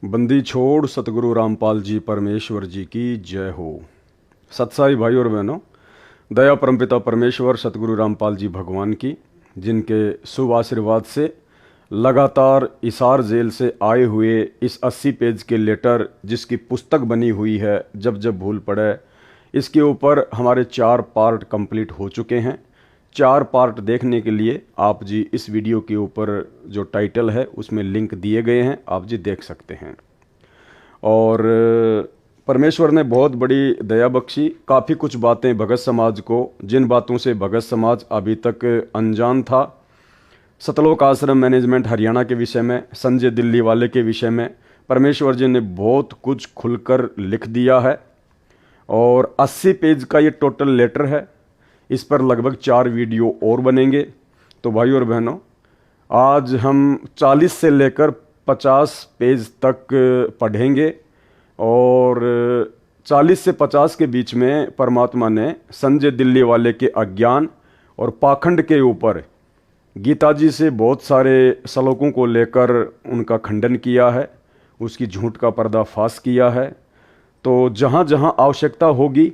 बंदी छोड़ सतगुरु रामपाल जी परमेश्वर जी की जय हो। सत्साई भाई और बहनों, दया परमपिता परमेश्वर सतगुरु रामपाल जी भगवान की, जिनके शुभ आशीर्वाद से लगातार इसार जेल से आए हुए इस 80 पेज के लेटर जिसकी पुस्तक बनी हुई है जब जब भूल पड़े, इसके ऊपर हमारे 4 पार्ट कंप्लीट हो चुके हैं। 4 पार्ट देखने के लिए आप जी इस वीडियो के ऊपर जो टाइटल है उसमें लिंक दिए गए हैं, आप जी देख सकते हैं। और परमेश्वर ने बहुत बड़ी दया बख्शी, काफ़ी कुछ बातें भगत समाज को, जिन बातों से भगत समाज अभी तक अनजान था, सतलोक आश्रम मैनेजमेंट हरियाणा के विषय में, संजय दिल्ली वाले के विषय में परमेश्वर जी ने बहुत कुछ खुलकर लिख दिया है। और 80 पेज का ये टोटल लेटर है। इस पर लगभग 4 वीडियो और बनेंगे। तो भाई और बहनों, आज हम 40 से लेकर 50 पेज तक पढ़ेंगे और 40 से 50 के बीच में परमात्मा ने संजय दिल्ली वाले के अज्ञान और पाखंड के ऊपर गीता जी से बहुत सारे श्लोकों को लेकर उनका खंडन किया है, उसकी झूठ का पर्दाफाश किया है। तो जहाँ जहाँ आवश्यकता होगी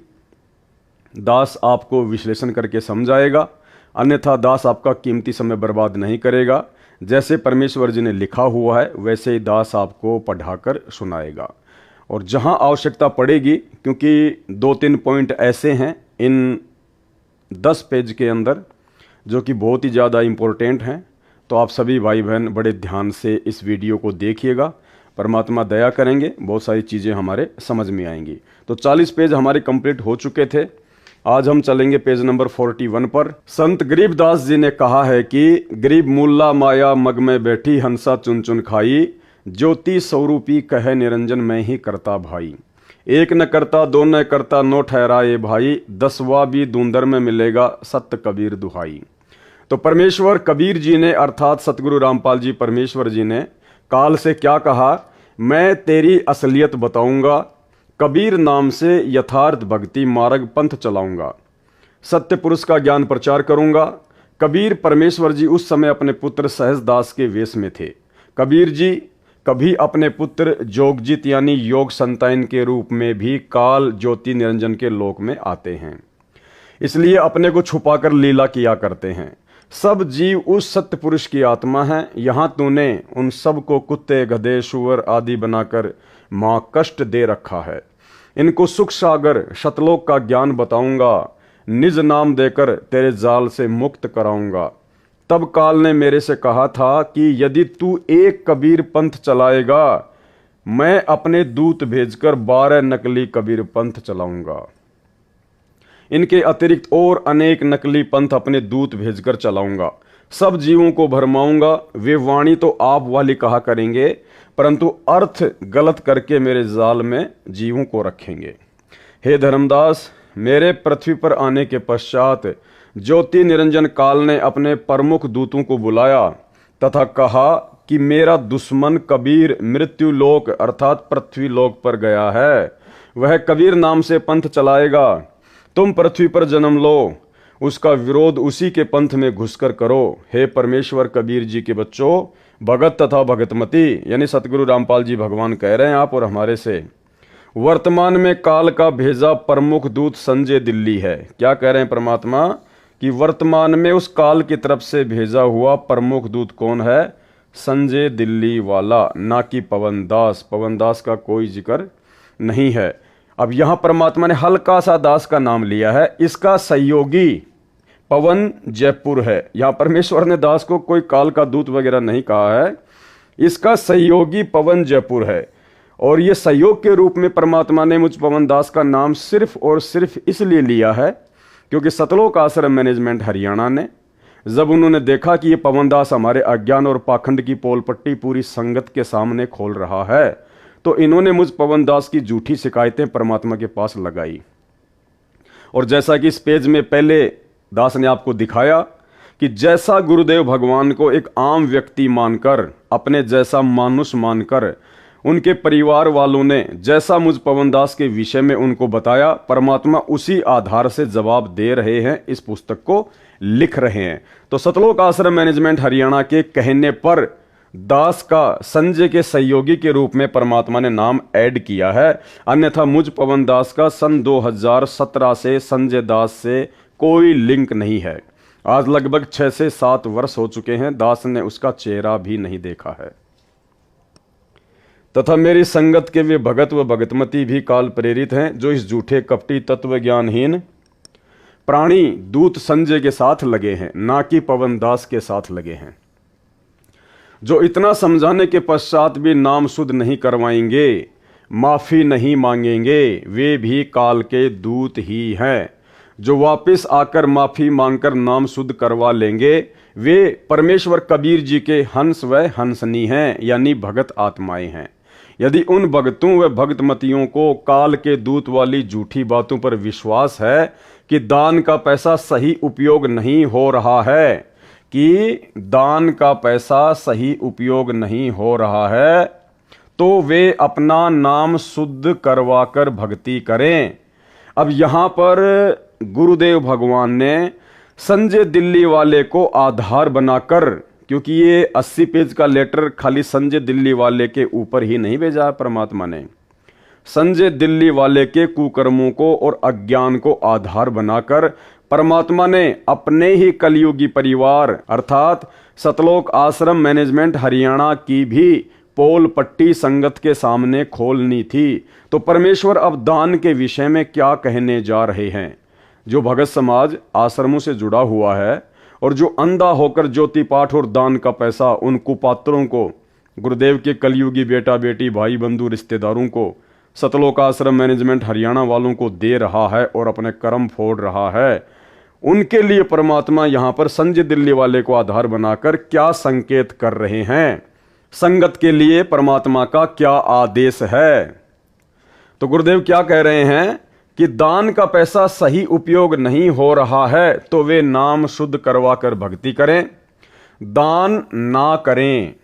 दास आपको विश्लेषण करके समझाएगा, अन्यथा दास आपका कीमती समय बर्बाद नहीं करेगा। जैसे परमेश्वर जी ने लिखा हुआ है वैसे ही दास आपको पढ़ाकर सुनाएगा। और जहां आवश्यकता पड़ेगी, क्योंकि 2-3 पॉइंट ऐसे हैं इन 10 पेज के अंदर जो कि बहुत ही ज़्यादा इम्पोर्टेंट हैं, तो आप सभी भाई बहन बड़े ध्यान से इस वीडियो को देखिएगा। परमात्मा दया करेंगे, बहुत सारी चीज़ें हमारे समझ में आएंगी। तो 40 पेज हमारे कंप्लीट हो चुके थे। आज हम चलेंगे पेज नंबर 41 पर। संत गरीबदास जी ने कहा है कि गरीब मुल्ला माया मग में बैठी हंसा चुन चुन खाई, ज्योति स्वरूपी कहे निरंजन में ही करता भाई। एक न करता दो न करता नो ठहराए भाई, 10वां भी दूंदर में मिलेगा सत्य कबीर दुहाई। तो परमेश्वर कबीर जी ने अर्थात सतगुरु रामपाल जी परमेश्वर जी ने काल से क्या कहा, मैं तेरी असलियत बताऊंगा, कबीर नाम से यथार्थ भक्ति मार्ग पंथ चलाऊंगा, सत्य पुरुष का ज्ञान प्रचार करूंगा। कबीर परमेश्वर जी उस समय अपने पुत्र सहजदास के वेश में थे। कबीर जी कभी अपने पुत्र जोगजित यानी योग संतान के रूप में भी काल ज्योति निरंजन के लोक में आते हैं, इसलिए अपने को छुपाकर लीला किया करते हैं। सब जीव उस सत्य पुरुष की आत्मा है। यहाँ तूने उन सब को कुत्ते गधे सुअर आदि बनाकर मां कष्ट दे रखा है। इनको सुख सागर शतलोक का ज्ञान बताऊंगा, निज नाम देकर तेरे जाल से मुक्त कराऊंगा। तब काल ने मेरे से कहा था कि यदि तू एक कबीर पंथ चलाएगा, मैं अपने दूत भेजकर 12 नकली कबीर पंथ चलाऊंगा। इनके अतिरिक्त और अनेक नकली पंथ अपने दूत भेजकर चलाऊंगा। सब जीवों को भरमाऊंगा। वे वाणी तो आप वाली कहा करेंगे, परंतु अर्थ गलत करके मेरे जाल में जीवों को रखेंगे। हे धर्मदास, मेरे पृथ्वी पर आने के पश्चात ज्योति निरंजन काल ने अपने प्रमुख दूतों को बुलाया तथा कहा कि मेरा दुश्मन कबीर मृत्यु लोक अर्थात पृथ्वी लोक पर गया है। वह कबीर नाम से पंथ चलाएगा। तुम पृथ्वी पर जन्म लो, उसका विरोध उसी के पंथ में घुसकर करो। हे परमेश्वर कबीर जी के बच्चों, भगत तथा भगतमती यानी सतगुरु रामपाल जी भगवान कह रहे हैं आप और हमारे से, वर्तमान में काल का भेजा प्रमुख दूत संजय दिल्ली है। क्या कह रहे हैं परमात्मा कि वर्तमान में उस काल की तरफ से भेजा हुआ प्रमुख दूत कौन है? संजय दिल्ली वाला, ना कि पवन दास। पवन दास का कोई जिक्र नहीं है। अब यहां परमात्मा ने हल्का सा दास का नाम लिया है। इसका सहयोगी पवन जयपुर है। यहां परमेश्वर ने दास को कोई काल का दूत वगैरह नहीं कहा है। इसका सहयोगी पवन जयपुर है। और यह सहयोग के रूप में परमात्मा ने मुझ पवन दास का नाम सिर्फ और सिर्फ इसलिए लिया है क्योंकि सतलोक आश्रम मैनेजमेंट हरियाणा ने जब उन्होंने देखा कि ये पवन दास हमारे अज्ञान और पाखंड की पोल पट्टी पूरी संगत के सामने खोल रहा है, तो इन्होंने मुझ पवन दास की झूठी शिकायतें परमात्मा के पास लगाई। और जैसा कि इस पेज में पहले दास ने आपको दिखाया कि जैसा गुरुदेव भगवान को एक आम व्यक्ति मानकर, अपने जैसा मानुष मानकर उनके परिवार वालों ने जैसा मुझ पवन दास के विषय में उनको बताया, परमात्मा उसी आधार से जवाब दे रहे हैं, इस पुस्तक को लिख रहे हैं। तो सतलोक आश्रम मैनेजमेंट हरियाणा के कहने पर दास का संजय के सहयोगी के रूप में परमात्मा ने नाम ऐड किया है। अन्यथा मुझ पवन दास का सन 2017 से संजय दास से कोई लिंक नहीं है। आज लगभग 6 से 7 वर्ष हो चुके हैं, दास ने उसका चेहरा भी नहीं देखा है। तथा मेरी संगत के वे भगत व भगतमती भी काल प्रेरित हैं, जो इस झूठे कपटी तत्व ज्ञानहीन प्राणी दूत संजय के साथ लगे हैं, ना कि पवन दास के साथ लगे हैं, जो इतना समझाने के पश्चात भी नाम शुद्ध नहीं करवाएंगे, माफी नहीं मांगेंगे। वे भी काल के दूत ही हैं। जो वापस आकर माफी मांगकर नाम शुद्ध करवा लेंगे, वे परमेश्वर कबीर जी के हंस व हंसनी हैं, यानी भगत आत्माएं हैं। यदि उन भगतों व भगतमतियों को काल के दूत वाली झूठी बातों पर विश्वास है कि दान का पैसा सही उपयोग नहीं हो रहा है, सही उपयोग नहीं हो रहा है, तो वे अपना नाम शुद्ध करवाकर भक्ति करें। अब यहां पर गुरुदेव भगवान ने संजय दिल्ली वाले को आधार बनाकर, क्योंकि ये 80 पेज का लेटर खाली संजय दिल्ली वाले के ऊपर ही नहीं भेजा है परमात्मा ने, संजय दिल्ली वाले के कुकर्मों को और अज्ञान को आधार बनाकर परमात्मा ने अपने ही कलयुगी परिवार अर्थात सतलोक आश्रम मैनेजमेंट हरियाणा की भी पोल पट्टी संगत के सामने खोलनी थी। तो परमेश्वर अब दान के विषय में क्या कहने जा रहे हैं। जो भगत समाज आश्रमों से जुड़ा हुआ है और जो अंधा होकर ज्योति पाठ और दान का पैसा उन कुपात्रों को, गुरुदेव के कलयुगी बेटा बेटी भाई बंधु रिश्तेदारों को, सतलोक आश्रम मैनेजमेंट हरियाणा वालों को दे रहा है और अपने कर्म फोड़ रहा है, उनके लिए परमात्मा यहां पर संजय दिल्ली वाले को आधार बनाकर क्या संकेत कर रहे हैं, संगत के लिए परमात्मा का क्या आदेश है। तो गुरुदेव क्या कह रहे हैं कि दान का पैसा सही उपयोग नहीं हो रहा है, तो वे नाम शुद्ध करवा कर भक्ति करें, दान ना करें,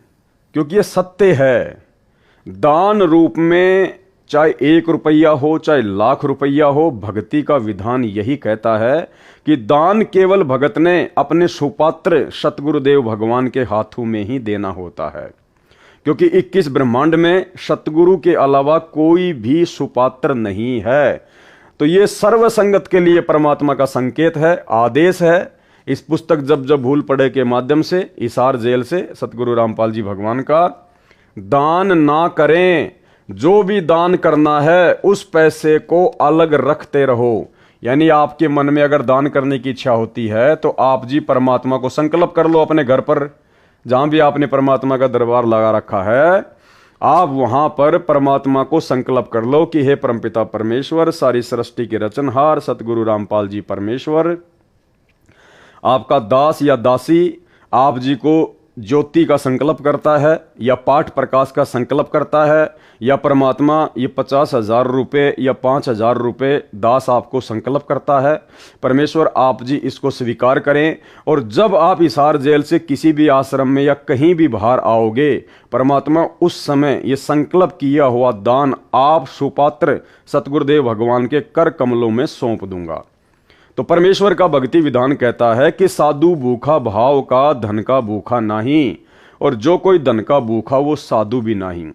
क्योंकि ये सत्य है। दान रूप में चाहे 1 रुपया हो चाहे लाख रुपया हो, भक्ति का विधान यही कहता है कि दान केवल भगत ने अपने सुपात्र सतगुरुदेव भगवान के हाथों में ही देना होता है, क्योंकि 21 ब्रह्मांड में सतगुरु के अलावा कोई भी सुपात्र नहीं है। तो ये सर्व संगत के लिए परमात्मा का संकेत है, आदेश है। इस पुस्तक जब जब भूल पड़े के माध्यम से हिसार जेल से सतगुरु रामपाल जी भगवान का, दान ना करें, जो भी दान करना है उस पैसे को अलग रखते रहो। यानी आपके मन में अगर दान करने की इच्छा होती है तो आप जी परमात्मा को संकल्प कर लो, अपने घर पर जहां भी आपने परमात्मा का दरबार लगा रखा है, आप वहां पर परमात्मा को संकल्प कर लो कि हे परमपिता परमेश्वर, सारी सृष्टि के रचनहार सतगुरु रामपाल जी परमेश्वर, आपका दास या दासी आप जी को ज्योति का संकल्प करता है या पाठ प्रकाश का संकल्प करता है, या परमात्मा ये 50,000 रुपये या 5,000 रुपये दास आपको संकल्प करता है, परमेश्वर आप जी इसको स्वीकार करें। और जब आप हिसार जेल से किसी भी आश्रम में या कहीं भी बाहर आओगे, परमात्मा उस समय ये संकल्प किया हुआ दान आप सुपात्र सतगुरुदेव भगवान के कर कमलों में सौंप दूंगा। तो परमेश्वर का भक्ति विधान कहता है कि साधु भूखा भाव का, धन का भूखा नहीं, और जो कोई धन का भूखा वो साधु भी नहीं।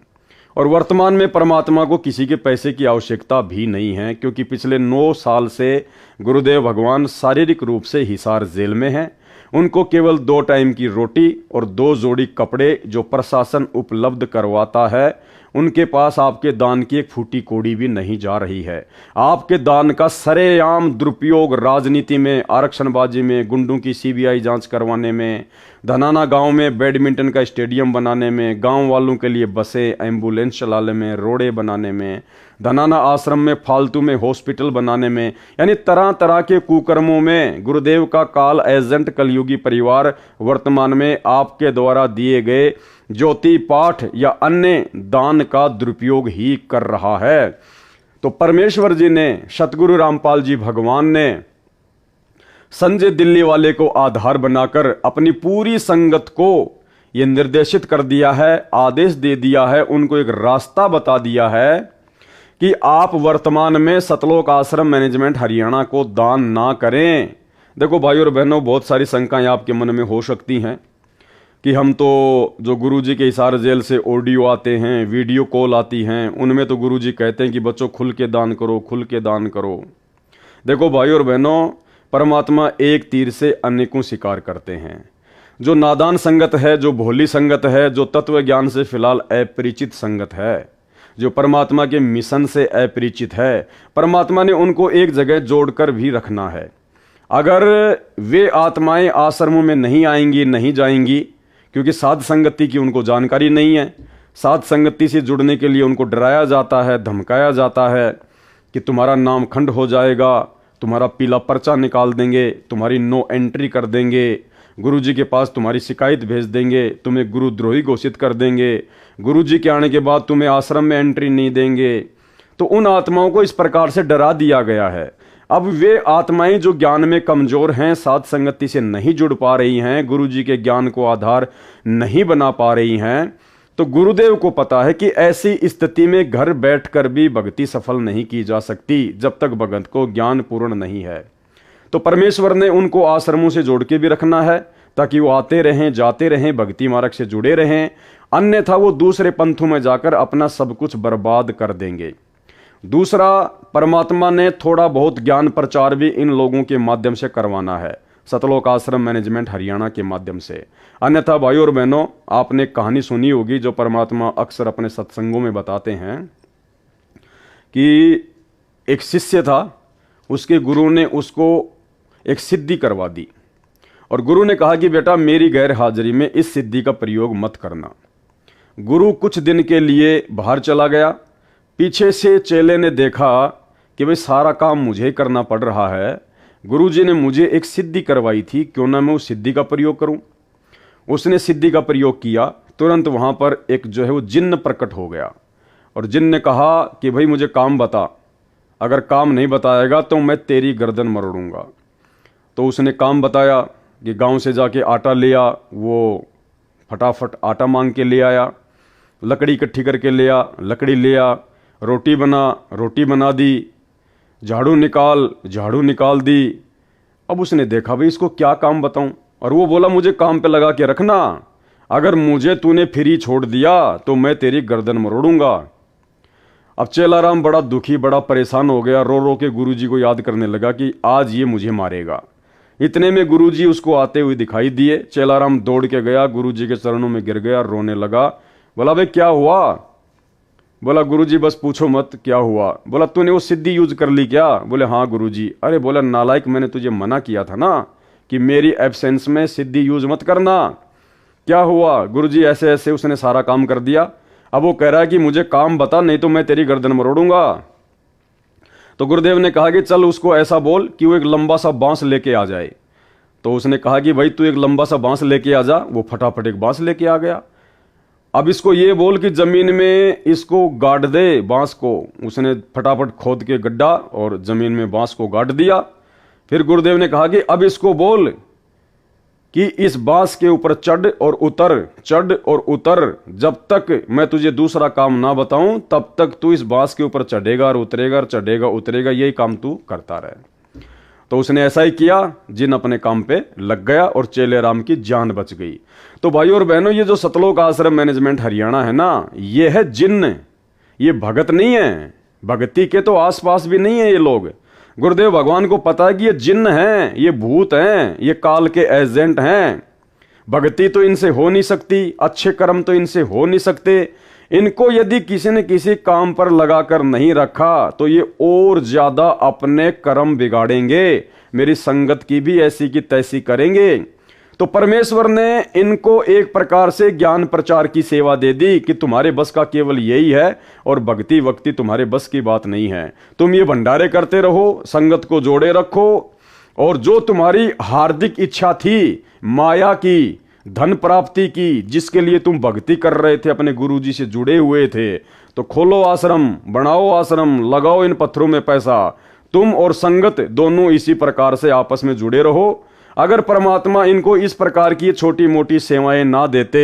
और वर्तमान में परमात्मा को किसी के पैसे की आवश्यकता भी नहीं है, क्योंकि पिछले 9 साल से गुरुदेव भगवान शारीरिक रूप से हिसार जेल में हैं। उनको केवल 2 टाइम की रोटी और 2 जोड़ी कपड़े जो प्रशासन उपलब्ध करवाता है, उनके पास आपके दान की एक फूटी कोड़ी भी नहीं जा रही है। आपके दान का सरेआम दुरुपयोग राजनीति में, आरक्षणबाजी में, गुंडों की सीबीआई जांच करवाने में, धनाना गांव में बैडमिंटन का स्टेडियम बनाने में, गांव वालों के लिए बसें एम्बुलेंस चलाने में, रोडे बनाने में, धनाना आश्रम में फालतू में हॉस्पिटल बनाने में, यानी तरह तरह के कुकर्मों में गुरुदेव का काल एजेंट कलयुगी परिवार वर्तमान में आपके द्वारा दिए गए ज्योति पाठ या अन्य दान का दुरुपयोग ही कर रहा है। तो परमेश्वर जी ने, सतगुरु रामपाल जी भगवान ने संजय दिल्ली वाले को आधार बनाकर अपनी पूरी संगत को यह निर्देशित कर दिया है, आदेश दे दिया है, उनको एक रास्ता बता दिया है कि आप वर्तमान में सतलोक आश्रम मैनेजमेंट हरियाणा को दान ना करें। देखो भाइयों और बहनों, बहुत सारी शंकाएं आपके मन में हो सकती हैं। कि हम तो जो गुरुजी के हिसार जेल से ऑडियो आते हैं, वीडियो कॉल आती हैं, उनमें तो गुरुजी कहते हैं कि बच्चों खुल के दान करो, खुल के दान करो। देखो भाई और बहनों, परमात्मा एक तीर से अनेकों शिकार करते हैं। जो नादान संगत है, जो भोली संगत है, जो तत्व ज्ञान से फिलहाल अपरिचित संगत है, जो परमात्मा के मिशन से अपरिचित है, परमात्मा ने उनको एक जगह जोड़कर भी रखना है। अगर वे आत्माएं आश्रमों में नहीं आएंगी, नहीं जाएंगी, क्योंकि साध संगति की उनको जानकारी नहीं है। साध संगति से जुड़ने के लिए उनको डराया जाता है, धमकाया जाता है कि तुम्हारा नाम खंड हो जाएगा, तुम्हारा पीला पर्चा निकाल देंगे, तुम्हारी नो एंट्री कर देंगे, गुरुजी के पास तुम्हारी शिकायत भेज देंगे, तुम्हें गुरुद्रोही घोषित कर देंगे, गुरुजी के आने के बाद तुम्हें आश्रम में एंट्री नहीं देंगे। तो उन आत्माओं को इस प्रकार से डरा दिया गया है। अब वे आत्माएं जो ज्ञान में कमजोर हैं, साध संगति से नहीं जुड़ पा रही हैं, गुरुजी के ज्ञान को आधार नहीं बना पा रही हैं, तो गुरुदेव को पता है कि ऐसी स्थिति में घर बैठकर भी भक्ति सफल नहीं की जा सकती जब तक भगत को ज्ञान पूर्ण नहीं है। तो परमेश्वर ने उनको आश्रमों से जोड़ के भी रखना है ताकि वो आते रहें, जाते रहें, भक्ति मार्ग से जुड़े रहें, अन्यथा वो दूसरे पंथों में जाकर अपना सब कुछ बर्बाद कर देंगे। दूसरा, परमात्मा ने थोड़ा बहुत ज्ञान प्रचार भी इन लोगों के माध्यम से करवाना है, सतलोक आश्रम मैनेजमेंट हरियाणा के माध्यम से। अन्यथा भाइयों और बहनों, आपने कहानी सुनी होगी जो परमात्मा अक्सर अपने सत्संगों में बताते हैं कि एक शिष्य था, उसके गुरु ने उसको एक सिद्धि करवा दी और गुरु ने कहा कि बेटा मेरी गैर हाजिरी में इस सिद्धि का प्रयोग मत करना। गुरु कुछ दिन के लिए बाहर चला गया। पीछे से चेले ने देखा कि भाई सारा काम मुझे करना पड़ रहा है, गुरुजी ने मुझे एक सिद्धि करवाई थी, क्यों ना मैं उस सिद्धि का प्रयोग करूं। उसने सिद्धि का प्रयोग किया। तुरंत वहां पर एक जो है वो जिन्न प्रकट हो गया और जिन्न ने कहा कि भाई मुझे काम बता, अगर काम नहीं बताएगा तो मैं तेरी गर्दन मरोड़ूंगा। तो उसने काम बताया कि गांव से जाके आटा लिया, वो फटाफट आटा मांग के ले आया, लकड़ी इकट्ठी करके लिया, लकड़ी लिया, रोटी बना दी, झाड़ू निकाल दी। अब उसने देखा भाई इसको क्या काम बताऊं, और वो बोला मुझे काम पे लगा के रखना, अगर मुझे तूने फ्री छोड़ दिया तो मैं तेरी गर्दन मरोड़ूंगा। अब चेलाराम बड़ा दुखी, बड़ा परेशान हो गया, रो रो के गुरुजी को याद करने लगा कि आज ये मुझे मारेगा। इतने में गुरुजी उसको आते हुए दिखाई दिए। चेलाराम दौड़ के गया, गुरुजी के चरणों में गिर गया, रोने लगा। बोला भाई क्या हुआ? बोला गुरुजी बस पूछो मत, क्या हुआ? बोला तूने वो सिद्धि यूज कर ली क्या? बोले हाँ गुरुजी। अरे बोला नालायक, मैंने तुझे मना किया था ना कि मेरी एब्सेंस में सिद्धि यूज मत करना। क्या हुआ? गुरुजी ऐसे ऐसे उसने सारा काम कर दिया। अब वो कह रहा है कि मुझे काम बता, नहीं तो मैं तेरी गर्दन मरोड़ूंगा। तो गुरुदेव ने कहा कि चल उसको ऐसा बोल कि वो एक लंबा सा बांस लेके आ जाए। तो उसने कहा कि भाई तू एक लंबा सा बांस लेके आ जा। वो फटाफट एक बांस लेके आ गया। अब इसको ये बोल कि जमीन में इसको गाड़ दे बांस को। उसने फटाफट खोद के गड्ढा और जमीन में बांस को गाड़ दिया। फिर गुरुदेव ने कहा कि अब इसको बोल कि इस बांस के ऊपर चढ़ और उतर, जब तक मैं तुझे दूसरा काम ना बताऊं तब तक तू इस बांस के ऊपर चढ़ेगा और उतरेगा, चढ़ेगा उतरेगा, यही काम तू करता रहे। तो उसने ऐसा ही किया। जिन अपने काम पे लग गया और चेले राम की जान बच गई। तो भाइयों और बहनों, ये जो सतलोक आश्रम मैनेजमेंट हरियाणा है ना, ये है जिन्न, ये भगत नहीं है। भक्ति के तो आसपास भी नहीं है ये लोग। गुरुदेव भगवान को पता है कि ये जिन्न हैं, ये भूत हैं, ये काल के एजेंट हैं। भक्ति तो इनसे हो नहीं सकती, अच्छे कर्म तो इनसे हो नहीं सकते। इनको यदि किसी ने किसी काम पर लगाकर नहीं रखा तो ये और ज्यादा अपने कर्म बिगाड़ेंगे, मेरी संगत की भी ऐसी की तैसी करेंगे। तो परमेश्वर ने इनको एक प्रकार से ज्ञान प्रचार की सेवा दे दी कि तुम्हारे बस का केवल यही है और भक्ति वक्ति तुम्हारे बस की बात नहीं है। तुम ये भंडारे करते रहो, संगत को जोड़े रखो, और जो तुम्हारी हार्दिक इच्छा थी माया की, धन प्राप्ति की, जिसके लिए तुम भक्ति कर रहे थे, अपने गुरुजी से जुड़े हुए थे, तो खोलो आश्रम, बनाओ आश्रम, लगाओ इन पत्थरों में पैसा। तुम और संगत दोनों इसी प्रकार से आपस में जुड़े रहो। अगर परमात्मा इनको इस प्रकार की छोटी मोटी सेवाएं ना देते,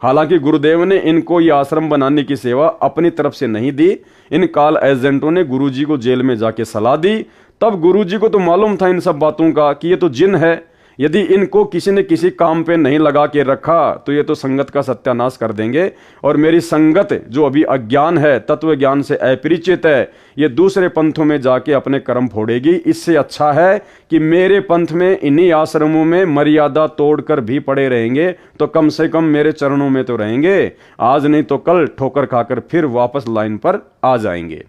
हालांकि गुरुदेव ने इनको ये आश्रम बनाने की सेवा अपनी तरफ से नहीं दी, इन काल एजेंटों ने गुरुजी को जेल में जाके सलाह दी। तब गुरुजी को तो मालूम था इन सब बातों का कि ये तो जिन है, यदि इनको किसी ने किसी काम पे नहीं लगा के रखा तो ये तो संगत का सत्यानाश कर देंगे, और मेरी संगत जो अभी अज्ञान है, तत्व ज्ञान से अपरिचित है, ये दूसरे पंथों में जाके अपने कर्म फोड़ेगी। इससे अच्छा है कि मेरे पंथ में, इन्हीं आश्रमों में मर्यादा तोड़कर भी पड़े रहेंगे तो कम से कम मेरे चरणों में तो रहेंगे, आज नहीं तो कल ठोकर खाकर फिर वापस लाइन पर आ जाएंगे।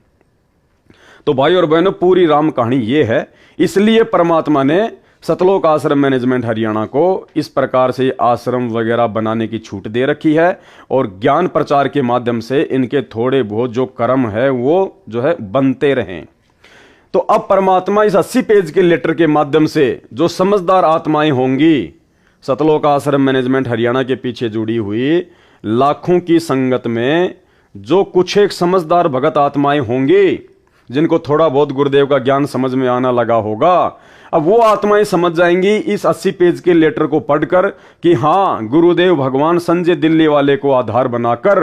तो भाई और बहनों, पूरी राम कहानी ये है। इसलिए परमात्मा ने सतलोक आश्रम मैनेजमेंट हरियाणा को इस प्रकार से आश्रम वगैरह बनाने की छूट दे रखी है, और ज्ञान प्रचार के माध्यम से इनके थोड़े बहुत जो कर्म है वो जो है बनते रहें। तो अब परमात्मा इस 80 पेज के लेटर के माध्यम से जो समझदार आत्माएं होंगी, सतलोक आश्रम मैनेजमेंट हरियाणा के पीछे जुड़ी हुई लाखों की संगत में जो कुछ एक समझदार भगत आत्माएं होंगी, जिनको थोड़ा बहुत गुरुदेव का ज्ञान समझ में आना लगा होगा, अब वो आत्माएं समझ जाएंगी इस 80 पेज के लेटर को पढ़कर कि हाँ, गुरुदेव भगवान संजय दिल्ली वाले को आधार बनाकर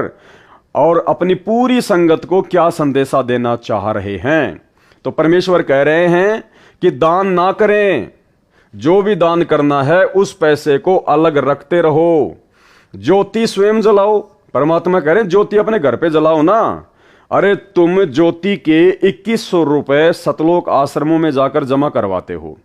और अपनी पूरी संगत को क्या संदेशा देना चाह रहे हैं। तो परमेश्वर कह रहे हैं कि दान ना करें, जो भी दान करना है उस पैसे को अलग रखते रहो। ज्योति स्वयं जलाओ, परमात्मा कह रहे हैं ज्योति अपने घर पे जलाओ ना। अरे तुम ज्योति के 2100 रुपए सतलोक आश्रमों में जाकर जमा करवाते हो,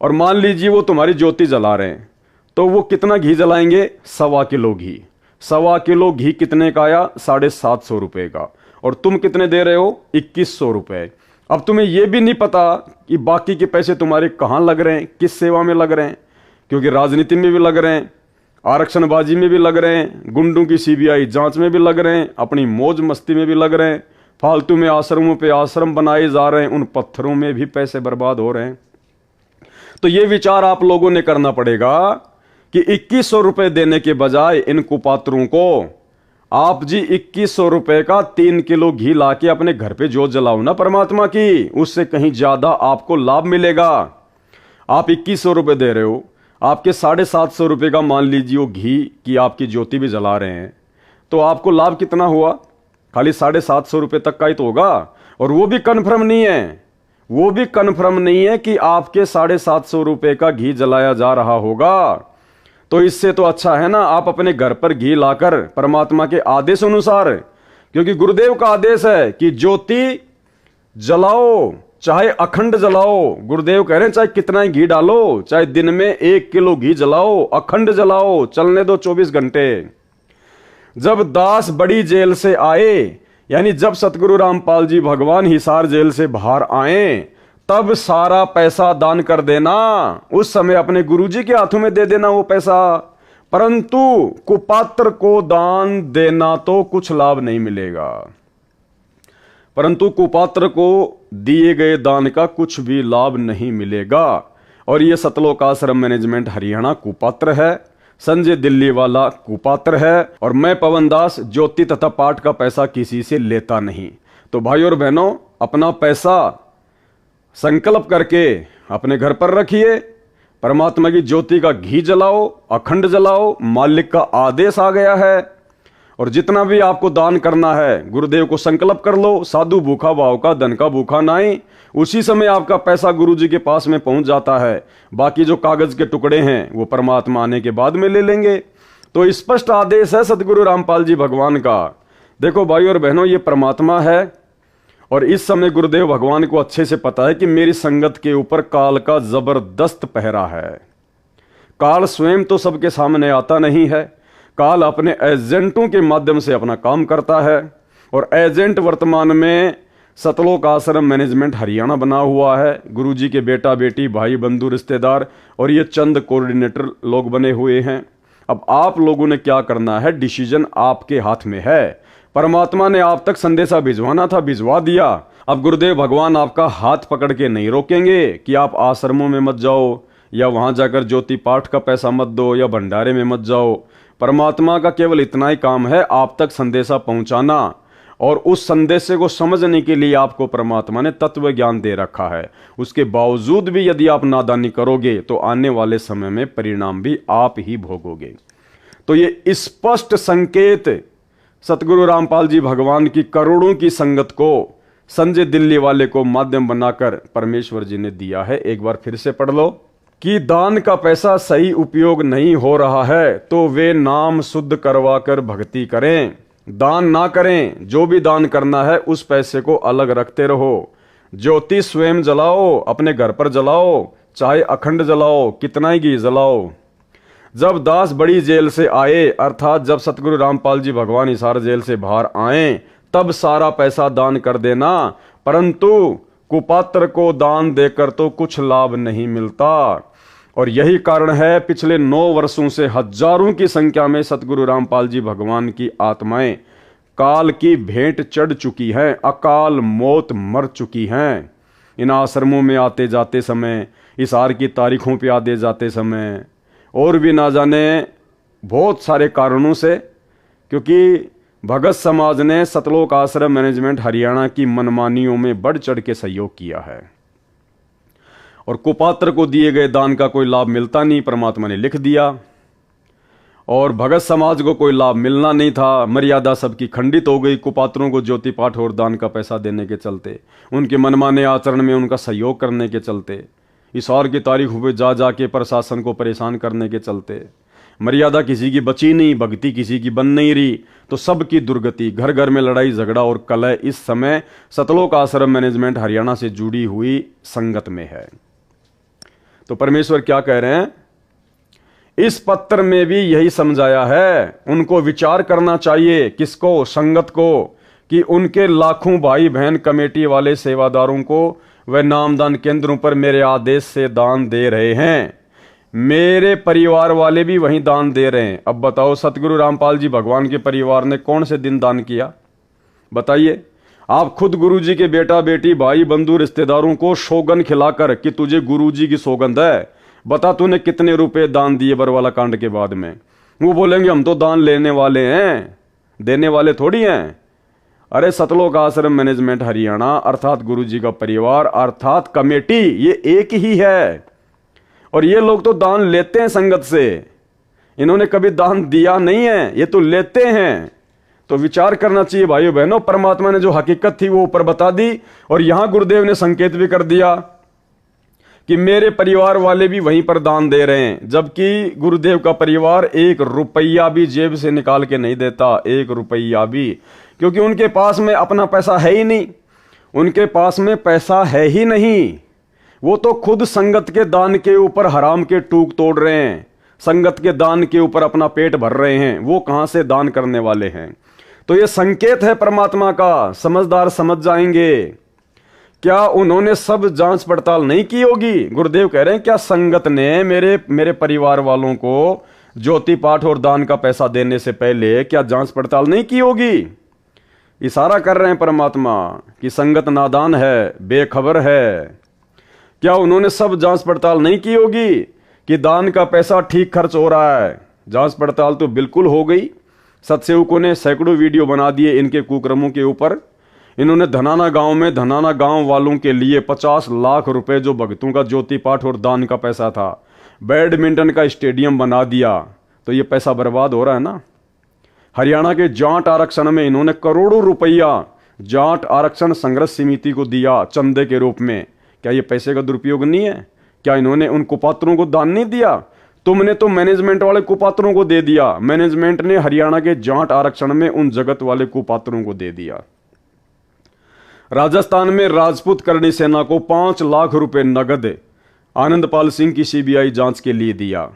और मान लीजिए वो तुम्हारी ज्योति जला रहे हैं, तो वो कितना घी जलाएंगे? 1.25 किलो घी। 1.25 किलो घी कितने का आया? 750 रुपए का। और तुम कितने दे रहे हो? 2100 रुपए। अब तुम्हें यह भी नहीं पता कि बाकी के पैसे तुम्हारे कहां लग रहे हैं, किस सेवा में लग रहे हैं, क्योंकि राजनीति में भी लग रहे हैं, आरक्षणबाजी में भी लग रहे हैं, गुंडों की सीबीआई जांच में भी लग रहे हैं, अपनी मौज मस्ती में भी लग रहे हैं, फालतू में आश्रमों पे आश्रम बनाए जा रहे हैं, उन पत्थरों में भी पैसे बर्बाद हो रहे हैं। तो ये विचार आप लोगों ने करना पड़ेगा कि 2100 रुपए देने के बजाय इन कुपात्रों को आप जी 2100 रुपए का 3 किलो घी लाके अपने घर पे जोत जलाओ ना परमात्मा की, उससे कहीं ज्यादा आपको लाभ मिलेगा। आप 2100 रुपए दे रहे हो, आपके 750 रुपए का मान लीजिए वो घी की आपकी ज्योति भी जला रहे हैं, तो आपको लाभ कितना हुआ? खाली 750 रुपए तक का ही तो होगा। और वो भी कन्फर्म नहीं है, वो भी कन्फर्म नहीं है कि आपके 750 रुपए का घी जलाया जा रहा होगा। तो इससे तो अच्छा है ना आप अपने घर पर घी लाकर परमात्मा के आदेश अनुसार, क्योंकि गुरुदेव का आदेश है कि ज्योति जलाओ, चाहे अखंड जलाओ। गुरुदेव कह रहे हैं चाहे कितना ही घी डालो, चाहे दिन में 1 किलो घी जलाओ, अखंड जलाओ, चलने दो 24 घंटे। जब दास बड़ी जेल से आए, यानी जब सतगुरु रामपाल जी भगवान हिसार जेल से बाहर आए, तब सारा पैसा दान कर देना, उस समय अपने गुरुजी के हाथों में दे देना वो पैसा। परंतु कुपात्र को दान देना तो कुछ लाभ नहीं मिलेगा, परंतु कुपात्र को दिए गए दान का कुछ भी लाभ नहीं मिलेगा। और ये सतलोक आश्रम मैनेजमेंट हरियाणा कुपात्र है, संजय दिल्ली वाला कुपात्र है, और मैं पवन दास ज्योति तथा पाठ का पैसा किसी से लेता नहीं। तो भाई और बहनों, अपना पैसा संकल्प करके अपने घर पर रखिए, परमात्मा की ज्योति का घी जलाओ, अखंड जलाओ, मालिक का आदेश आ गया है। और जितना भी आपको दान करना है गुरुदेव को संकल्प कर लो, साधु भूखा भाव का धन का भूखा नाई। उसी समय आपका पैसा गुरुजी के पास में पहुंच जाता है। बाकी जो कागज के टुकड़े हैं वो परमात्मा आने के बाद में ले लेंगे। तो स्पष्ट आदेश है सतगुरु रामपाल जी भगवान का। देखो भाई और बहनों, ये परमात्मा है, और इस समय गुरुदेव भगवान को अच्छे से पता है कि मेरी संगत के ऊपर काल का जबरदस्त पहरा है। काल स्वयं तो सबके सामने आता नहीं है, काल अपने एजेंटों के माध्यम से अपना काम करता है। और एजेंट वर्तमान में सतलोक आश्रम मैनेजमेंट हरियाणा बना हुआ है, गुरुजी के बेटा बेटी भाई बंधु रिश्तेदार और ये चंद कोऑर्डिनेटर लोग बने हुए हैं। अब आप लोगों ने क्या करना है, डिसीजन आपके हाथ में है। परमात्मा ने आप तक संदेशा भिजवाना था, भिजवा दिया। अब गुरुदेव भगवान आपका हाथ पकड़ के नहीं रोकेंगे कि आप आश्रमों में मत जाओ, या वहां जाकर ज्योति पाठ का पैसा मत दो, या भंडारे में मत जाओ। परमात्मा का केवल इतना ही काम है, आप तक संदेशा पहुंचाना, और उस संदेश को समझने के लिए आपको परमात्मा ने तत्व ज्ञान दे रखा है। उसके बावजूद भी यदि आप नादानी करोगे तो आने वाले समय में परिणाम भी आप ही भोगोगे। तो ये स्पष्ट संकेत सतगुरु रामपाल जी भगवान की करोड़ों की संगत को संजय दिल्ली वाले को माध्यम बनाकर परमेश्वर जी ने दिया है। एक बार फिर से पढ़ लो। कि दान का पैसा सही उपयोग नहीं हो रहा है तो वे नाम शुद्ध करवा कर भक्ति करें, दान ना करें। जो भी दान करना है उस पैसे को अलग रखते रहो। ज्योति स्वयं जलाओ, अपने घर पर जलाओ, चाहे अखंड जलाओ, कितना ही घी जलाओ। जब दास बड़ी जेल से आए, अर्थात जब सतगुरु रामपाल जी भगवान हिसार जेल से बाहर आए, तब सारा पैसा दान कर देना, परंतु कुपात्र को दान देकर तो कुछ लाभ नहीं मिलता। और यही कारण है पिछले 9 वर्षों से हजारों की संख्या में सतगुरु रामपाल जी भगवान की आत्माएं काल की भेंट चढ़ चुकी हैं, अकाल मौत मर चुकी हैं। इन आश्रमों में आते जाते समय, हिसार की तारीखों पे आते जाते समय, और भी ना जाने बहुत सारे कारणों से, क्योंकि भगत समाज ने सतलोक आश्रम मैनेजमेंट हरियाणा की मनमानियों में बढ़ चढ़ के सहयोग किया है। और कुपात्र को दिए गए दान का कोई लाभ मिलता नहीं, परमात्मा ने लिख दिया। और भगत समाज को कोई लाभ मिलना नहीं था, मर्यादा सबकी खंडित हो गई कुपात्रों को ज्योति पाठ और दान का पैसा देने के चलते, उनके मनमाने आचरण में उनका सहयोग करने के चलते, हिसार की तारीखों पे जा जाके प्रशासन को परेशान करने के चलते। मर्यादा किसी की बची नहीं, भक्ति किसी की बन नहीं रही, तो सबकी दुर्गति, घर घर में लड़ाई झगड़ा और कलह इस समय सतलोक आश्रम मैनेजमेंट हरियाणा से जुड़ी हुई संगत में है। तो परमेश्वर क्या कह रहे हैं इस पत्र में भी यही समझाया है। उनको विचार करना चाहिए, किसको? संगत को, कि उनके लाखों भाई बहन कमेटी वाले सेवादारों को वह नामदान केंद्रों पर मेरे आदेश से दान दे रहे हैं, मेरे परिवार वाले भी वहीं दान दे रहे हैं। अब बताओ सतगुरु रामपाल जी भगवान के परिवार ने कौन से दिन दान किया? बताइए। आप खुद गुरुजी के बेटा बेटी भाई बंधु रिश्तेदारों को सौगंध खिलाकर कि तुझे गुरुजी की सौगंध है, बता तूने कितने रुपए दान दिए बरवाला कांड के बाद में? वो बोलेंगे हम तो दान लेने वाले हैं, देने वाले थोड़ी हैं। अरे सतलोक आश्रम मैनेजमेंट हरियाणा अर्थात गुरुजी का परिवार अर्थात कमेटी, ये एक ही है। और ये लोग तो दान लेते हैं संगत से, इन्होंने कभी दान दिया नहीं है, ये तो लेते हैं। तो विचार करना चाहिए भाइयों बहनों। परमात्मा ने जो हकीकत थी वो ऊपर बता दी, और यहां गुरुदेव ने संकेत भी कर दिया कि मेरे परिवार वाले भी वहीं पर दान दे रहे हैं, जबकि गुरुदेव का परिवार 1 रुपया भी जेब से निकाल के नहीं देता, 1 रुपया भी, क्योंकि उनके पास में अपना पैसा है ही नहीं, उनके पास में पैसा है ही नहीं। वो तो खुद संगत के दान के ऊपर हराम के टूक तोड़ रहे हैं, संगत के दान के ऊपर अपना पेट भर रहे हैं, वो कहां से दान करने वाले हैं? तो ये संकेत है परमात्मा का, समझदार समझ जाएंगे। क्या उन्होंने सब जांच पड़ताल नहीं की होगी? गुरुदेव कह रहे हैं क्या संगत ने मेरे परिवार वालों को ज्योति पाठ और दान का पैसा देने से पहले क्या जांच पड़ताल नहीं की होगी? इशारा कर रहे हैं परमात्मा कि संगत नादान है, बेखबर है। क्या उन्होंने सब जांच पड़ताल नहीं की होगी कि दान का पैसा ठीक खर्च हो रहा है? जांच पड़ताल तो बिल्कुल हो गई। सत्सेवकों ने सैकड़ों वीडियो बना दिए इनके कुकर्मों के ऊपर। इन्होंने धनाना गांव में धनाना गांव वालों के लिए 50 लाख रुपए जो भक्तों का ज्योति पाठ और दान का पैसा था, बैडमिंटन का स्टेडियम बना दिया। तो ये पैसा बर्बाद हो रहा है ना। हरियाणा के जाट आरक्षण में इन्होंने करोड़ों रुपया जाट आरक्षण संघर्ष समिति को दिया चंदे के रूप में। क्या ये पैसे का दुरुपयोग नहीं है? क्या इन्होंने उन कुपात्रों को दान नहीं दिया? तुमने तो मैनेजमेंट वाले कुपात्रों को दे दिया। मैनेजमेंट ने हरियाणा के जाट आरक्षण में उन जगत वाले कुपात्रों को दे दिया। राजस्थान में राजपूत करणी सेना को 5 लाख रुपए नगद आनंदपाल सिंह की सीबीआई जांच के लिए दिया।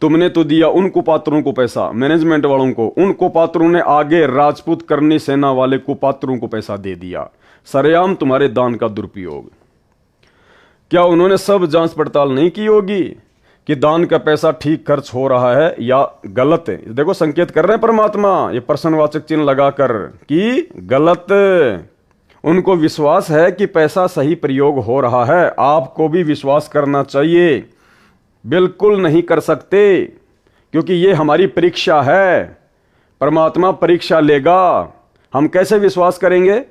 तुमने तो दिया उन कुपात्रों को पैसा, मैनेजमेंट वालों को। उन कुपात्रों ने आगे राजपूत करणी सेना वाले कुपात्रों को पैसा दे दिया। सरेआम तुम्हारे दान का दुरुपयोग। क्या उन्होंने सब जांच पड़ताल नहीं की होगी कि दान का पैसा ठीक खर्च हो रहा है या गलत है? देखो संकेत कर रहे हैं परमात्मा ये प्रश्नवाचक चिन्ह लगाकर कि गलत। उनको विश्वास है कि पैसा सही प्रयोग हो रहा है। आपको भी विश्वास करना चाहिए। बिल्कुल नहीं कर सकते, क्योंकि ये हमारी परीक्षा है। परमात्मा परीक्षा लेगा। हम कैसे विश्वास करेंगे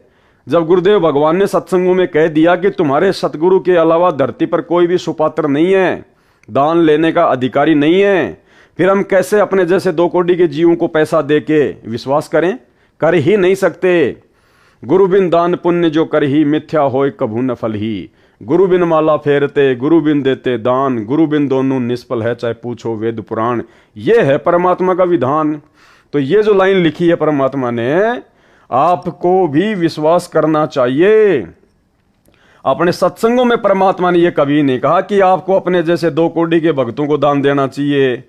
जब गुरुदेव भगवान ने सत्संगों में कह दिया कि तुम्हारे सतगुरु के अलावा धरती पर कोई भी सुपात्र नहीं है, दान लेने का अधिकारी नहीं है? फिर हम कैसे अपने जैसे 2 कोटि के जीवों को पैसा देके विश्वास करें? कर ही नहीं सकते। गुरु बिन दान पुण्य जो कर ही मिथ्या होय कभू न फल ही। गुरु बिन माला फेरते, गुरु बिन देते दान, गुरु बिन दोनों निष्फल है, चाहे पूछो वेद पुराण। ये है परमात्मा का विधान। तो ये जो लाइन लिखी है परमात्मा ने, आपको भी विश्वास करना चाहिए। अपने सत्संगों में परमात्मा ने यह कभी नहीं कहा कि आपको अपने जैसे 2 कोड़ी के भक्तों को दान देना चाहिए,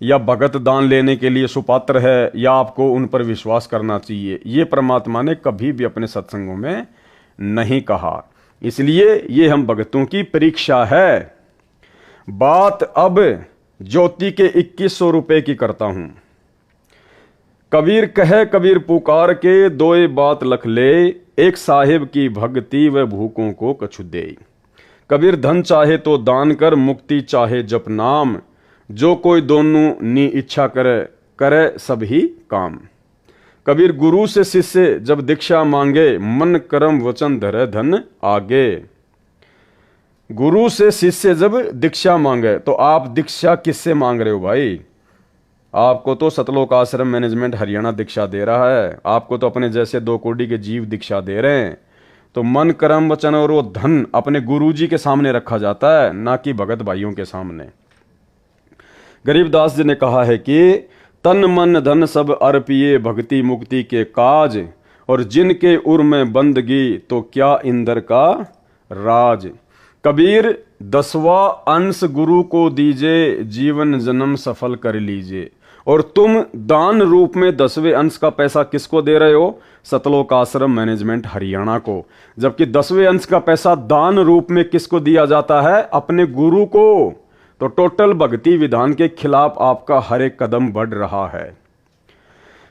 या भगत दान लेने के लिए सुपात्र है, या आपको उन पर विश्वास करना चाहिए। ये परमात्मा ने कभी भी अपने सत्संगों में नहीं कहा। इसलिए ये हम भक्तों की परीक्षा है। बात अब ज्योति के 2100 रुपए की करता हूं। कबीर कहे कबीर पुकार के, दोए बात लख ले, एक साहिब की भक्ति व भूखों को कछु दे। कबीर धन चाहे तो दान कर, मुक्ति चाहे जप नाम, जो कोई दोनों नी इच्छा करे, करे सब ही काम। कबीर गुरु से शिष्य जब दीक्षा मांगे, मन कर्म वचन धरे धन आगे। गुरु से शिष्य जब दीक्षा मांगे, तो आप दीक्षा किससे मांग रहे हो भाई? आपको तो सतलोक आश्रम मैनेजमेंट हरियाणा दीक्षा दे रहा है, आपको तो अपने जैसे 2 कोड़ी के जीव दीक्षा दे रहे हैं। तो मन कर्म वचन और वो धन अपने गुरुजी के सामने रखा जाता है, ना कि भगत भाइयों के सामने। गरीबदास जी ने कहा है कि तन मन धन सब अर्पिए, भक्ति मुक्ति के काज, और जिनके उर में बंदगी, तो क्या इंदर का राज। कबीर 10वां अंश गुरु को दीजिए, जीवन जन्म सफल कर लीजिए। और तुम दान रूप में 10वें अंश का पैसा किसको दे रहे हो? सतलोक आश्रम मैनेजमेंट हरियाणा को। जबकि 10वें अंश का पैसा दान रूप में किसको दिया जाता है? अपने गुरु को। तो टोटल भक्ति विधान के खिलाफ आपका हर एक कदम बढ़ रहा है।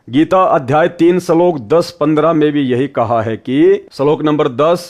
गीता अध्याय 3 श्लोक 10-15 में भी यही कहा है कि श्लोक नंबर 10,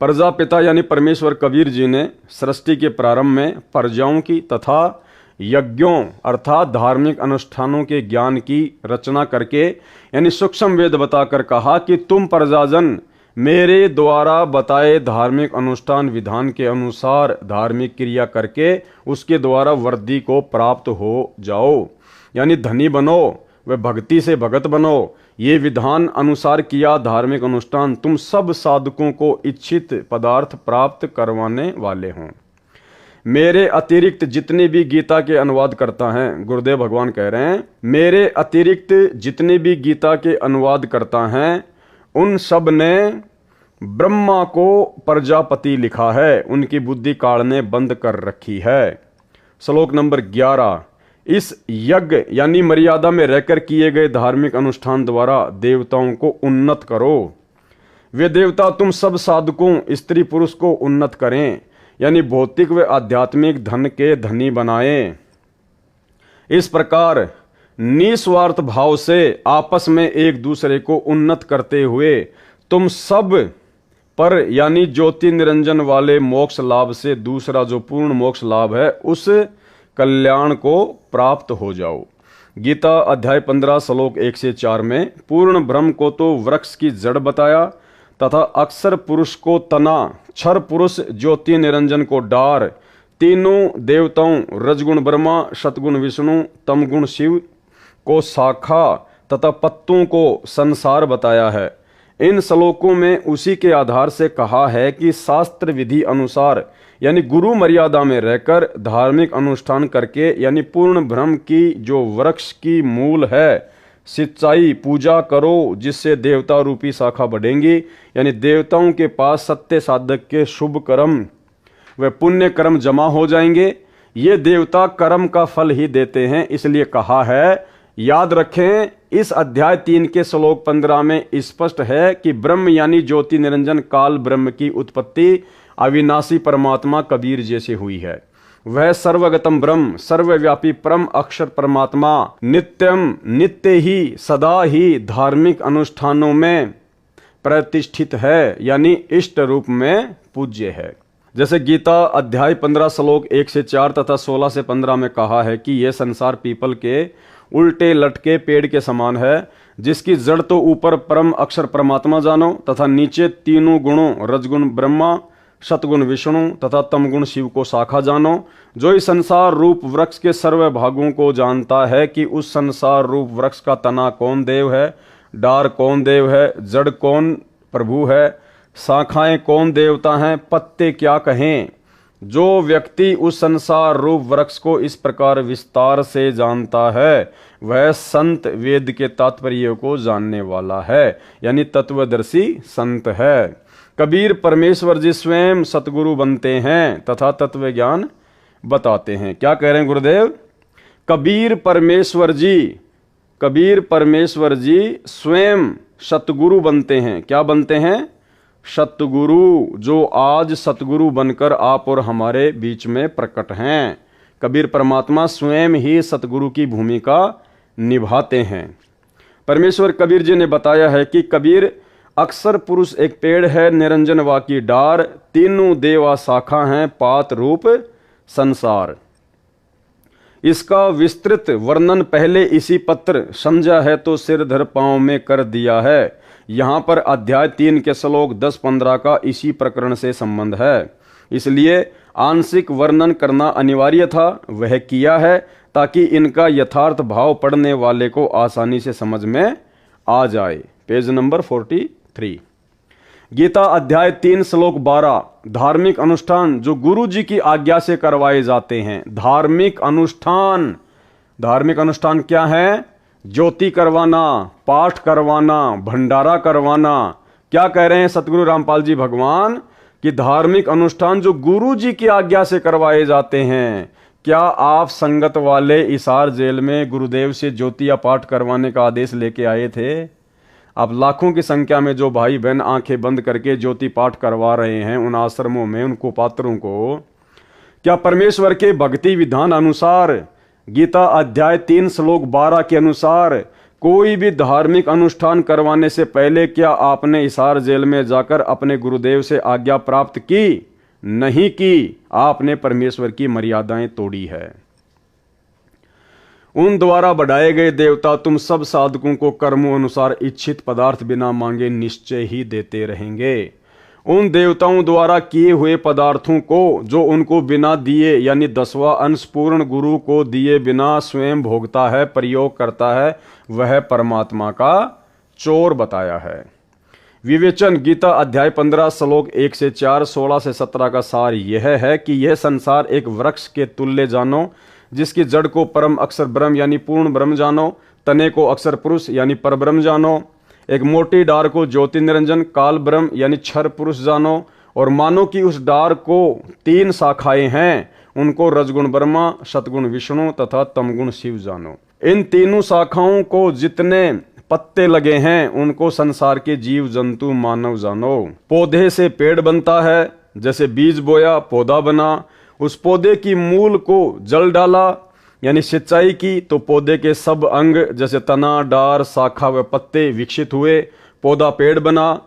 प्रजापिता यानी परमेश्वर कबीर जी ने सृष्टि के प्रारंभ में प्रजाओं की तथा यज्ञों अर्थात धार्मिक अनुष्ठानों के ज्ञान की रचना करके यानी सूक्ष्म वेद बताकर कहा कि तुम प्रजाजन मेरे द्वारा बताए धार्मिक अनुष्ठान विधान के अनुसार धार्मिक क्रिया करके उसके द्वारा वृद्धि को प्राप्त हो जाओ, यानी धनी बनो व भक्ति से भगत बनो। ये विधान अनुसार किया धार्मिक अनुष्ठान तुम सब साधकों को इच्छित पदार्थ प्राप्त करवाने वाले हों। मेरे अतिरिक्त जितने भी गीता के अनुवाद करता हैं, गुरुदेव भगवान कह रहे हैं, मेरे अतिरिक्त जितने भी गीता के अनुवाद करता हैं उन सब ने ब्रह्मा को प्रजापति लिखा है, उनकी बुद्धि काढ़ने बंद कर रखी है। श्लोक नंबर 11, इस यज्ञ यानी मर्यादा में रहकर किए गए धार्मिक अनुष्ठान द्वारा देवताओं को उन्नत करो। वे देवता तुम सब साधकों स्त्री पुरुष को उन्नत करें, यानी भौतिक व आध्यात्मिक धन के धनी बनाएं। इस प्रकार निस्वार्थ भाव से आपस में एक दूसरे को उन्नत करते हुए तुम सब पर यानी ज्योति निरंजन वाले मोक्ष लाभ से दूसरा जो पूर्ण मोक्ष लाभ है उस कल्याण को प्राप्त हो जाओ। गीता अध्याय 15 श्लोक 1 से 4 में पूर्ण ब्रह्म को तो वृक्ष की जड़ बताया तथा अक्षर पुरुष को तना, क्षर पुरुष ज्योति निरंजन को डार, तीनों देवताओं रजगुण ब्रह्मा, सतगुण विष्णु, तमगुण शिव को शाखा तथा पत्तों को संसार बताया है। इन श्लोकों में उसी के आधार से कहा है कि शास्त्र विधि अनुसार यानी गुरु मर्यादा में रहकर धार्मिक अनुष्ठान करके यानी पूर्ण ब्रह्म की जो वृक्ष की मूल है सच्चाई पूजा करो, जिससे देवता रूपी शाखा बढ़ेंगी, यानी देवताओं के पास सत्य साधक के शुभ कर्म व पुण्य कर्म जमा हो जाएंगे। ये देवता कर्म का फल ही देते हैं, इसलिए कहा है। याद रखें, इस अध्याय 3 के श्लोक 15 में स्पष्ट है कि ब्रह्म यानी ज्योति निरंजन काल ब्रह्म की उत्पत्ति अविनाशी परमात्मा कबीर जैसे हुई है। वह सर्वगतम ब्रह्म सर्वव्यापी परम अक्षर परमात्मा नित्यम नित्य ही सदा ही धार्मिक अनुष्ठानों में प्रतिष्ठित है, यानी इष्ट रूप में पूज्य है। जैसे गीता अध्याय 15 श्लोक 1 से 4 तथा 16 से 15 में कहा है कि यह संसार पीपल के उल्टे लटके पेड़ के समान है, जिसकी जड़ तो ऊपर परम अक्षर परमात्मा जानो तथा नीचे तीनों गुणों रजगुण ब्रह्मा, सतगुण विष्णु तथा तमगुण शिव को शाखा जानो। जो इस संसार रूप वृक्ष के सर्व भागों को जानता है कि उस संसार रूप वृक्ष का तना कौन देव है, डार कौन देव है, जड़ कौन प्रभु है, शाखाएं कौन देवता हैं, पत्ते क्या कहें। जो व्यक्ति उस संसार रूप वृक्ष को इस प्रकार विस्तार से जानता है वह संत वेद के तात्पर्य को जानने वाला है, यानी तत्वदर्शी संत है। कबीर परमेश्वर जी स्वयं सतगुरु बनते हैं तथा तत्व ज्ञान बताते हैं। क्या कह रहे हैं गुरुदेव? कबीर परमेश्वर जी स्वयं सतगुरु बनते हैं। क्या बनते हैं? सतगुरु, जो आज सतगुरु बनकर आप और हमारे बीच में प्रकट हैं। कबीर परमात्मा स्वयं ही सतगुरु की भूमिका निभाते हैं। परमेश्वर कबीर जी ने बताया है कि कबीर अक्षर पुरुष एक पेड़ है, निरंजन वा की डार, तीनों देवा शाखा हैं, पात रूप संसार। इसका विस्तृत वर्णन पहले इसी पत्र समझा है तो सिर धर पांव में कर दिया है। यहाँ पर अध्याय 3 के श्लोक 10-15 का इसी प्रकरण से संबंध है, इसलिए आंशिक वर्णन करना अनिवार्य था, वह किया है ताकि इनका यथार्थ भाव पढ़ने वाले को आसानी से समझ में आ जाए। Page number 43। गीता अध्याय 3 श्लोक 12। धार्मिक अनुष्ठान जो गुरु जी की आज्ञा से करवाए जाते हैं। धार्मिक अनुष्ठान क्या है? ज्योति करवाना, पाठ करवाना, भंडारा करवाना। क्या कह रहे हैं सतगुरु रामपाल जी भगवान कि धार्मिक अनुष्ठान जो गुरु जी की आज्ञा से करवाए जाते हैं। क्या आप संगत वाले इसार जेल में गुरुदेव से ज्योति या पाठ करवाने का आदेश लेके आए थे? अब लाखों की संख्या में जो भाई बहन आंखें बंद करके ज्योति पाठ करवा रहे हैं उन आश्रमों में, उनको पात्रों को, क्या परमेश्वर के भक्ति विधान अनुसार गीता अध्याय 3 श्लोक 12 के अनुसार कोई भी धार्मिक अनुष्ठान करवाने से पहले क्या आपने हिसार जेल में जाकर अपने गुरुदेव से आज्ञा प्राप्त की? नहीं की। आपने परमेश्वर की मर्यादाएं तोड़ी है। उन द्वारा बढ़ाए गए देवता तुम सब साधकों को कर्मों अनुसार इच्छित पदार्थ बिना मांगे निश्चय ही देते रहेंगे। उन देवताओं द्वारा किए हुए पदार्थों को जो उनको बिना दिए यानी 10वां अंश पूर्ण गुरु को दिए बिना स्वयं भोगता है, प्रयोग करता है, वह परमात्मा का चोर बताया है। विवेचन गीता अध्याय 15 श्लोक 1 से 4, 16 से 17 का सार यह है कि यह संसार एक वृक्ष के तुल्य जानो, जिसकी जड़ को परम अक्षर ब्रह्म यानी पूर्ण ब्रह्म जानो, तने को अक्षर पुरुष यानी पर ब्रह्म जानो, एक मोटी डार को ज्योति निरंजन काल ब्रह्म यानी क्षर पुरुष जानो, और मानो कि उस डार को 3 शाखाएं हैं, उनको रजगुण ब्रह्मा, सतगुण विष्णु तथा तमगुण शिव जानो। इन तीनों शाखाओं को जितने पत्ते लगे हैं उनको संसार के जीव जंतु मानव जानो। पौधे से पेड़ बनता है, जैसे बीज बोया पौधा बना, उस पौधे की मूल को जल डाला यानी सिंचाई की तो पौधे के सब अंग जैसे तना, डार, शाखा व पत्ते विकसित हुए, पौधा पेड़ बना।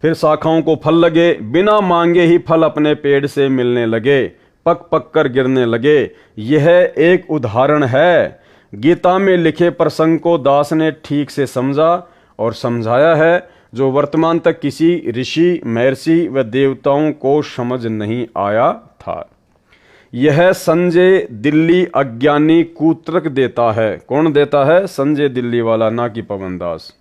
फिर शाखाओं को फल लगे, बिना मांगे ही फल अपने पेड़ से मिलने लगे, पक पक कर गिरने लगे। यह एक उदाहरण है। गीता में लिखे प्रसंग को दास ने ठीक से समझा और समझाया है, जो वर्तमान तक किसी ऋषि, महर्षि व देवताओं को समझ नहीं आया था। यह संजय दिल्ली अज्ञानी कूतर्क देता है। कौन देता है? संजय दिल्ली वाला, ना कि पवन दास।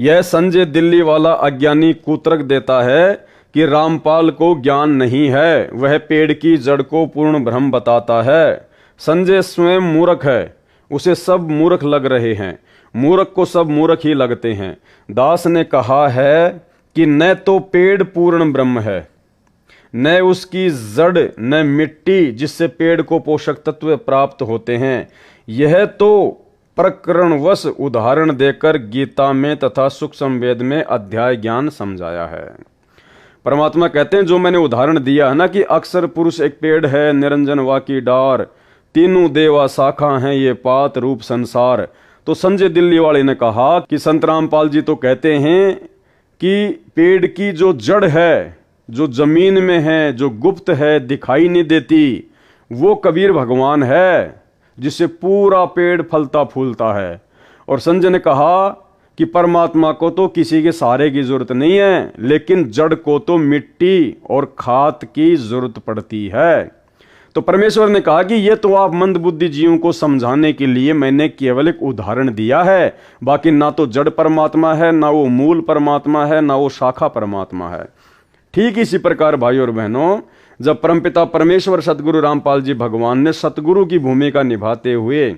यह संजय दिल्ली वाला अज्ञानी कूतर्क देता है कि रामपाल को ज्ञान नहीं है, वह पेड़ की जड़ को पूर्ण ब्रह्म बताता है। संजय स्वयं मूर्ख है, उसे सब मूर्ख लग रहे हैं, मूर्ख को सब मूर्ख ही लगते हैं। दास ने कहा है कि न तो पेड़ पूर्ण ब्रह्म है, न उसकी जड़, न मिट्टी जिससे पेड़ को पोषक तत्व प्राप्त होते हैं। यह तो प्रकरणवश उदाहरण देकर गीता में तथा सूक्ष्म वेद में अध्याय ज्ञान समझाया है। परमात्मा कहते हैं जो मैंने उदाहरण दिया है ना कि अक्षर पुरुष एक पेड़ है, निरंजन वा की डार, तीनों देवा शाखा हैं, ये पात रूप संसार। तो संजय दिल्ली वाले ने कहा कि संत रामपाल जी तो कहते हैं कि पेड़ की जो जड़ है, जो जमीन में है, जो गुप्त है, दिखाई नहीं देती, वो कबीर भगवान है, जिससे पूरा पेड़ फलता फूलता है। और संजय ने कहा कि परमात्मा को तो किसी के सहारे की जरूरत नहीं है, लेकिन जड़ को तो मिट्टी और खाद की जरूरत पड़ती है। तो परमेश्वर ने कहा कि ये तो आप मंदबुद्धि जीवों को समझाने के लिए मैंने केवल एक उदाहरण दिया है, बाकी ना तो जड़ परमात्मा है, ना वो मूल परमात्मा है, ना वो शाखा परमात्मा है। ठीक इसी प्रकार भाई और बहनों, जब परमपिता परमेश्वर सतगुरु रामपाल जी भगवान ने सतगुरु की भूमिका निभाते हुए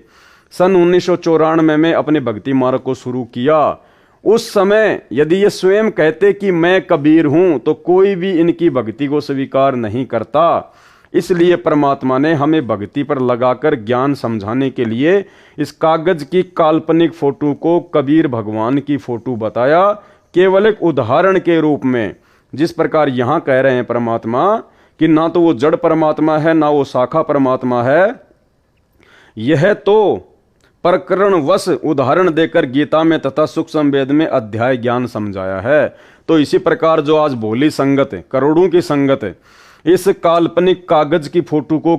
सन 1994 में अपने भक्ति मार्ग को शुरू किया, उस समय यदि ये स्वयं कहते कि मैं कबीर हूं तो कोई भी इनकी भक्ति को स्वीकार नहीं करता। इसलिए परमात्मा ने हमें भक्ति पर लगाकर ज्ञान समझाने के लिए इस कागज की काल्पनिक फोटो को कबीर भगवान की फोटो बताया, केवल एक उदाहरण के रूप में। जिस प्रकार यहां कह रहे हैं परमात्मा कि ना तो वो जड़ परमात्मा है, ना वो शाखा परमात्मा है, यह तो प्रकरणवश उदाहरण देकर गीता में तथा सूक्ष्म वेद में अध्याय ज्ञान समझाया है। तो इसी प्रकार जो आज भोली संगत है, करोड़ों की संगत है, इस काल्पनिक कागज की फोटो को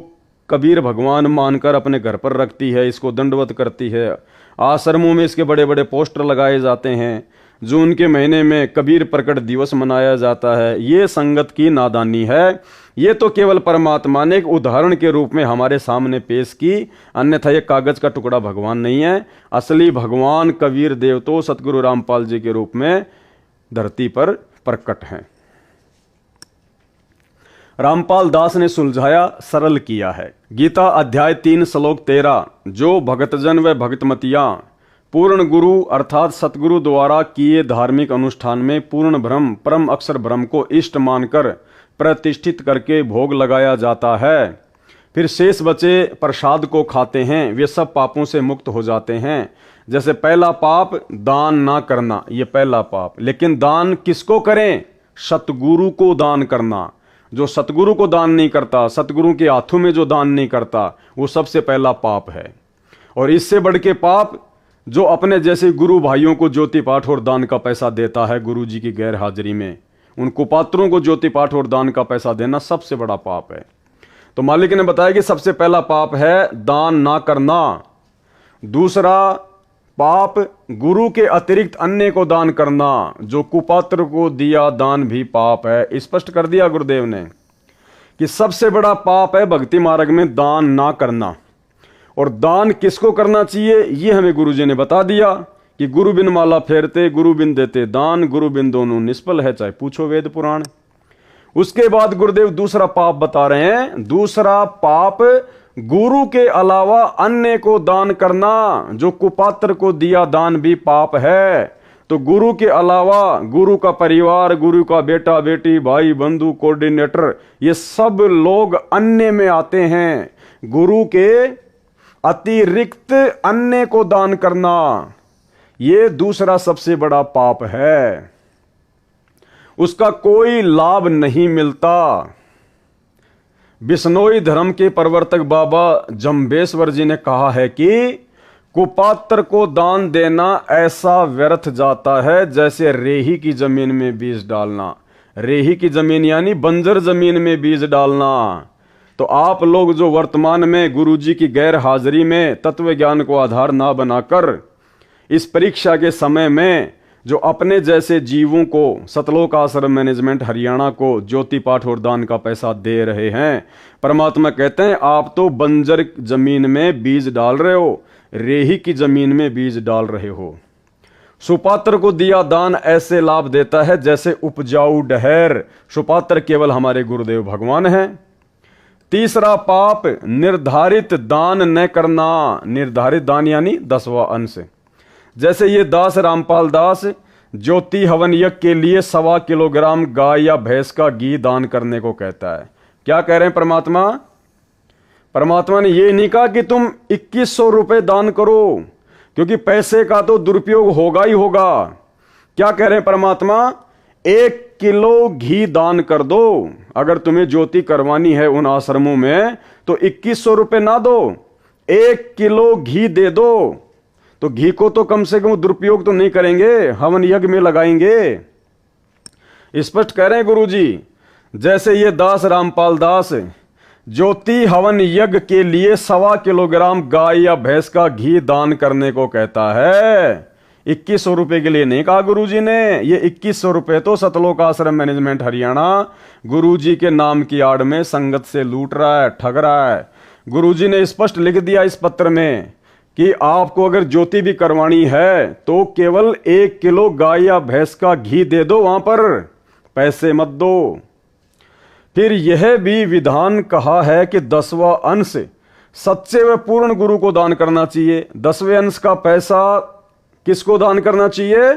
कबीर भगवान मानकर अपने घर पर रखती है, इसको दंडवत करती है। आश्रमों में इसके बड़े बड़े पोस्टर लगाए जाते हैं, जून के महीने में कबीर प्रकट दिवस मनाया जाता है। ये संगत की नादानी है। ये तो केवल परमात्मा ने एक उदाहरण के रूप में हमारे सामने पेश की, अन्यथा ये कागज का टुकड़ा भगवान नहीं है। असली भगवान कबीर देव तो सतगुरु रामपाल जी के रूप में धरती पर प्रकट हैं। रामपाल दास ने सुलझाया, सरल किया है। गीता अध्याय 3 श्लोक 13, जो भक्तजन व भक्तमतियां पूर्ण गुरु अर्थात सतगुरु द्वारा किए धार्मिक अनुष्ठान में पूर्ण ब्रह्म परम अक्षर ब्रह्म को इष्ट मानकर प्रतिष्ठित करके भोग लगाया जाता है, फिर शेष बचे प्रसाद को खाते हैं, वे सब पापों से मुक्त हो जाते हैं। जैसे पहला पाप दान ना करना, ये पहला पाप। लेकिन दान किसको करें? सतगुरु को दान करना। जो सतगुरु को दान नहीं करता, सतगुरु के हाथों में जो दान नहीं करता, वो सबसे पहला पाप है। और इससे बढ़ के पाप जो अपने जैसे गुरु भाइयों को ज्योति पाठ और दान का पैसा देता है गुरु जी की गैर हाजिरी में, उन कुपात्रों को ज्योति पाठ और दान का पैसा देना सबसे बड़ा पाप है। तो मालिक ने बताया कि सबसे पहला पाप है दान ना करना। दूसरा पाप गुरु के अतिरिक्त अन्य को दान करना, जो कुपात्र को दिया दान भी पाप है। स्पष्ट कर दिया गुरुदेव ने कि सबसे बड़ा पाप है भक्ति मार्ग में दान ना करना। और दान किसको करना चाहिए ये हमें गुरुजी ने बता दिया कि गुरु बिन माला फेरते, गुरु बिन देते दान, गुरु बिन दोनों निष्फल है, चाहे पूछो वेद पुराण। उसके बाद गुरुदेव दूसरा पाप बता रहे हैं। दूसरा पाप गुरु के अलावा अन्य को दान करना, जो कुपात्र को दिया दान भी पाप है। तो गुरु के अलावा गुरु का परिवार, गुरु का बेटा बेटी, भाई बंधु, कोऑर्डिनेटर, ये सब लोग अन्य में आते हैं। गुरु के अतिरिक्त अन्य को दान करना, ये दूसरा सबसे बड़ा पाप है। उसका कोई लाभ नहीं मिलता। बिश्नोई धर्म के प्रवर्तक बाबा जम्बेश्वर जी ने कहा है कि कुपात्र को दान देना ऐसा व्यर्थ जाता है जैसे रेही की जमीन में बीज डालना। रेही की जमीन यानी बंजर जमीन में बीज डालना। तो आप लोग जो वर्तमान में गुरुजी की गैर हाजिरी में तत्व ज्ञान को आधार ना बनाकर इस परीक्षा के समय में जो अपने जैसे जीवों को सतलोक आश्रम मैनेजमेंट हरियाणा को ज्योति पाठ और दान का पैसा दे रहे हैं, परमात्मा कहते हैं आप तो बंजर जमीन में बीज डाल रहे हो, रेही की जमीन में बीज डाल रहे हो। सुपात्र को दिया दान ऐसे लाभ देता है जैसे उपजाऊ डहर। सुपात्र केवल हमारे गुरुदेव भगवान हैं। तीसरा पाप निर्धारित दान न करना। निर्धारित दान यानी 10वां अंश। जैसे ये दास रामपाल दास ज्योति हवन यज्ञ के लिए 1.25 किलोग्राम गाय या भैंस का घी दान करने को कहता है। क्या कह रहे हैं परमात्मा? परमात्मा ने ये नहीं कहा कि तुम 2100 रुपए दान करो, क्योंकि पैसे का तो दुरुपयोग होगा ही होगा। क्या कह रहे हैं परमात्मा? 1 किलो घी दान कर दो। अगर तुम्हें ज्योति करवानी है उन आश्रमों में तो 2100 रुपए ना दो, 1 किलो घी दे दो। तो घी को तो कम से कम दुरुपयोग तो नहीं करेंगे, हवन यज्ञ में लगाएंगे। स्पष्ट कह रहे हैं गुरुजी। जैसे ये दास रामपाल दास ज्योति हवन यज्ञ के लिए 1.25 किलोग्राम गाय या भैंस का घी दान करने को कहता है, 2100 रुपए के लिए नहीं कहा गुरुजी ने। ये 2100 रुपए तो सतलोक आश्रम मैनेजमेंट हरियाणा गुरुजी के नाम की आड़ में संगत से लूट रहा है, ठग रहा है। गुरुजी ने स्पष्ट लिख दिया इस पत्र में कि आपको अगर ज्योति भी करवानी है तो केवल 1 किलो गाय या भैंस का घी दे दो, वहां पर पैसे मत दो। फिर यह भी विधान कहा है कि 10वां अंश सच्चे व पूर्ण गुरु को दान करना चाहिए। 10वें अंश का पैसा किसको दान करना चाहिए?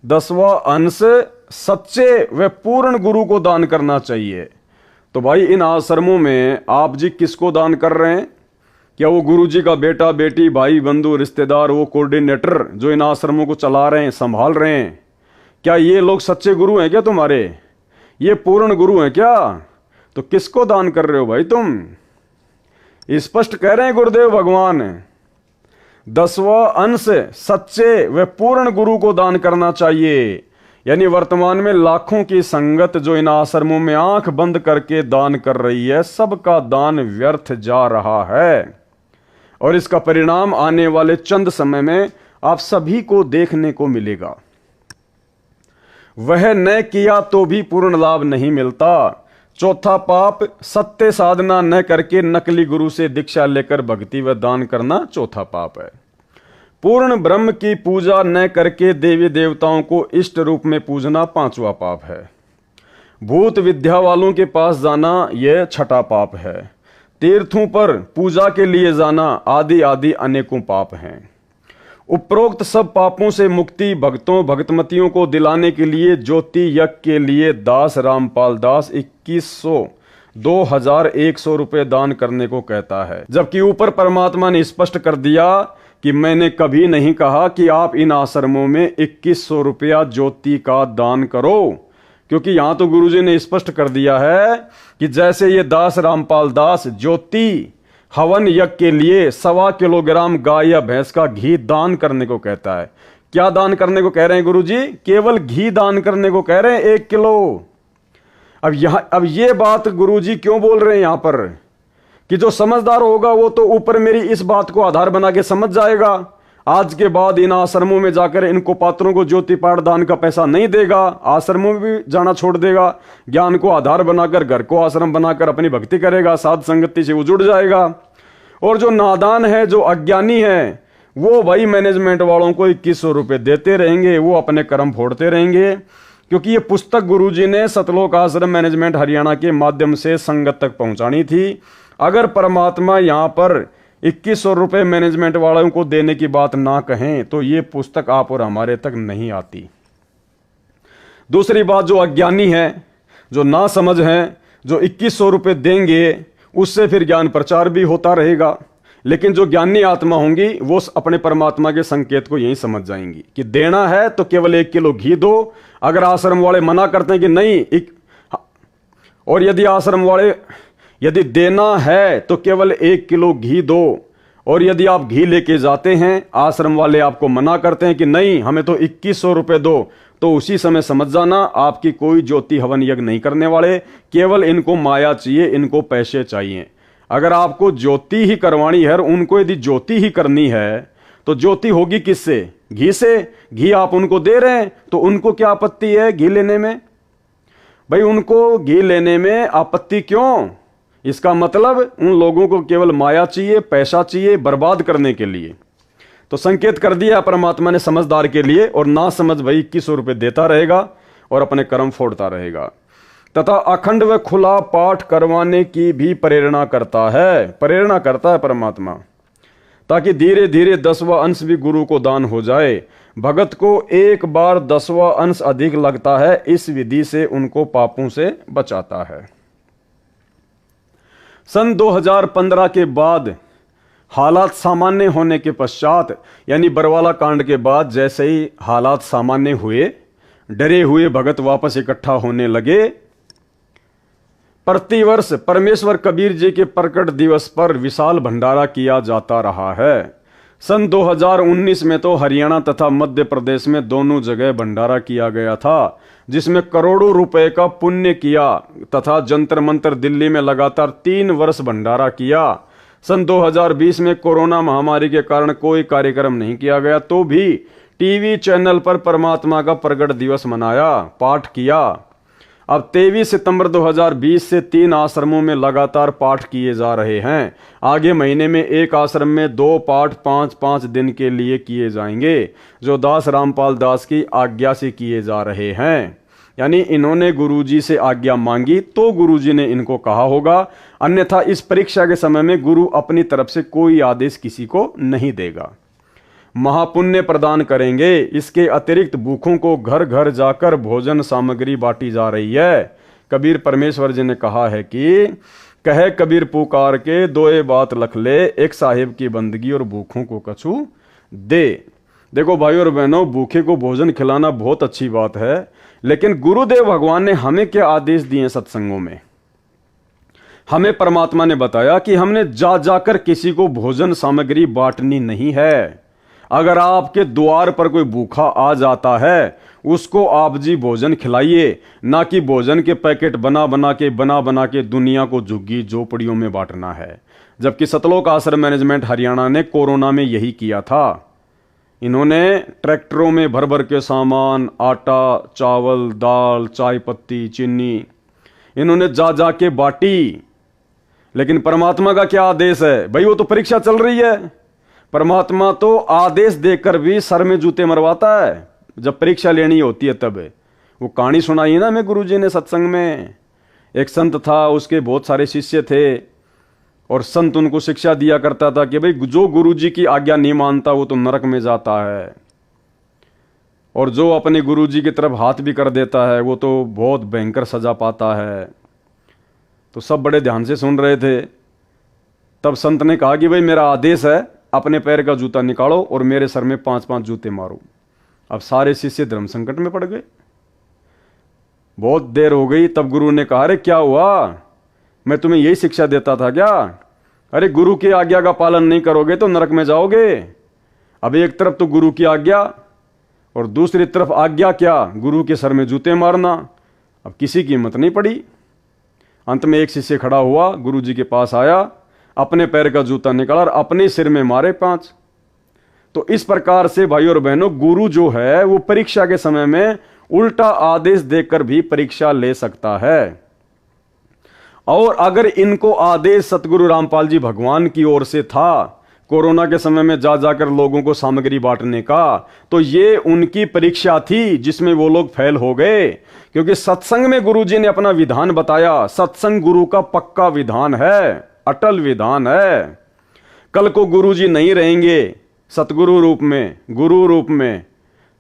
10वां अंश सच्चे व पूर्ण गुरु को दान करना चाहिए। तो भाई इन आश्रमों में आप जी किसको दान कर रहे हैं? क्या वो गुरु जी का बेटा बेटी भाई बंधु रिश्तेदार, वो कोऑर्डिनेटर जो इन आश्रमों को चला रहे हैं, संभाल रहे हैं, क्या ये लोग सच्चे गुरु हैं क्या तुम्हारे? ये पूर्ण गुरु हैं क्या? तो किसको दान कर रहे हो भाई तुम? स्पष्ट कह रहे हैं गुरुदेव भगवान, 10वां अंश सच्चे व पूर्ण गुरु को दान करना चाहिए। यानी वर्तमान में लाखों की संगत जो इन आश्रमों में आंख बंद करके दान कर रही है, सबका दान व्यर्थ जा रहा है और इसका परिणाम आने वाले चंद समय में आप सभी को देखने को मिलेगा। वह न किया तो भी पूर्ण लाभ नहीं मिलता। चौथा पाप, सत्य साधना न करके नकली गुरु से दीक्षा लेकर भक्ति व दान करना चौथा पाप है। पूर्ण ब्रह्म की पूजा न करके देवी देवताओं को इष्ट रूप में पूजना 5वां पाप है। भूत विद्या वालों के पास जाना यह छठा पाप है। तीर्थों पर पूजा के लिए जाना आदि आदि अनेकों पाप हैं। उपरोक्त सब पापों से मुक्ति भक्तों भक्तमतियों को दिलाने के लिए ज्योति यज्ञ के लिए दास रामपाल दास 2100 रुपए दान करने को कहता है। जबकि ऊपर परमात्मा ने स्पष्ट कर दिया कि मैंने कभी नहीं कहा कि आप इन आश्रमों में 2100 रुपया ज्योति का दान करो, क्योंकि यहां तो गुरुजी ने स्पष्ट कर दिया है कि जैसे ये दास रामपाल दास ज्योति हवन यज्ञ के लिए 1.25 किलोग्राम गाय या भैंस का घी दान करने को कहता है। क्या दान करने को कह रहे हैं गुरुजी? केवल घी दान करने को कह रहे हैं 1 किलो। अब ये बात गुरुजी क्यों बोल रहे हैं यहां पर कि जो समझदार होगा वो तो ऊपर मेरी इस बात को आधार बना के समझ जाएगा। आज के बाद इन आश्रमों में जाकर इनको पात्रों को ज्योति पाठ दान का पैसा नहीं देगा, आश्रमों में भी जाना छोड़ देगा, ज्ञान को आधार बनाकर घर को आश्रम बनाकर अपनी भक्ति करेगा, साध संगति से वो जुड़ जाएगा। और जो नादान है, जो अज्ञानी है, वो भाई मैनेजमेंट वालों को 2100 रुपए देते रहेंगे, वो अपने कर्म फोड़ते रहेंगे। क्योंकि ये पुस्तक गुरुजी ने सतलोक आश्रम मैनेजमेंट हरियाणा के माध्यम से संगत तक पहुंचानी थी। अगर परमात्मा यहां पर 2100 रुपए मैनेजमेंट वालों को देने की बात ना कहें तो ये पुस्तक आप और हमारे तक नहीं आती। दूसरी बात, जो अज्ञानी है, जो ना समझ है, जो 2100 रुपए देंगे उससे फिर ज्ञान प्रचार भी होता रहेगा। लेकिन जो ज्ञानी आत्मा होंगी वो अपने परमात्मा के संकेत को यही समझ जाएंगी कि देना है तो केवल 1 किलो घी दो। अगर आश्रम वाले मना करते हैं कि नहीं, और यदि आश्रम वाले यदि देना है तो केवल 1 किलो घी दो, और यदि आप घी लेके जाते हैं, आश्रम वाले आपको मना करते हैं कि नहीं हमें तो 2100 रुपए दो, तो उसी समय समझ जाना आपकी कोई ज्योति हवन यज्ञ नहीं करने वाले, केवल इनको माया चाहिए, इनको पैसे चाहिए। अगर आपको ज्योति ही करवानी है और उनको यदि ज्योति ही करनी है तो ज्योति होगी किससे? घी से। घी आप उनको दे रहे हैं तो उनको क्या आपत्ति है घी लेने में? भाई उनको घी लेने में आपत्ति क्यों? इसका मतलब उन लोगों को केवल माया चाहिए, पैसा चाहिए बर्बाद करने के लिए। तो संकेत कर दिया परमात्मा ने समझदार के लिए, और ना समझ भाई 2100 रुपए देता रहेगा और अपने कर्म फोड़ता रहेगा। तथा अखंड व खुला पाठ करवाने की भी प्रेरणा करता है परमात्मा, ताकि धीरे धीरे 10वां अंश भी गुरु को दान हो जाए। भगत को एक बार 10वां अंश अधिक लगता है, इस विधि से उनको पापों से बचाता है। सन 2015 के बाद हालात सामान्य होने के पश्चात, यानी बरवाला कांड के बाद जैसे ही हालात सामान्य हुए, डरे हुए भगत वापस इकट्ठा होने लगे। प्रतिवर्ष परमेश्वर कबीर जी के प्रकट दिवस पर विशाल भंडारा किया जाता रहा है। सन 2019 में तो हरियाणा तथा मध्य प्रदेश में दोनों जगह भंडारा किया गया था, जिसमें करोड़ों रुपए का पुण्य किया, तथा जंतर मंतर दिल्ली में लगातार 3 वर्ष भंडारा किया। सन 2020 में कोरोना महामारी के कारण कोई कार्यक्रम नहीं किया गया, तो भी टीवी चैनल पर परमात्मा का प्रगट दिवस मनाया, पाठ किया। अब 23 सितंबर 2020 से 3 आश्रमों में लगातार पाठ किए जा रहे हैं। आगे महीने में एक आश्रम में 2 पाठ 5-5 दिन के लिए किए जाएंगे, जो दास रामपाल दास की आज्ञा से किए जा रहे हैं। यानी इन्होंने गुरुजी से आज्ञा मांगी तो गुरुजी ने इनको कहा होगा, अन्यथा इस परीक्षा के समय में गुरु अपनी तरफ से कोई आदेश किसी को नहीं देगा। महापुण्य प्रदान करेंगे। इसके अतिरिक्त भूखों को घर घर जाकर भोजन सामग्री बांटी जा रही है। कबीर परमेश्वर जी ने कहा है कि कहे कबीर पुकार के दोए बात लख ले, एक साहिब की बंदगी और भूखों को कछु दे। देखो भाई और बहनों, भूखे को भोजन खिलाना बहुत अच्छी बात है, लेकिन गुरुदेव भगवान ने हमें क्या आदेश दिए सत्संगों में? हमें परमात्मा ने बताया कि हमने जा जाकर किसी को भोजन सामग्री बांटनी नहीं है। अगर आपके द्वार पर कोई भूखा आ जाता है, उसको आप जी भोजन खिलाइए, ना कि भोजन के पैकेट बना बना के दुनिया को झुग्गी झोपड़ियों में बांटना है। जबकि सतलोक आश्रम मैनेजमेंट हरियाणा ने कोरोना में यही किया था। इन्होंने ट्रैक्टरों में भर भर के सामान, आटा, चावल, दाल, चाय पत्ती, चीनी, इन्होंने जा जा के बांटी। लेकिन परमात्मा का क्या आदेश है भाई? वो तो परीक्षा चल रही है। परमात्मा तो आदेश देकर भी सर में जूते मरवाता है। जब परीक्षा लेनी होती है तब। वो कहानी सुनाई ना मैं गुरुजी ने सत्संग में। एक संत था, उसके बहुत सारे शिष्य थे, और संत उनको शिक्षा दिया करता था कि भाई जो गुरुजी की आज्ञा नहीं मानता वो तो नरक में जाता है, और जो अपने गुरुजी की तरफ हाथ भी कर देता है वो तो बहुत भयंकर सजा पाता है। तो सब बड़े ध्यान से सुन रहे थे। तब संत ने कहा कि भाई मेरा आदेश है, अपने पैर का जूता निकालो और मेरे सर में 5-5 जूते मारो। अब सारे शिष्य धर्म संकट में पड़ गए। बहुत देर हो गई, तब गुरु ने कहा, अरे क्या हुआ? मैं तुम्हें यही शिक्षा देता था क्या? अरे गुरु की आज्ञा का पालन नहीं करोगे तो नरक में जाओगे। अब एक तरफ तो गुरु की आज्ञा और दूसरी तरफ आज्ञा क्या? गुरु के सर में जूते मारना। अब किसी की हिम्मत नहीं पड़ी। अंत में एक शिष्य खड़ा हुआ, गुरु जी के पास आया, अपने पैर का जूता निकाला और अपने सिर में मारे 5। तो इस प्रकार से भाई और बहनों, गुरु जो है वो परीक्षा के समय में उल्टा आदेश देकर भी परीक्षा ले सकता है। और अगर इनको आदेश सतगुरु रामपाल जी भगवान की ओर से था कोरोना के समय में जा जाकर लोगों को सामग्री बांटने का, तो ये उनकी परीक्षा थी जिसमें वो लोग फेल हो गए। क्योंकि सत्संग में गुरुजी ने अपना विधान बताया। सत्संग गुरु का पक्का विधान है, अटल विधान है। कल को गुरुजी नहीं रहेंगे सतगुरु रूप में, गुरु रूप में,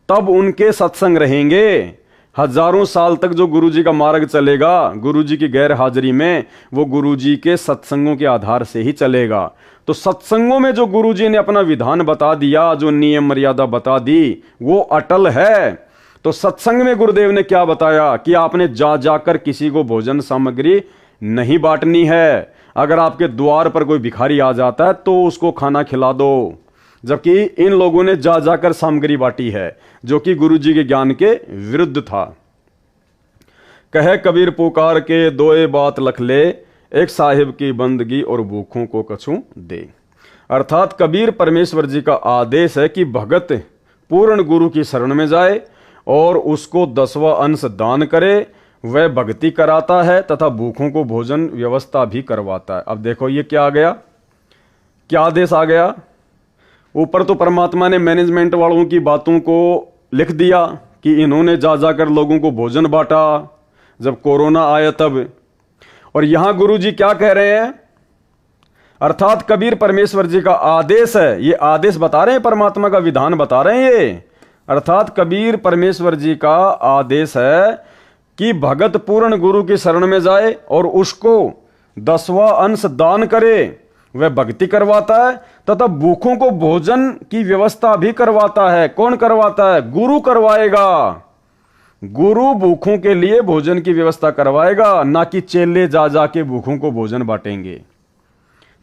तब उनके सत्संग रहेंगे। हजारों साल तक जो गुरुजी का मार्ग चलेगा गुरुजी की गैर हाजिरी में, वो गुरुजी के सत्संगों के आधार से ही चलेगा। तो सत्संगों में जो गुरुजी ने अपना विधान बता दिया, जो नियम मर्यादा बता दी, वो अटल है। तो सत्संग में गुरुदेव ने क्या बताया कि आपने जा जाकर किसी को भोजन सामग्री नहीं बांटनी है। अगर आपके द्वार पर कोई भिखारी आ जाता है तो उसको खाना खिला दो। जबकि इन लोगों ने जा जाकर सामग्री बांटी है, जो कि गुरुजी के ज्ञान के विरुद्ध था। कहे कबीर पुकार के दोए बात लख ले, एक साहिब की बंदगी और भूखों को कछु दे। अर्थात कबीर परमेश्वर जी का आदेश है कि भगत पूर्ण गुरु की शरण में जाए और उसको 10वां अंश दान करे। वह भक्ति कराता है तथा भूखों को भोजन व्यवस्था भी करवाता है। अब देखो ये क्या आ गया, क्या आदेश आ गया। ऊपर तो परमात्मा ने मैनेजमेंट वालों की बातों को लिख दिया कि इन्होंने जा जाकर लोगों को भोजन बांटा जब कोरोना आया तब, और यहां गुरु जी क्या कह रहे हैं? अर्थात कबीर परमेश्वर जी का आदेश है, ये आदेश बता रहे हैं, परमात्मा का विधान बता रहे हैं ये। अर्थात कबीर परमेश्वर जी का आदेश है कि भगत पूर्ण गुरु की शरण में जाए और उसको 10वां अंश दान करे। वह भक्ति करवाता है तथा भूखों को भोजन की व्यवस्था भी करवाता है। कौन करवाता है? गुरु करवाएगा। गुरु भूखों के लिए भोजन की व्यवस्था करवाएगा, ना कि चेले जा जाके भूखों को भोजन बांटेंगे।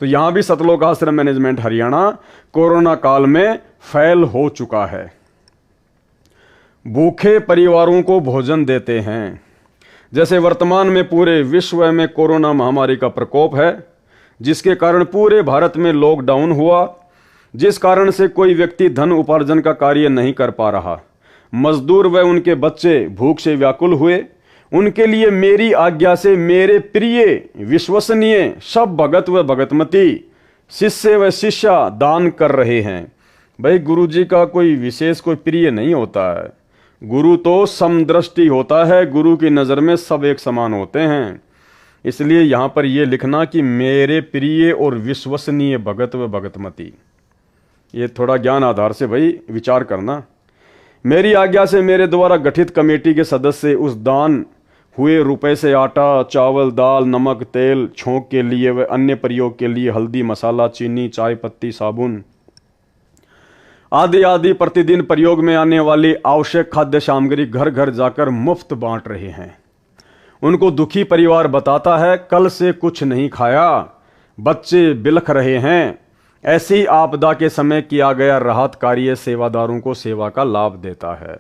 तो यहां भी सतलोक आश्रम मैनेजमेंट हरियाणा कोरोना काल में फेल हो चुका है। भूखे परिवारों को भोजन देते हैं। जैसे वर्तमान में पूरे विश्व में कोरोना महामारी का प्रकोप है, जिसके कारण पूरे भारत में लॉकडाउन हुआ जिस कारण से कोई व्यक्ति धन उपार्जन का कार्य नहीं कर पा रहा। मजदूर व उनके बच्चे भूख से व्याकुल हुए। उनके लिए मेरी आज्ञा से मेरे प्रिय विश्वसनीय सब भगत व भगतमती, शिष्य व शिष्या दान कर रहे हैं। भाई गुरु जी का कोई विशेष कोई प्रिय नहीं होता है, गुरु तो समदृष्टि होता है, गुरु की नज़र में सब एक समान होते हैं। इसलिए यहाँ पर यह लिखना कि मेरे प्रिय और विश्वसनीय भगत व भगतमती, ये थोड़ा ज्ञान आधार से भाई विचार करना। मेरी आज्ञा से मेरे द्वारा गठित कमेटी के सदस्य उस दान हुए रुपए से आटा, चावल, दाल, नमक, तेल, छोंक के लिए व अन्य प्रयोग के लिए हल्दी, मसाला, चीनी, चाय पत्ती, साबुन आदि आदि प्रतिदिन प्रयोग में आने वाली आवश्यक खाद्य सामग्री घर घर जाकर मुफ्त बांट रहे हैं। उनको दुखी परिवार बताता है, कल से कुछ नहीं खाया, बच्चे बिलख रहे हैं। ऐसी आपदा के समय किया गया राहत कार्य सेवादारों को सेवा का लाभ देता है,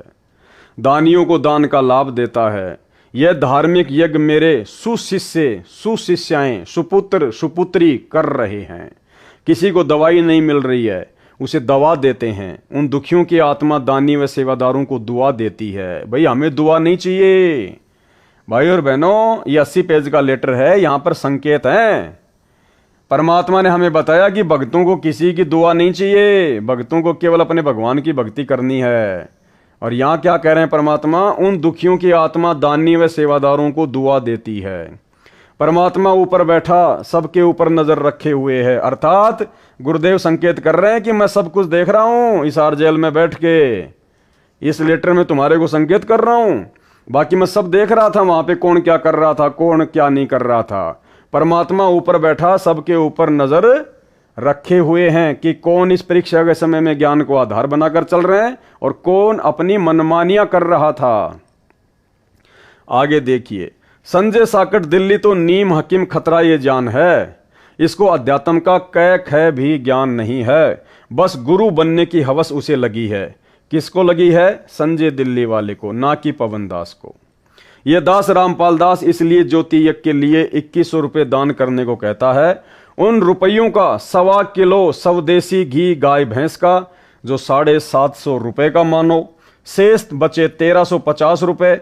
दानियों को दान का लाभ देता है। यह धार्मिक यज्ञ मेरे सुशिष्य, सुशिष्याएं, सुपुत्र, सुपुत्री कर रहे हैं। किसी को दवाई नहीं मिल रही है, उसे दवा देते हैं। उन दुखियों की आत्मा दानी व सेवादारों को दुआ देती है। भाई हमें दुआ नहीं चाहिए भाई और बहनों, ये 80 पेज का लेटर है, यहाँ पर संकेत है। परमात्मा ने हमें बताया कि भक्तों को किसी की दुआ नहीं चाहिए, भक्तों को केवल अपने भगवान की भक्ति करनी है। और यहाँ क्या कह रहे हैं परमात्मा, उन दुखियों की आत्मा दानी व सेवादारों को दुआ देती है। परमात्मा ऊपर बैठा सबके ऊपर नजर रखे हुए है, अर्थात गुरुदेव संकेत कर रहे हैं कि मैं सब कुछ देख रहा हूं इस आर जेल में बैठ के, इस लेटर में तुम्हारे को संकेत कर रहा हूं। बाकी मैं सब देख रहा था वहां पे, कौन क्या कर रहा था, कौन क्या नहीं कर रहा था। परमात्मा ऊपर बैठा सबके ऊपर नजर रखे हुए हैं कि कौन इस परीक्षा के समय में ज्ञान को आधार बनाकर चल रहे हैं और कौन अपनी मनमानियां कर रहा था। आगे देखिए, संजय साकट दिल्ली तो नीम हकीम खतरा ये जान है, इसको अध्यात्म का कै ख भी ज्ञान नहीं है, बस गुरु बनने की हवस उसे लगी है। किसको लगी है? संजय दिल्ली वाले को, ना कि पवन दास को। यह दास रामपाल दास इसलिए ज्योति यज्ञ के लिए 2100 रुपये दान करने को कहता है। उन रुपयों का 1.25 किलो स्वदेशी घी गाय भैंस का, जो 750 रुपये का मानो, शेष बचे 1350 रुपये।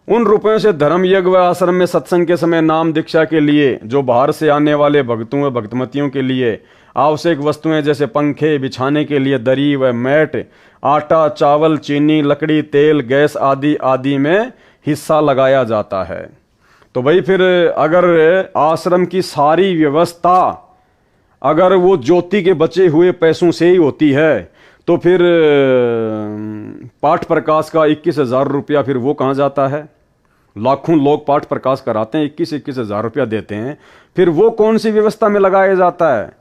उन रुपयों से धर्म यज्ञ व आश्रम में सत्संग के समय नाम दीक्षा के लिए, जो बाहर से आने वाले भक्तों व भक्तमतियों के लिए आवश्यक वस्तुएं जैसे पंखे, बिछाने के लिए दरी व मैट, आटा, चावल, चीनी, लकड़ी, तेल, गैस आदि आदि में हिस्सा लगाया जाता है। तो भाई फिर अगर आश्रम की सारी व्यवस्था अगर वो ज्योति के बचे हुए पैसों से ही होती है, तो फिर पाठ प्रकाश का 21,000 रुपया फिर वो कहाँ जाता है? लाखों लोग पाठ प्रकाश कराते हैं, 21,000 रुपया देते हैं, फिर वो कौन सी व्यवस्था में लगाया जाता है?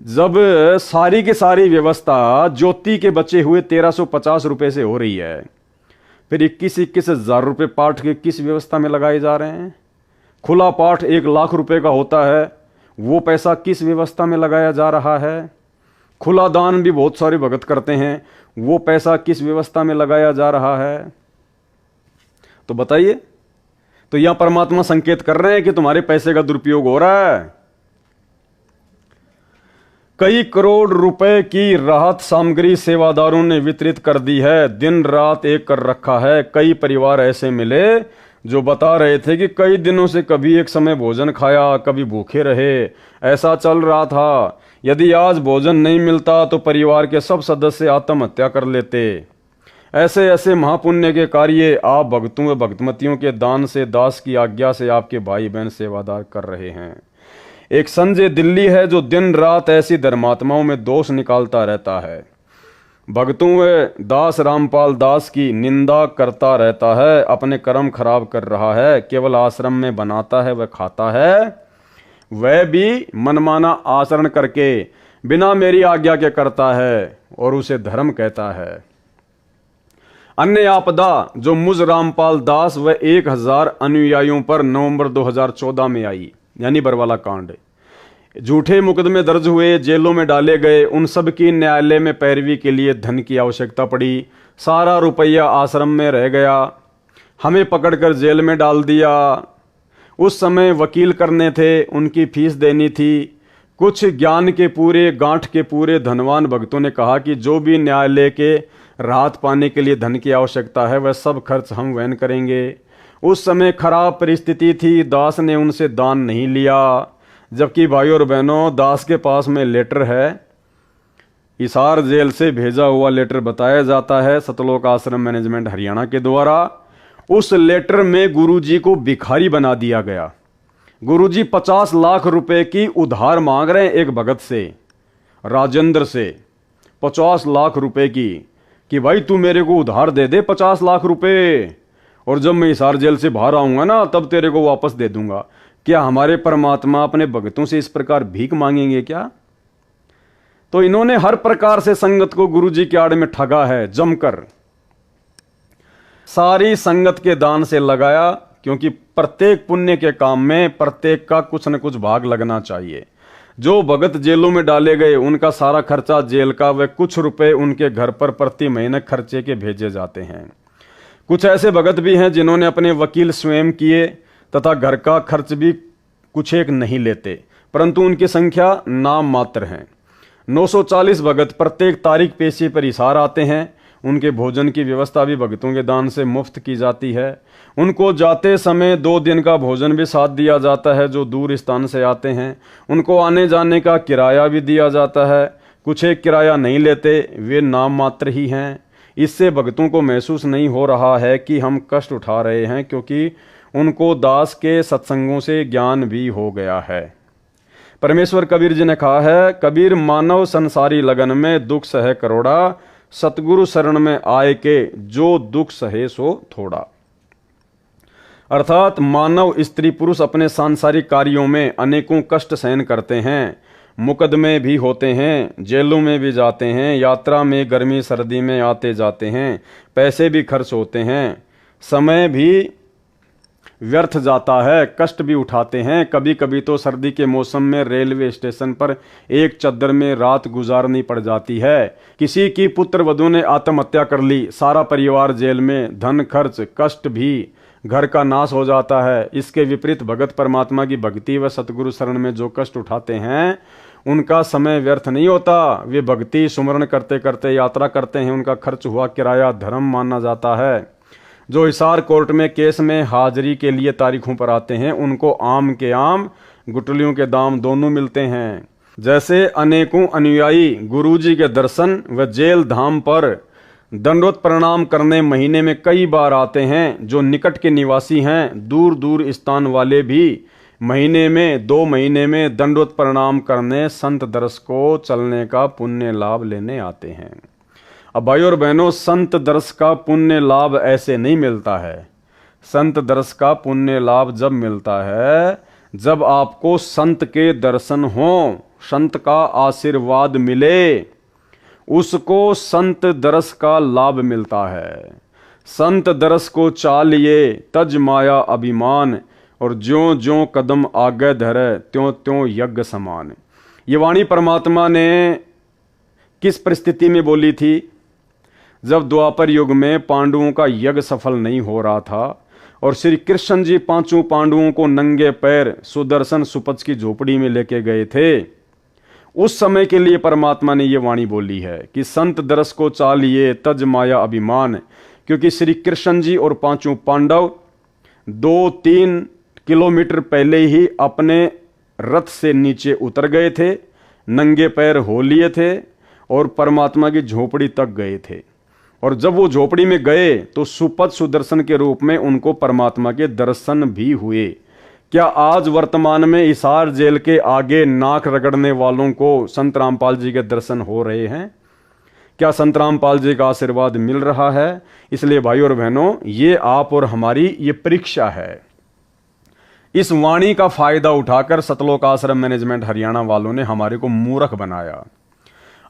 जब सारी की सारी व्यवस्था ज्योति के बचे हुए 1350 रुपये से हो रही है, फिर 21,000 रुपये पाठ के किस व्यवस्था में लगाए जा रहे हैं? खुला पाठ 1 लाख रुपए का होता है, वो पैसा किस व्यवस्था में लगाया जा रहा है? खुला दान भी बहुत सारे भगत करते हैं, वो पैसा किस व्यवस्था में लगाया जा रहा है? तो बताइए। तो यहां परमात्मा संकेत कर रहे हैं कि तुम्हारे पैसे का दुरुपयोग हो रहा है। कई करोड़ रुपए की राहत सामग्री सेवादारों ने वितरित कर दी है, दिन रात एक कर रखा है। कई परिवार ऐसे मिले जो बता रहे थे कि कई दिनों से कभी एक समय भोजन खाया, कभी भूखे रहे, ऐसा चल रहा था। यदि आज भोजन नहीं मिलता तो परिवार के सब सदस्य आत्महत्या कर लेते। ऐसे ऐसे महापुण्य के कार्य आप भक्तों व भक्तमतियों के दान से, दास की आज्ञा से आपके भाई बहन सेवादार कर रहे हैं। एक संजय दिल्ली है जो दिन रात ऐसी धर्मात्माओं में दोष निकालता रहता है, भक्तों व दास रामपाल दास की निंदा करता रहता है, अपने कर्म खराब कर रहा है, केवल आश्रम में बनाता है व खाता है, वह भी मनमाना आचरण करके बिना मेरी आज्ञा के करता है और उसे धर्म कहता है। अन्य आपदा जो मुझ रामपाल दास व 1000 अनुयायियों पर नवंबर 2014 में आई, यानी बरवाला कांड, झूठे मुकदमे दर्ज हुए, जेलों में डाले गए, उन सब की न्यायालय में पैरवी के लिए धन की आवश्यकता पड़ी। सारा रुपया आश्रम में रह गया, हमें पकड़कर जेल में डाल दिया। उस समय वकील करने थे, उनकी फीस देनी थी, कुछ ज्ञान के पूरे गांठ के पूरे धनवान भक्तों ने कहा कि जो भी न्यायालय के राहत पाने के लिए धन की आवश्यकता है वह सब खर्च हम वहन करेंगे। उस समय खराब परिस्थिति थी, दास ने उनसे दान नहीं लिया। जबकि भाइयों और बहनों, दास के पास में लेटर है, हिसार जेल से भेजा हुआ लेटर बताया जाता है सतलोक आश्रम मैनेजमेंट हरियाणा के द्वारा। उस लेटर में गुरुजी को भिखारी बना दिया गया। गुरुजी 50 लाख रुपए की उधार मांग रहे हैं एक भगत से, राजेंद्र से, 50 लाख रुपए की, कि भाई तू मेरे को उधार दे दे 50 लाख रुपए, और जब मैं हिसार जेल से बाहर आऊंगा ना तब तेरे को वापस दे दूंगा। क्या हमारे परमात्मा अपने भक्तों से इस प्रकार भीख मांगेंगे क्या? तो इन्होंने हर प्रकार से संगत को गुरुजी के आड़ में ठगा है जमकर। सारी संगत के दान से लगाया, क्योंकि प्रत्येक पुण्य के काम में प्रत्येक का कुछ न कुछ भाग लगना चाहिए। जो भगत जेलों में डाले गए उनका सारा खर्चा जेल का व कुछ रुपए उनके घर पर प्रति महीने खर्चे के भेजे जाते हैं। कुछ ऐसे भगत भी हैं जिन्होंने अपने वकील स्वयं किए तथा घर का खर्च भी कुछ एक नहीं लेते, परंतु उनकी संख्या नाम मात्र है। 940 भगत प्रत्येक तारीख पेशी पर हिसार आते हैं। उनके भोजन की व्यवस्था भी भगतों के दान से मुफ्त की जाती है। उनको जाते समय 2 दिन का भोजन भी साथ दिया जाता है जो दूर स्थान से आते हैं। उनको आने जाने का किराया भी दिया जाता है। कुछ एक किराया नहीं लेते, वे नाम मात्र ही हैं। इससे भगतों को महसूस नहीं हो रहा है कि हम कष्ट उठा रहे हैं, क्योंकि उनको दास के सत्संगों से ज्ञान भी हो गया है। परमेश्वर कबीर जी ने कहा है, कबीर मानव संसारी लगन में दुख सहे करोड़ा, सतगुरु शरण में आए के जो दुख सहे सो थोड़ा। अर्थात मानव स्त्री पुरुष अपने सांसारिक कार्यों में अनेकों कष्ट सहन करते हैं, मुकदमे भी होते हैं, जेलों में भी जाते हैं, यात्रा में गर्मी सर्दी में आते जाते हैं, पैसे भी खर्च होते हैं, समय भी व्यर्थ जाता है, कष्ट भी उठाते हैं। कभी कभी तो सर्दी के मौसम में रेलवे स्टेशन पर एक चद्दर में रात गुजारनी पड़ जाती है। किसी की पुत्र वधू ने आत्महत्या कर ली, सारा परिवार जेल में, धन खर्च कष्ट भी, घर का नाश हो जाता है। इसके विपरीत भगत परमात्मा की भक्ति व सतगुरु शरण में जो कष्ट उठाते हैं उनका समय व्यर्थ नहीं होता। वे भक्ति सुमरण करते करते यात्रा करते हैं, उनका खर्च हुआ किराया धर्म माना जाता है। जो हिसार कोर्ट में केस में हाजिरी के लिए तारीखों पर आते हैं उनको आम के आम गुटलियों के दाम दोनों मिलते हैं। जैसे अनेकों अनुयायी गुरुजी के दर्शन व जेल धाम पर दंडवत प्रणाम करने महीने में कई बार आते हैं। जो निकट के निवासी हैं, दूर दूर स्थान वाले भी महीने में 2 महीने में दंडवत प्रणाम करने संत दर्श को चलने का पुण्य लाभ लेने आते हैं। अब भाइयों और बहनों, संत दर्श का पुण्य लाभ ऐसे नहीं मिलता है। संत दर्श का पुण्य लाभ जब मिलता है जब आपको संत के दर्शन हो, संत का आशीर्वाद मिले, उसको संत दर्श का लाभ मिलता है। संत दर्श को चालिए तज माया अभिमान, और ज्यों ज्यों कदम आगे धरे त्यों त्यों यज्ञ समान। ये वाणी परमात्मा ने किस परिस्थिति में बोली थी? जब द्वापर युग में पांडवों का यज्ञ सफल नहीं हो रहा था और श्री कृष्ण जी 5 पांडवों को नंगे पैर सुदर्शन सुपच की झोपड़ी में लेके गए थे। उस समय के लिए परमात्मा ने ये वाणी बोली है कि संत दरस को चालिए तज माया अभिमान, क्योंकि श्री कृष्ण जी और 5 पांडव 2-3 किलोमीटर पहले ही अपने रथ से नीचे उतर गए थे, नंगे पैर हो लिए थे और परमात्मा की झोपड़ी तक गए थे। और जब वो झोपड़ी में गए तो सुपथ सुदर्शन के रूप में उनको परमात्मा के दर्शन भी हुए। क्या आज वर्तमान में हिसार जेल के आगे नाक रगड़ने वालों को संत रामपाल जी के दर्शन हो रहे हैं? क्या संत रामपाल जी का आशीर्वाद मिल रहा है? इसलिए भाइयों और बहनों, ये आप और हमारी ये परीक्षा है। इस वाणी का फायदा उठाकर सतलोक आश्रम मैनेजमेंट हरियाणा वालों ने हमारे को मूर्ख बनाया।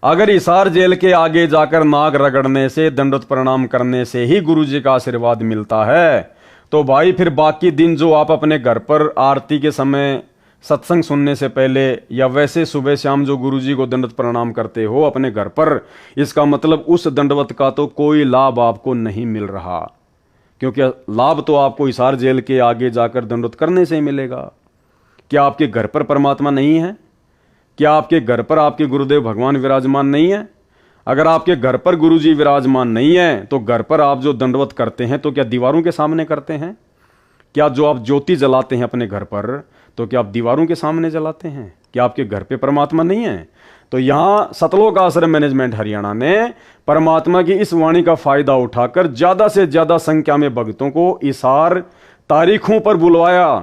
अगर हिसार जेल के आगे जाकर नाक रगड़ने से, दंडवत प्रणाम करने से ही गुरु जी का आशीर्वाद मिलता है, तो भाई फिर बाकी दिन जो आप अपने घर पर आरती के समय, सत्संग सुनने से पहले या वैसे सुबह शाम जो गुरुजी को दंडवत प्रणाम करते हो अपने घर पर, इसका मतलब उस दंडवत का तो कोई लाभ आपको नहीं मिल रहा, क्योंकि लाभ तो आपको हिसार जेल के आगे जाकर दंडवत करने से ही मिलेगा। क्या आपके घर पर परमात्मा नहीं है? क्या आपके घर पर आपके गुरुदेव भगवान विराजमान नहीं है? अगर आपके घर पर गुरुजी विराजमान नहीं है तो घर पर आप जो दंडवत करते हैं तो क्या दीवारों के सामने करते हैं? क्या जो आप ज्योति जलाते हैं अपने घर पर तो क्या आप दीवारों के सामने जलाते हैं? क्या आपके घर पे परमात्मा नहीं है? तो यहाँ सतलोक आश्रम मैनेजमेंट हरियाणा ने परमात्मा की इस वाणी का फायदा उठाकर ज्यादा से ज्यादा संख्या में भक्तों को इशार तारीखों पर बुलवाया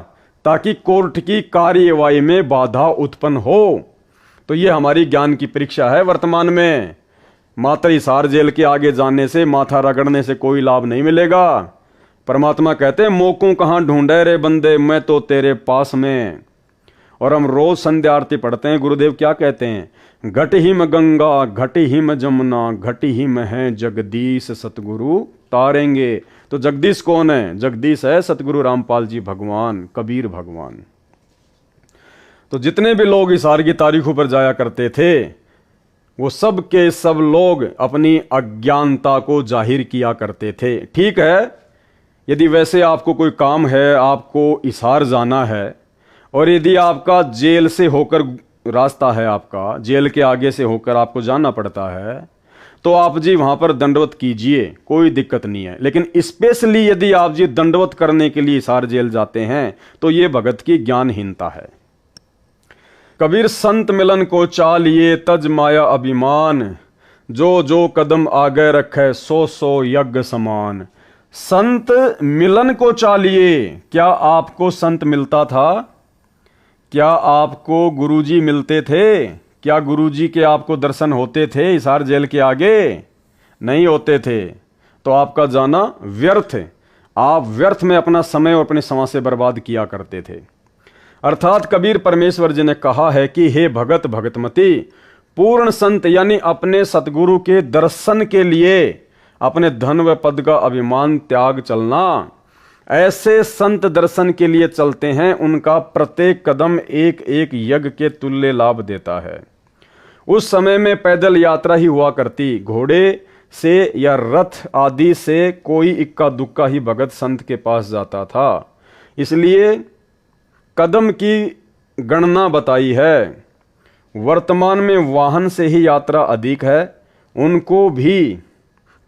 ताकि कोर्ट की कार्यवाही में बाधा उत्पन्न हो। तो ये हमारी ज्ञान की परीक्षा है वर्तमान में। मात्र हिसार जेल के आगे जाने से, माथा रगड़ने से कोई लाभ नहीं मिलेगा। परमात्मा कहते हैं मोकों कहाँ ढूंढे रे बंदे, मैं तो तेरे पास में। और हम रोज संध्या आरती पढ़ते हैं, गुरुदेव क्या कहते हैं? घट ही में गंगा, घट ही में जमुना, घट ही में है जगदीश सतगुरु तारेंगे। तो जगदीश कौन है? जगदीश है सतगुरु रामपाल जी भगवान, कबीर भगवान। तो जितने भी लोग हिसार की तारीखों पर जाया करते थे वो सब के सब लोग अपनी अज्ञानता को जाहिर किया करते थे। ठीक है, यदि वैसे आपको कोई काम है, आपको हिसार जाना है और यदि आपका जेल से होकर रास्ता है, आपका जेल के आगे से होकर आपको जाना पड़ता है, तो आप जी वहां पर दंडवत कीजिए, कोई दिक्कत नहीं है। लेकिन स्पेशली यदि आप जी दंडवत करने के लिए हिसार जेल जाते हैं तो ये भगत की ज्ञानहीनता है। कबीर संत मिलन को चालिए तज माया अभिमान, जो जो कदम आगे रखे सो सो यज्ञ समान। संत मिलन को चालिए। क्या आपको संत मिलता था? क्या आपको गुरुजी मिलते थे? क्या गुरुजी के आपको दर्शन होते थे हिसार जेल के आगे? नहीं होते थे। तो आपका जाना व्यर्थ है। आप व्यर्थ में अपना समय और अपने समाज से बर्बाद किया करते थे। अर्थात कबीर परमेश्वर जी ने कहा है कि हे भगत भगतमती, पूर्ण संत यानी अपने सतगुरु के दर्शन के लिए अपने धन व पद का अभिमान त्याग चलना। ऐसे संत दर्शन के लिए चलते हैं, उनका प्रत्येक कदम एक एक यज्ञ के तुल्य लाभ देता है। उस समय में पैदल यात्रा ही हुआ करती, घोड़े से या रथ आदि से कोई इक्का दुक्का ही भगत संत के पास जाता था। इसलिए कदम की गणना बताई है। वर्तमान में वाहन से ही यात्रा अधिक है, उनको भी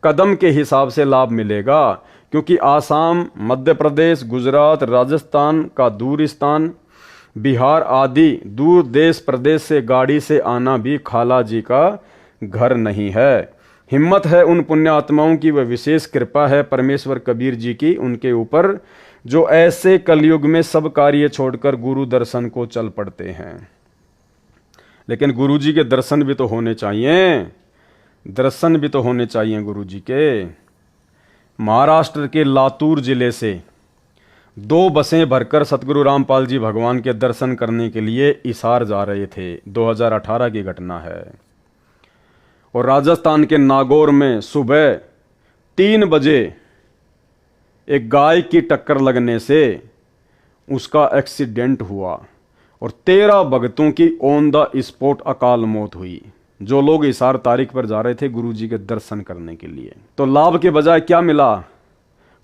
कदम के हिसाब से लाभ मिलेगा, क्योंकि आसाम, मध्य प्रदेश, गुजरात, राजस्थान का दूरिस्तान, बिहार आदि दूर देश प्रदेश से गाड़ी से आना भी खाला जी का घर नहीं है। हिम्मत है उन पुण्यात्माओं की, वह विशेष कृपा है परमेश्वर कबीर जी की उनके ऊपर, जो ऐसे कलयुग में सब कार्य छोड़कर गुरु दर्शन को चल पड़ते हैं। लेकिन गुरु जी के दर्शन भी तो होने चाहिए, दर्शन भी तो होने चाहिए गुरु जी के। महाराष्ट्र के लातूर जिले से 2 बसें भरकर सतगुरु रामपाल जी भगवान के दर्शन करने के लिए हिसार जा रहे थे। 2018 की घटना है। और राजस्थान के नागौर में सुबह 3 बजे एक गाय की टक्कर लगने से उसका एक्सीडेंट हुआ और 13 भक्तों की ऑन द स्पॉट अकाल मौत हुई, जो लोग हिसार तारीख पर जा रहे थे गुरु जी के दर्शन करने के लिए। तो लाभ के बजाय क्या मिला?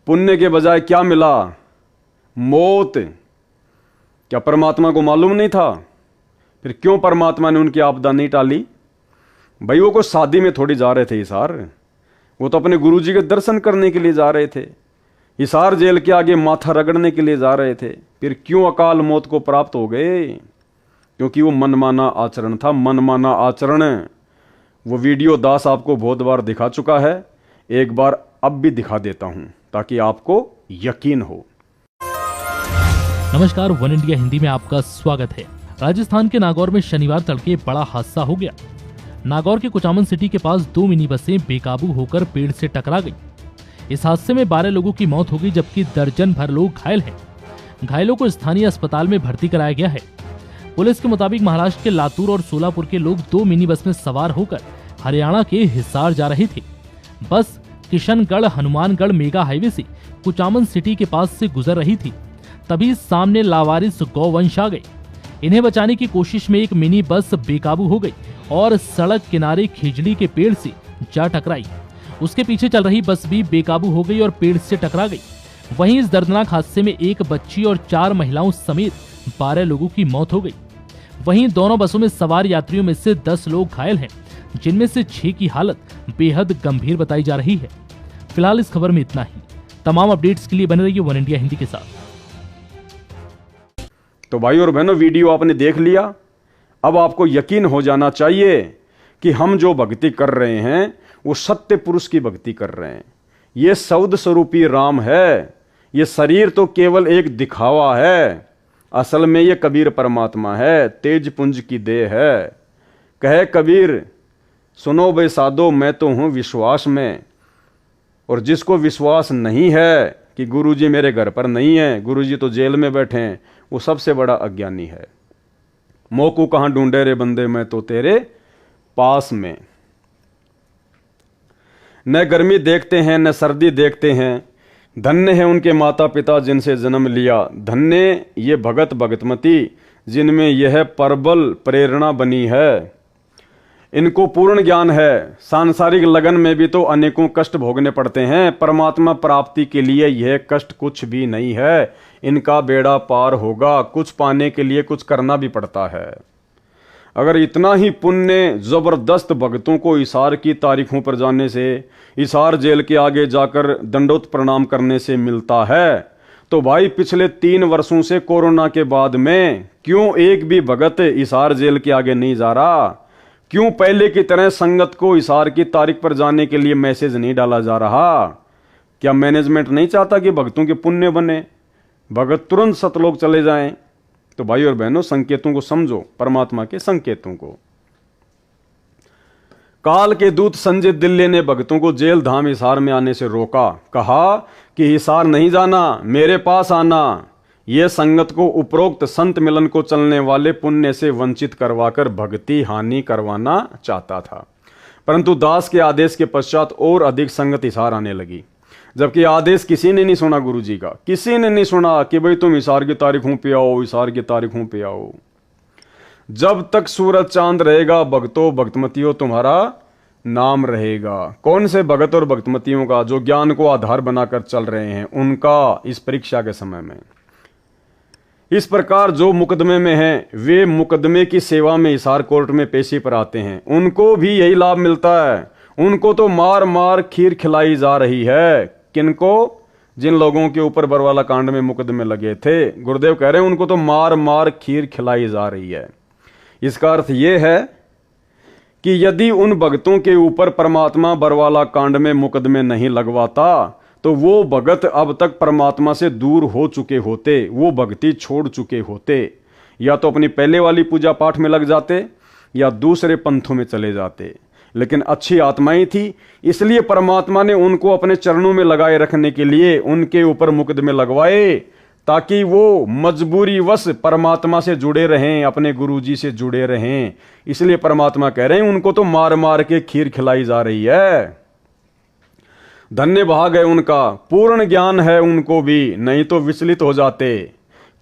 पुण्य के बजाय क्या मिला? मौत। क्या परमात्मा को मालूम नहीं था? फिर क्यों परमात्मा ने उनकी आपदा नहीं टाली? भाई वो कुछ शादी में थोड़ी जा रहे थे हिसार, वो तो अपने गुरु जी के दर्शन करने के लिए जा रहे थे। हिसार जेल के आगे माथा रगड़ने के लिए जा रहे थे। फिर क्यों अकाल मौत को प्राप्त हो गए? क्योंकि वो मनमाना आचरण था। मनमाना आचरण वो वीडियो दास आपको बहुत बार दिखा चुका है, एक बार अब भी दिखा देता हूं ताकि आपको यकीन हो। नमस्कार, वन इंडिया हिंदी में आपका स्वागत है। राजस्थान के नागौर में शनिवार तड़के बड़ा हादसा हो गया। नागौर के कुचामन सिटी के पास 2 मिनी बसें बेकाबू होकर पेड़ से टकरा गई। इस हादसे में 12 लोगों की मौत हो गई, जबकि दर्जन भर लोग घायल हैं। घायलों को स्थानीय अस्पताल में भर्ती कराया गया है। पुलिस के मुताबिक महाराष्ट्र के लातूर और सोलापुर के लोग 2 मिनी बस में सवार होकर हरियाणा के हिसार जा रहे थे। बस किशनगढ़ हनुमानगढ़ मेगा हाईवे से कुचामन सिटी के पास से गुजर रही थी, तभी सामने लावारिस गौवंश आ गए। इन्हें बचाने की कोशिश में एक मिनी बस बेकाबू हो गई और सड़क किनारे खिजड़ी के पेड़ से जा टकराई। उसके पीछे चल रही बस भी बेकाबू हो गई और पेड़ से टकरा गई। वहीं इस दर्दनाक हादसे में एक बच्ची और 4 महिलाओं समेत 12 लोगों की मौत हो गई। वहीं दोनों बसों में सवार यात्रियों में से 10 लोग घायल हैं, जिनमें से 6 की हालत बेहद गंभीर बताई जा रही है। फिलहाल इस खबर में इतना ही। तमाम अपडेट्स के लिए बने रहिए वन इंडिया हिंदी के साथ। तो भाई और बहनों, वीडियो आपने देख लिया। अब आपको यकीन हो जाना चाहिए कि हम जो भक्ति कर रहे हैं वो सत्य पुरुष की भक्ति कर रहे हैं। ये सौद स्वरूपी राम है। ये शरीर तो केवल एक दिखावा है, असल में ये कबीर परमात्मा है, तेज पुंज की देह है। कहे कबीर, सुनो बे साधो, मैं तो हूं विश्वास में। और जिसको विश्वास नहीं है कि गुरुजी मेरे घर पर नहीं है, गुरुजी तो जेल में बैठे हैं, वो सबसे बड़ा अज्ञानी है। मोकू कहां ढूंढे रे बंदे, मैं तो तेरे पास में। न गर्मी देखते हैं न सर्दी देखते हैं, धन्य है उनके माता पिता जिनसे जन्म लिया। धन्य ये भगत भगतमती जिनमें यह प्रबल प्रेरणा बनी है। इनको पूर्ण ज्ञान है। सांसारिक लगन में भी तो अनेकों कष्ट भोगने पड़ते हैं। परमात्मा प्राप्ति के लिए यह कष्ट कुछ भी नहीं है। इनका बेड़ा पार होगा। कुछ पाने के लिए कुछ करना भी पड़ता है। अगर इतना ही पुण्य जबरदस्त भक्तों को हिसार की तारीखों पर जाने से, हिसार जेल के आगे जाकर दंडोत प्रणाम करने से मिलता है, तो भाई पिछले 3 वर्षों से कोरोना के बाद में क्यों एक भी भगत हिसार जेल के आगे नहीं जा रहा? क्यों पहले की तरह संगत को हिसार की तारीख पर जाने के लिए मैसेज नहीं डाला जा रहा? क्या मैनेजमेंट नहीं चाहता कि भक्तों के पुण्य बने, भगत तुरंत सतलोक चले जाएं? तो भाई और बहनों, संकेतों को समझो, परमात्मा के संकेतों को। काल के दूत संजय दिल्ली ने भक्तों को जेल धाम हिसार में आने से रोका। कहा कि हिसार नहीं जाना, मेरे पास आना। यह संगत को उपरोक्त संत मिलन को चलने वाले पुण्य से वंचित करवाकर भक्ति हानि करवाना चाहता था। परंतु दास के आदेश के पश्चात और अधिक संगत हिसार आने लगी, जबकि आदेश किसी ने नहीं सुना। गुरुजी का किसी ने नहीं सुना कि भाई तुम हिसार की तारीखों पे आओ, हिसार की तारीखों पे आओ। जब तक सूरज चांद रहेगा भक्तों भक्तमतियों तुम्हारा नाम रहेगा। कौन से भगत और भक्तमतियों का? जो ज्ञान को आधार बनाकर चल रहे हैं उनका इस परीक्षा के समय में। इस प्रकार जो मुकदमे में हैं वे मुकदमे की सेवा में हिसार कोर्ट में पेशी पर आते हैं, उनको भी यही लाभ मिलता है। उनको तो मार मार खीर खिलाई जा रही है। किनको? जिन लोगों के ऊपर बरवाला कांड में मुकदमे लगे थे। गुरुदेव कह रहे हैं उनको तो मार मार खीर खिलाई जा रही है। इसका अर्थ यह है कि यदि उन भक्तों के ऊपर परमात्मा बरवाला कांड में मुकदमे नहीं लगवाता तो वो भगत अब तक परमात्मा से दूर हो चुके होते, वो भक्ति छोड़ चुके होते। या तो अपनी पहले वाली पूजा पाठ में लग जाते या दूसरे पंथों में चले जाते। लेकिन अच्छी आत्माएं थी, इसलिए परमात्मा ने उनको अपने चरणों में लगाए रखने के लिए उनके ऊपर मुकदमे लगवाए, ताकि वो मजबूरी वश परमात्मा से जुड़े रहें, अपने गुरुजी से जुड़े रहें। इसलिए परमात्मा कह रहे हैं उनको तो मार मार के खीर खिलाई जा रही है। धन्य भाग है उनका, पूर्ण ज्ञान है उनको भी, नहीं तो विचलित हो जाते।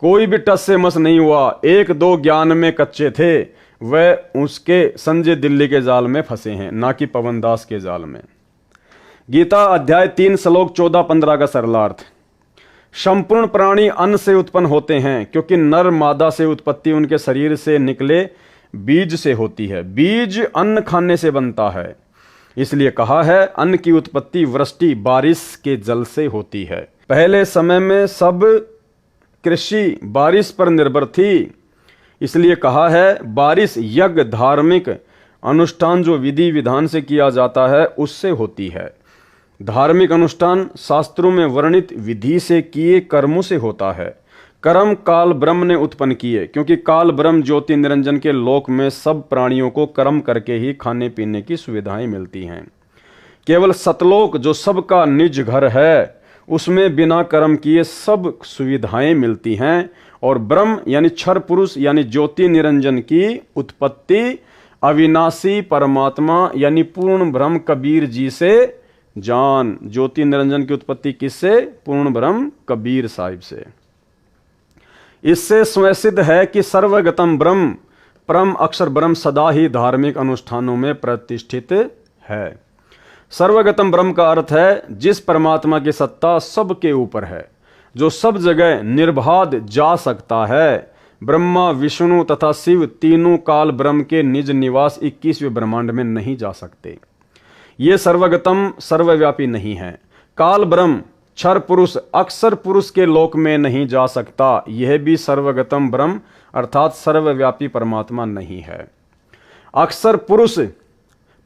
कोई भी टस से मस नहीं हुआ। 1-2 ज्ञान में कच्चे थे, वह उसके संजय दिल्ली के जाल में फंसे हैं, ना कि पवन दास के जाल में। गीता अध्याय 3 श्लोक 14-15 का सरलार्थ। संपूर्ण प्राणी अन्न से उत्पन्न होते हैं, क्योंकि नर मादा से उत्पत्ति उनके शरीर से निकले बीज से होती है। बीज अन्न खाने से बनता है। इसलिए कहा है अन्न की उत्पत्ति वृष्टि बारिश के जल से होती है। पहले समय में सब कृषि बारिश पर निर्भर थी। इसलिए कहा है बारिश यज्ञ धार्मिक अनुष्ठान जो विधि विधान से किया जाता है उससे होती है। धार्मिक अनुष्ठान शास्त्रों में वर्णित विधि से किए कर्मों से होता है। कर्म काल ब्रह्म ने उत्पन्न किए, क्योंकि काल ब्रह्म ज्योति निरंजन के लोक में सब प्राणियों को कर्म करके ही खाने पीने की सुविधाएं मिलती हैं। केवल सतलोक जो सबका निज घर है उसमें बिना कर्म किए सब सुविधाएं मिलती हैं। और ब्रह्म यानी क्षर पुरुष यानी ज्योति निरंजन की उत्पत्ति अविनाशी परमात्मा यानी पूर्ण ब्रह्म कबीर जी से जान। ज्योति निरंजन की उत्पत्ति किससे? पूर्ण ब्रह्म कबीर साहिब से। इससे स्वयं सिद्ध है कि सर्वगतम ब्रह्म परम अक्षर ब्रह्म सदा ही धार्मिक अनुष्ठानों में प्रतिष्ठित है। सर्वगतम ब्रह्म का अर्थ है जिस परमात्मा की सत्ता सबके ऊपर है, जो सब जगह निर्बाध जा सकता है, ब्रह्मा, विष्णु तथा शिव तीनों काल ब्रह्म के निज निवास 21वें ब्रह्मांड में नहीं जा सकते। ये सर्वगतम सर्वव्यापी नहीं है। काल ब्रह्म क्षर पुरुष अक्षर पुरुष के लोक में नहीं जा सकता। यह भी सर्वगतम ब्रह्म अर्थात सर्वव्यापी परमात्मा नहीं है। अक्षर पुरुष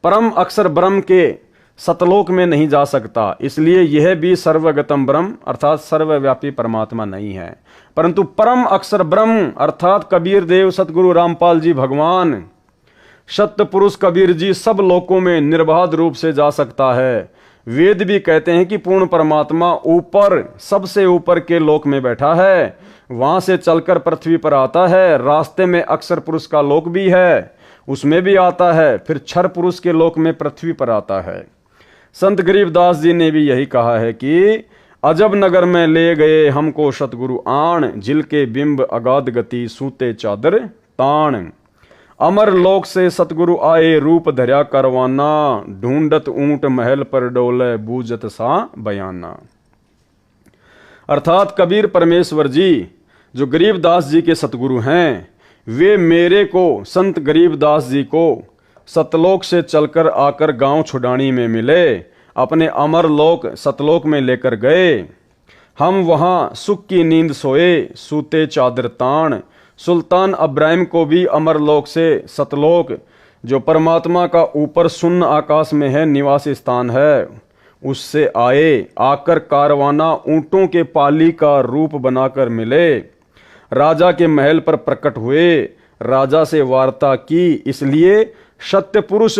परम अक्षर ब्रह्म के सतलोक में नहीं जा सकता, इसलिए यह भी सर्वगतम ब्रह्म अर्थात सर्वव्यापी परमात्मा नहीं है। परंतु परम अक्षर ब्रह्म अर्थात कबीर देव सतगुरु रामपाल जी भगवान सत्य पुरुष कबीर जी सब लोकों में निर्बाध रूप से जा सकता है। वेद भी कहते हैं कि पूर्ण परमात्मा ऊपर सबसे ऊपर के लोक में बैठा है, वहां से चलकर पृथ्वी पर आता है। रास्ते में अक्षर पुरुष का लोक भी है, उसमें भी आता है, फिर क्षर पुरुष के लोक में पृथ्वी पर आता है। संत गरीबदास जी ने भी यही कहा है कि अजब नगर में ले गए हमको सतगुरु आण, जिल के बिंब अगाध गति सूते चादर ताण। अमर लोक से सतगुरु आए रूप धर्या करवाना, ढूंढत ऊंट महल पर डोले बूझत सा बयाना। अर्थात कबीर परमेश्वर जी जो गरीबदास जी के सतगुरु हैं, वे मेरे को संत गरीबदास जी को सतलोक से चलकर आकर गांव छुडानी में मिले, अपने अमर लोक सतलोक में लेकर गए। हम वहां सुख की नींद सोए सूते चादर ताण। सुल्तान अब्राहिम को भी अमर लोक से सतलोक जो परमात्मा का ऊपर शून्य आकाश में है निवास स्थान है, उससे आए, आकर कारवाना ऊंटों के पाली का रूप बनाकर मिले। राजा के महल पर प्रकट हुए, राजा से वार्ता की, इसलिए सत्य पुरुष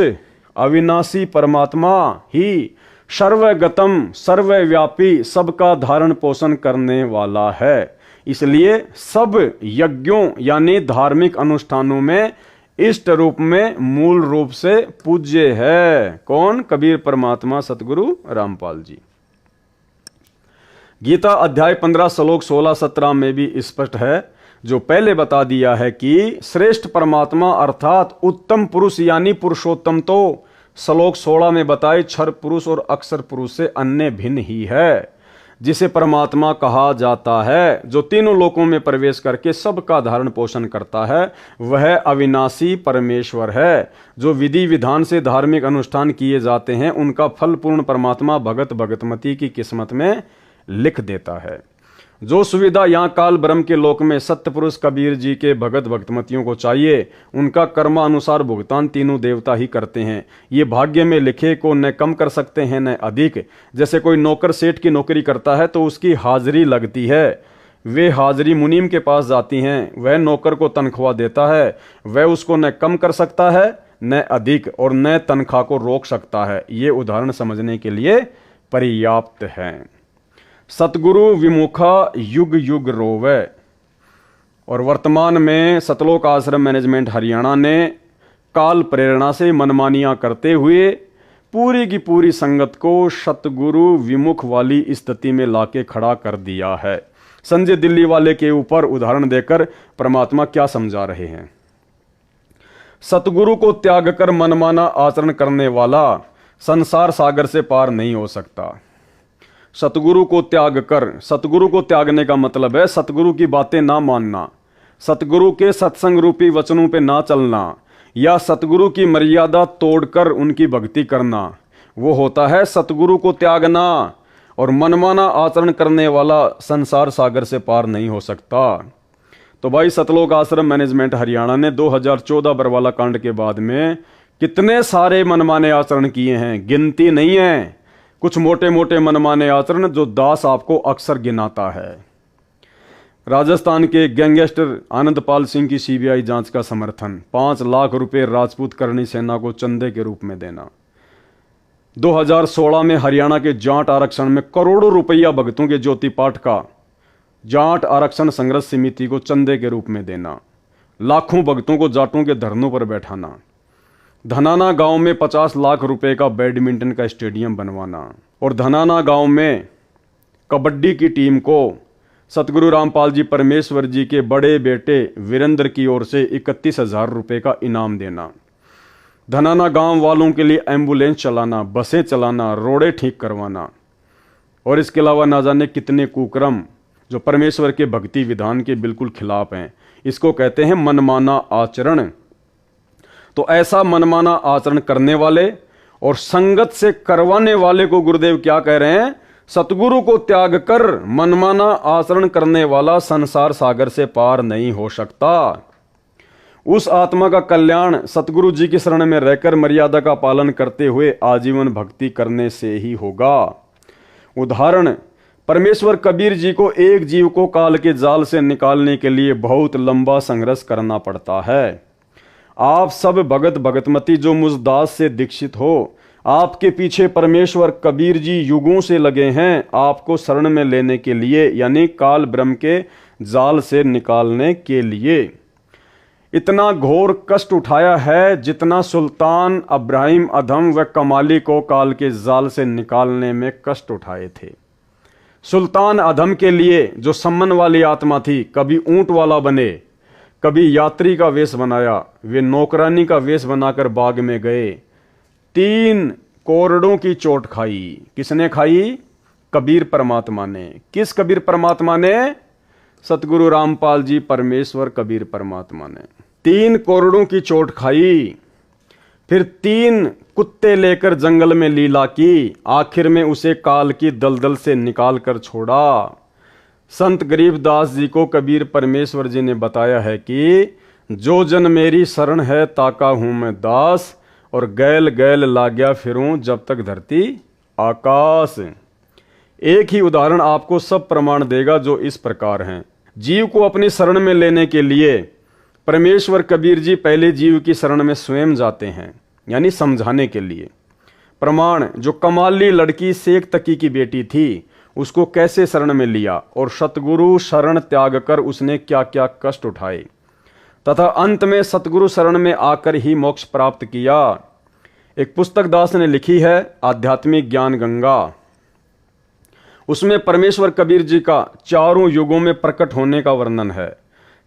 अविनाशी परमात्मा ही सर्वगतम सर्वव्यापी सबका धारण पोषण करने वाला है। इसलिए सब यज्ञों यानी धार्मिक अनुष्ठानों में इष्ट रूप में मूल रूप से पूज्य है। कौन? कबीर परमात्मा सतगुरु रामपाल जी। गीता अध्याय 15 श्लोक 16-17 में भी स्पष्ट है, जो पहले बता दिया है कि श्रेष्ठ परमात्मा अर्थात उत्तम पुरुष यानी पुरुषोत्तम तो श्लोक 16 में बताए क्षर पुरुष और अक्षर पुरुष से अन्य भिन्न ही है। जिसे परमात्मा कहा जाता है, जो तीनों लोकों में प्रवेश करके सबका धारण पोषण करता है, वह अविनाशी परमेश्वर है। जो विधि विधान से धार्मिक अनुष्ठान किए जाते हैं, उनका फल पूर्ण परमात्मा भगत भगतमती की किस्मत में लिख देता है। जो सुविधा यहाँ काल ब्रह्म के लोक में सत्य पुरुष कबीर जी के भगत भक्तमतियों को चाहिए, उनका कर्मानुसार भुगतान तीनों देवता ही करते हैं। ये भाग्य में लिखे को न कम कर सकते हैं न अधिक। जैसे कोई नौकर सेठ की नौकरी करता है तो उसकी हाजिरी लगती है, वे हाजिरी मुनीम के पास जाती हैं, वह नौकर को तनख्वाह देता है, वह उसको न कम कर सकता है न अधिक, और न तनख्वाह को रोक सकता है। ये उदाहरण समझने के लिए पर्याप्त है। सतगुरु विमुखा युग युग रोवे। और वर्तमान में सतलोक आश्रम मैनेजमेंट हरियाणा ने काल प्रेरणा से मनमानियां करते हुए पूरी की पूरी संगत को सतगुरु विमुख वाली स्थिति में लाके खड़ा कर दिया है। संजय दिल्ली वाले के ऊपर उदाहरण देकर परमात्मा क्या समझा रहे हैं। सतगुरु को त्याग कर मनमाना आचरण करने वाला संसार सागर से पार नहीं हो सकता। सतगुरु को त्याग कर, सतगुरु को त्यागने का मतलब है सतगुरु की बातें ना मानना, सतगुरु के सत्संग रूपी वचनों पे ना चलना, या सतगुरु की मर्यादा तोड़कर उनकी भक्ति करना। वो होता है सतगुरु को त्यागना। और मनमाना आचरण करने वाला संसार सागर से पार नहीं हो सकता। तो भाई सतलोक आश्रम मैनेजमेंट हरियाणा ने 2014 बरवाला कांड के बाद में कितने सारे मनमाने आचरण किए हैं, गिनती नहीं है। कुछ मोटे मोटे मनमाने आचरण जो दास आपको अक्सर गिनाता है। राजस्थान के गैंगस्टर आनंदपाल सिंह की सीबीआई जांच का समर्थन, 5 लाख रुपए राजपूत करणी सेना को चंदे के रूप में देना। 2016 में हरियाणा के जाट आरक्षण में करोड़ों रुपया भक्तों के ज्योति पाठ का जाट आरक्षण संघर्ष समिति को चंदे के रूप में देना। लाखों भक्तों को जाटों के धरनों पर बैठाना। धनाना गांव में 50 लाख रुपए का बैडमिंटन का स्टेडियम बनवाना। और धनाना गांव में कबड्डी की टीम को सतगुरु रामपाल जी परमेश्वर जी के बड़े बेटे वीरेंद्र की ओर से 31,000 रुपए का इनाम देना। धनाना गांव वालों के लिए एम्बुलेंस चलाना, बसें चलाना, रोडें ठीक करवाना। और इसके अलावा ना जाने कितने कुकर्म जो परमेश्वर के भक्ति विधान के बिल्कुल खिलाफ हैं। इसको कहते हैं मनमाना आचरण। तो ऐसा मनमाना आचरण करने वाले और संगत से करवाने वाले को गुरुदेव क्या कह रहे हैं? सतगुरु को त्याग कर मनमाना आचरण करने वाला संसार सागर से पार नहीं हो सकता। उस आत्मा का कल्याण सतगुरु जी की शरण में रहकर मर्यादा का पालन करते हुए आजीवन भक्ति करने से ही होगा। उदाहरण, परमेश्वर कबीर जी को एक जीव को काल के जाल से निकालने के लिए बहुत लंबा संघर्ष करना पड़ता है। आप सब भगत भगतमती जो मुझ दास से दीक्षित हो, आपके पीछे परमेश्वर कबीर जी युगों से लगे हैं आपको शरण में लेने के लिए, यानी काल ब्रह्म के जाल से निकालने के लिए। इतना घोर कष्ट उठाया है जितना सुल्तान अब्राहिम अधम व कमाली को काल के जाल से निकालने में कष्ट उठाए थे। सुल्तान अधम के लिए जो सम्मन वाली आत्मा थी, कभी ऊंट वाला बने, कभी यात्री का वेश बनाया, वे नौकरानी का वेश बनाकर बाग में गए। 3 कोरड़ों की चोट खाई। किसने खाई? कबीर परमात्मा ने। किस कबीर परमात्मा ने? सतगुरु रामपाल जी परमेश्वर कबीर परमात्मा ने 3 कोरड़ों की चोट खाई। फिर 3 कुत्ते लेकर जंगल में लीला की, आखिर में उसे काल की दलदल से निकाल कर छोड़ा। संत गरीबदास जी को कबीर परमेश्वर जी ने बताया है कि जो जन मेरी शरण है ताका हूं मैं दास, और गैल गैल लाग्या फिरूं जब तक धरती आकाश। एक ही उदाहरण आपको सब प्रमाण देगा जो इस प्रकार हैं। जीव को अपनी शरण में लेने के लिए परमेश्वर कबीर जी पहले जीव की शरण में स्वयं जाते हैं, यानी समझाने के लिए। प्रमाण, जो कमाली लड़की शेख तकी की बेटी थी, उसको कैसे शरण में लिया और सतगुरु शरण त्याग कर उसने क्या क्या कष्ट उठाए, तथा अंत में सतगुरु शरण में आकर ही मोक्ष प्राप्त किया। एक पुस्तक दास ने लिखी है, आध्यात्मिक ज्ञान गंगा। उसमें परमेश्वर कबीर जी का चारों युगों में प्रकट होने का वर्णन है।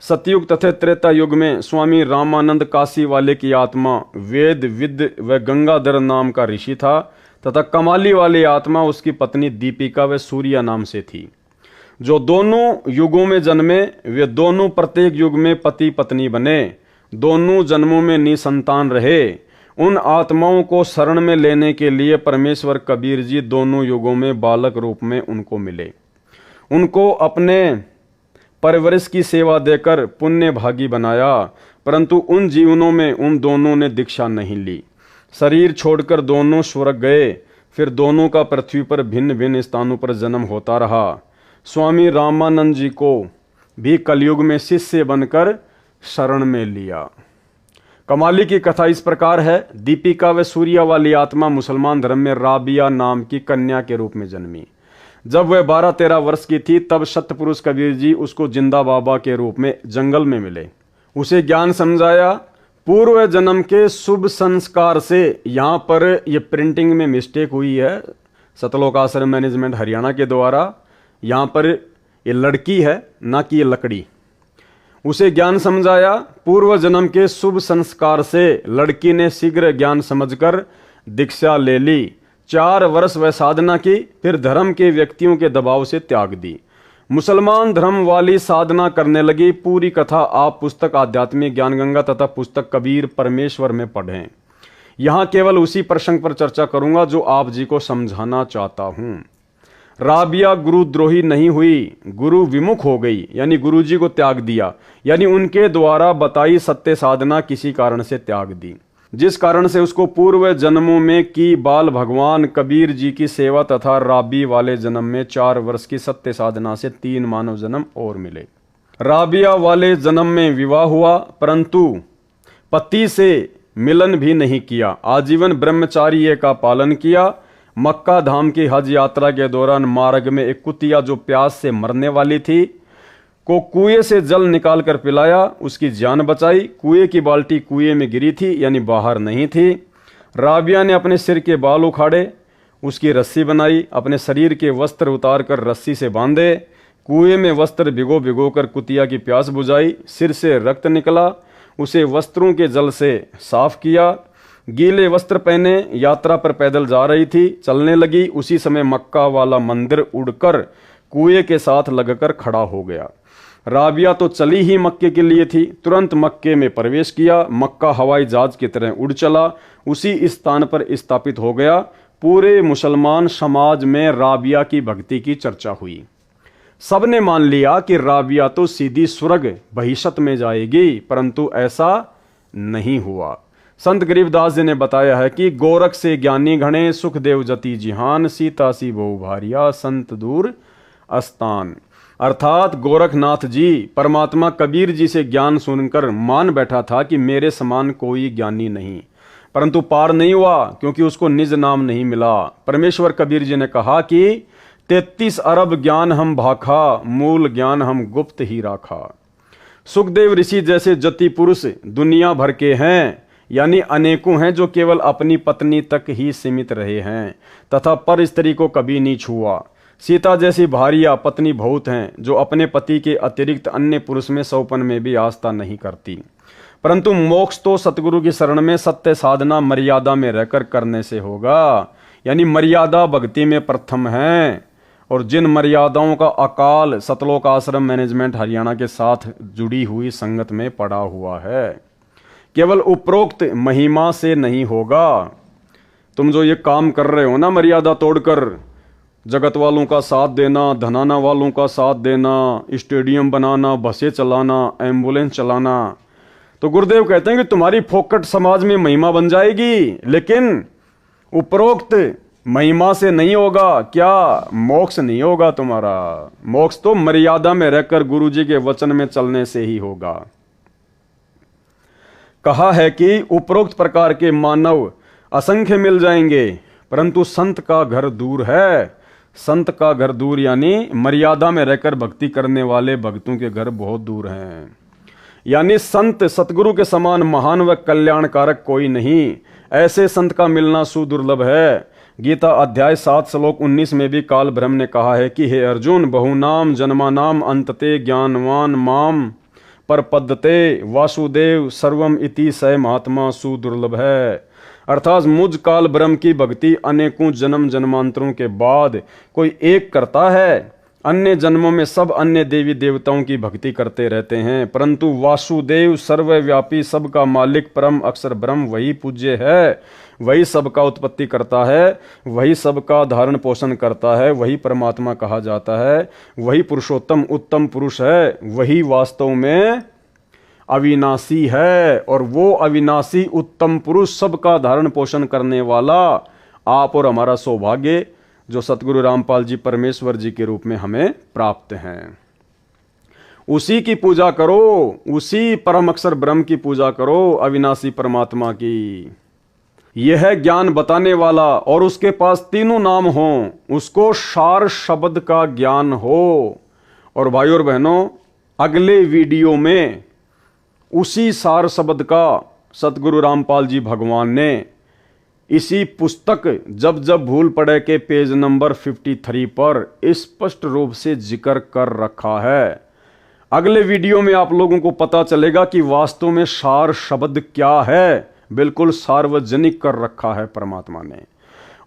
सतयुग तथा त्रेता युग में स्वामी रामानंद काशी वाले की आत्मा वेद विद व गंगाधर नाम का ऋषि था, तथा कमाली वाली आत्मा उसकी पत्नी दीपिका व सूर्या नाम से थी। जो दोनों युगों में जन्मे वे दोनों प्रत्येक युग में पति पत्नी बने, दोनों जन्मों में निसंतान रहे। उन आत्माओं को शरण में लेने के लिए परमेश्वर कबीर जी दोनों युगों में बालक रूप में उनको मिले। उनको अपने परवरिश की सेवा देकर पुण्य भागी बनाया, परंतु उन जीवनों में उन दोनों ने दीक्षा नहीं ली। शरीर छोड़कर दोनों स्वर्ग गए, फिर दोनों का पृथ्वी पर भिन्न भिन्न स्थानों पर जन्म होता रहा। स्वामी रामानंद जी को भी कलयुग में शिष्य बनकर शरण में लिया। कमाली की कथा इस प्रकार है। दीपिका व सूर्या वाली आत्मा मुसलमान धर्म में राबिया नाम की कन्या के रूप में जन्मी। जब वह 12-13 वर्ष की थी तब सतपुरुष कबीर जी उसको जिंदा बाबा के रूप में जंगल में मिले। उसे ज्ञान समझाया। पूर्व जन्म के शुभ संस्कार से, यहाँ पर यह प्रिंटिंग में मिस्टेक हुई है, सतलोक आश्रम मैनेजमेंट हरियाणा के द्वारा। यहाँ पर ये लड़की है, ना कि ये लकड़ी। उसे ज्ञान समझाया। पूर्व जन्म के शुभ संस्कार से लड़की ने शीघ्र ज्ञान समझकर दीक्षा ले ली। 4 वर्ष वह साधना की, फिर धर्म के व्यक्तियों के दबाव से त्याग दी। मुसलमान धर्म वाली साधना करने लगी। पूरी कथा आप पुस्तक आध्यात्मिक ज्ञान गंगा तथा पुस्तक कबीर परमेश्वर में पढ़ें। यहाँ केवल उसी प्रसंग पर चर्चा करूंगा जो आप जी को समझाना चाहता हूं। राबिया गुरुद्रोही नहीं हुई, गुरु विमुख हो गई, यानी गुरु जी को त्याग दिया, यानी उनके द्वारा बताई सत्य साधना किसी कारण से त्याग दी, जिस कारण से उसको पूर्व जन्मों में की बाल भगवान कबीर जी की सेवा तथा राबी वाले जन्म में 4 वर्ष की सत्य साधना से 3 मानव जन्म और मिले। राबिया वाले जन्म में विवाह हुआ, परंतु पति से मिलन भी नहीं किया। आजीवन ब्रह्मचार्य का पालन किया। मक्का धाम की हज यात्रा के दौरान मार्ग में एक कुतिया जो प्यास से मरने वाली थी को कुएं से जल निकाल कर पिलाया, उसकी जान बचाई। कुएं की बाल्टी कुएं में गिरी थी, यानी बाहर नहीं थी। राबिया ने अपने सिर के बाल उखाड़े, उसकी रस्सी बनाई, अपने शरीर के वस्त्र उतार कर रस्सी से बांधे, कुएं में वस्त्र भिगो भिगो कर कुतिया की प्यास बुझाई। सिर से रक्त निकला, उसे वस्त्रों के जल से साफ किया। गीले वस्त्र पहने यात्रा पर पैदल जा रही थी, चलने लगी। उसी समय मक्का वाला मंदिर उड़कर कुएं के साथ लगकर खड़ा हो गया। राबिया तो चली ही मक्के के लिए थी। तुरंत मक्के में प्रवेश किया। मक्का हवाई जहाज की तरह उड़ चला, उसी स्थान पर स्थापित हो गया। पूरे मुसलमान समाज में राबिया की भक्ति की चर्चा हुई। सबने मान लिया कि राबिया तो सीधी स्वर्ग बहिशत में जाएगी, परंतु ऐसा नहीं हुआ। संत गरीबदास जी ने बताया है कि गोरख से ज्ञानी घणे, सुखदेव जति जिहान, सीता सी बहु भारिया, संत दूर अस्तान। अर्थात गोरखनाथ जी परमात्मा कबीर जी से ज्ञान सुनकर मान बैठा था कि मेरे समान कोई ज्ञानी नहीं, परंतु पार नहीं हुआ क्योंकि उसको निज नाम नहीं मिला। परमेश्वर कबीर जी ने कहा कि 33 अरब ज्ञान हम भाखा, मूल ज्ञान हम गुप्त ही राखा। सुखदेव ऋषि जैसे जति पुरुष दुनिया भर के हैं, यानी अनेकों हैं जो केवल अपनी पत्नी तक ही सीमित रहे हैं तथा पर स्त्री को कभी नहीं छुआ। सीता जैसी भारिया पत्नी बहुत हैं जो अपने पति के अतिरिक्त अन्य पुरुष में सौपन में भी आस्था नहीं करती। परंतु मोक्ष तो सतगुरु की शरण में सत्य साधना मर्यादा में रहकर करने से होगा, यानी मर्यादा भक्ति में प्रथम है। और जिन मर्यादाओं का अकाल सतलोक आश्रम मैनेजमेंट हरियाणा के साथ जुड़ी हुई संगत में पड़ा हुआ है, केवल उपरोक्त महिमा से नहीं होगा। तुम जो ये काम कर रहे हो ना, मर्यादा तोड़कर जगत वालों का साथ देना, धनाना वालों का साथ देना, स्टेडियम बनाना, बसें चलाना, एम्बुलेंस चलाना, तो गुरुदेव कहते हैं कि तुम्हारी फोकट समाज में महिमा बन जाएगी, लेकिन उपरोक्त महिमा से नहीं होगा। क्या मोक्ष नहीं होगा तुम्हारा? मोक्ष तो मर्यादा में रहकर गुरु जी के वचन में चलने से ही होगा। कहा है कि उपरोक्त प्रकार के मानव असंख्य मिल जाएंगे, परंतु संत का घर दूर है। संत का घर दूर यानी मर्यादा में रहकर भक्ति करने वाले भक्तों के घर बहुत दूर हैं। यानी संत सतगुरु के समान महान व कल्याणकारक कोई नहीं। ऐसे संत का मिलना सुदुर्लभ है। गीता अध्याय 7 श्लोक 19 में भी काल ब्रह्म ने कहा है कि हे अर्जुन, बहुनाम जन्मानाम अंतते ज्ञानवान माम पर पद्धते वासुदेव सर्वम इति स महात्मा सुदुर्लभ है। अर्थात मुझ काल ब्रह्म की भक्ति अनेकों जन्म जन्मांतरों के बाद कोई एक करता है। अन्य जन्मों में सब अन्य देवी देवताओं की भक्ति करते रहते हैं, परंतु वासुदेव सर्वव्यापी सबका मालिक परम अक्षर ब्रह्म वही पूज्य है, वही सबका उत्पत्ति करता है, वही सबका धारण पोषण करता है, वही परमात्मा कहा जाता है, वही पुरुषोत्तम उत्तम पुरुष है, वही वास्तव में अविनाशी है। और वो अविनाशी उत्तम पुरुष सबका धारण पोषण करने वाला आप और हमारा सौभाग्य जो सतगुरु रामपाल जी परमेश्वर जी के रूप में हमें प्राप्त हैं। उसी की पूजा करो, उसी परम अक्षर ब्रह्म की पूजा करो, अविनाशी परमात्मा की। यह ज्ञान बताने वाला और उसके पास तीनों नाम हों, उसको सार शब्द का ज्ञान हो। और भाइयों और बहनों, अगले वीडियो में उसी सार शब्द का सतगुरु रामपाल जी भगवान ने इसी पुस्तक जब जब भूल पड़े के पेज नंबर 53 पर स्पष्ट रूप से जिक्र कर रखा है। अगले वीडियो में आप लोगों को पता चलेगा कि वास्तव में सार शब्द क्या है। बिल्कुल सार्वजनिक कर रखा है परमात्मा ने।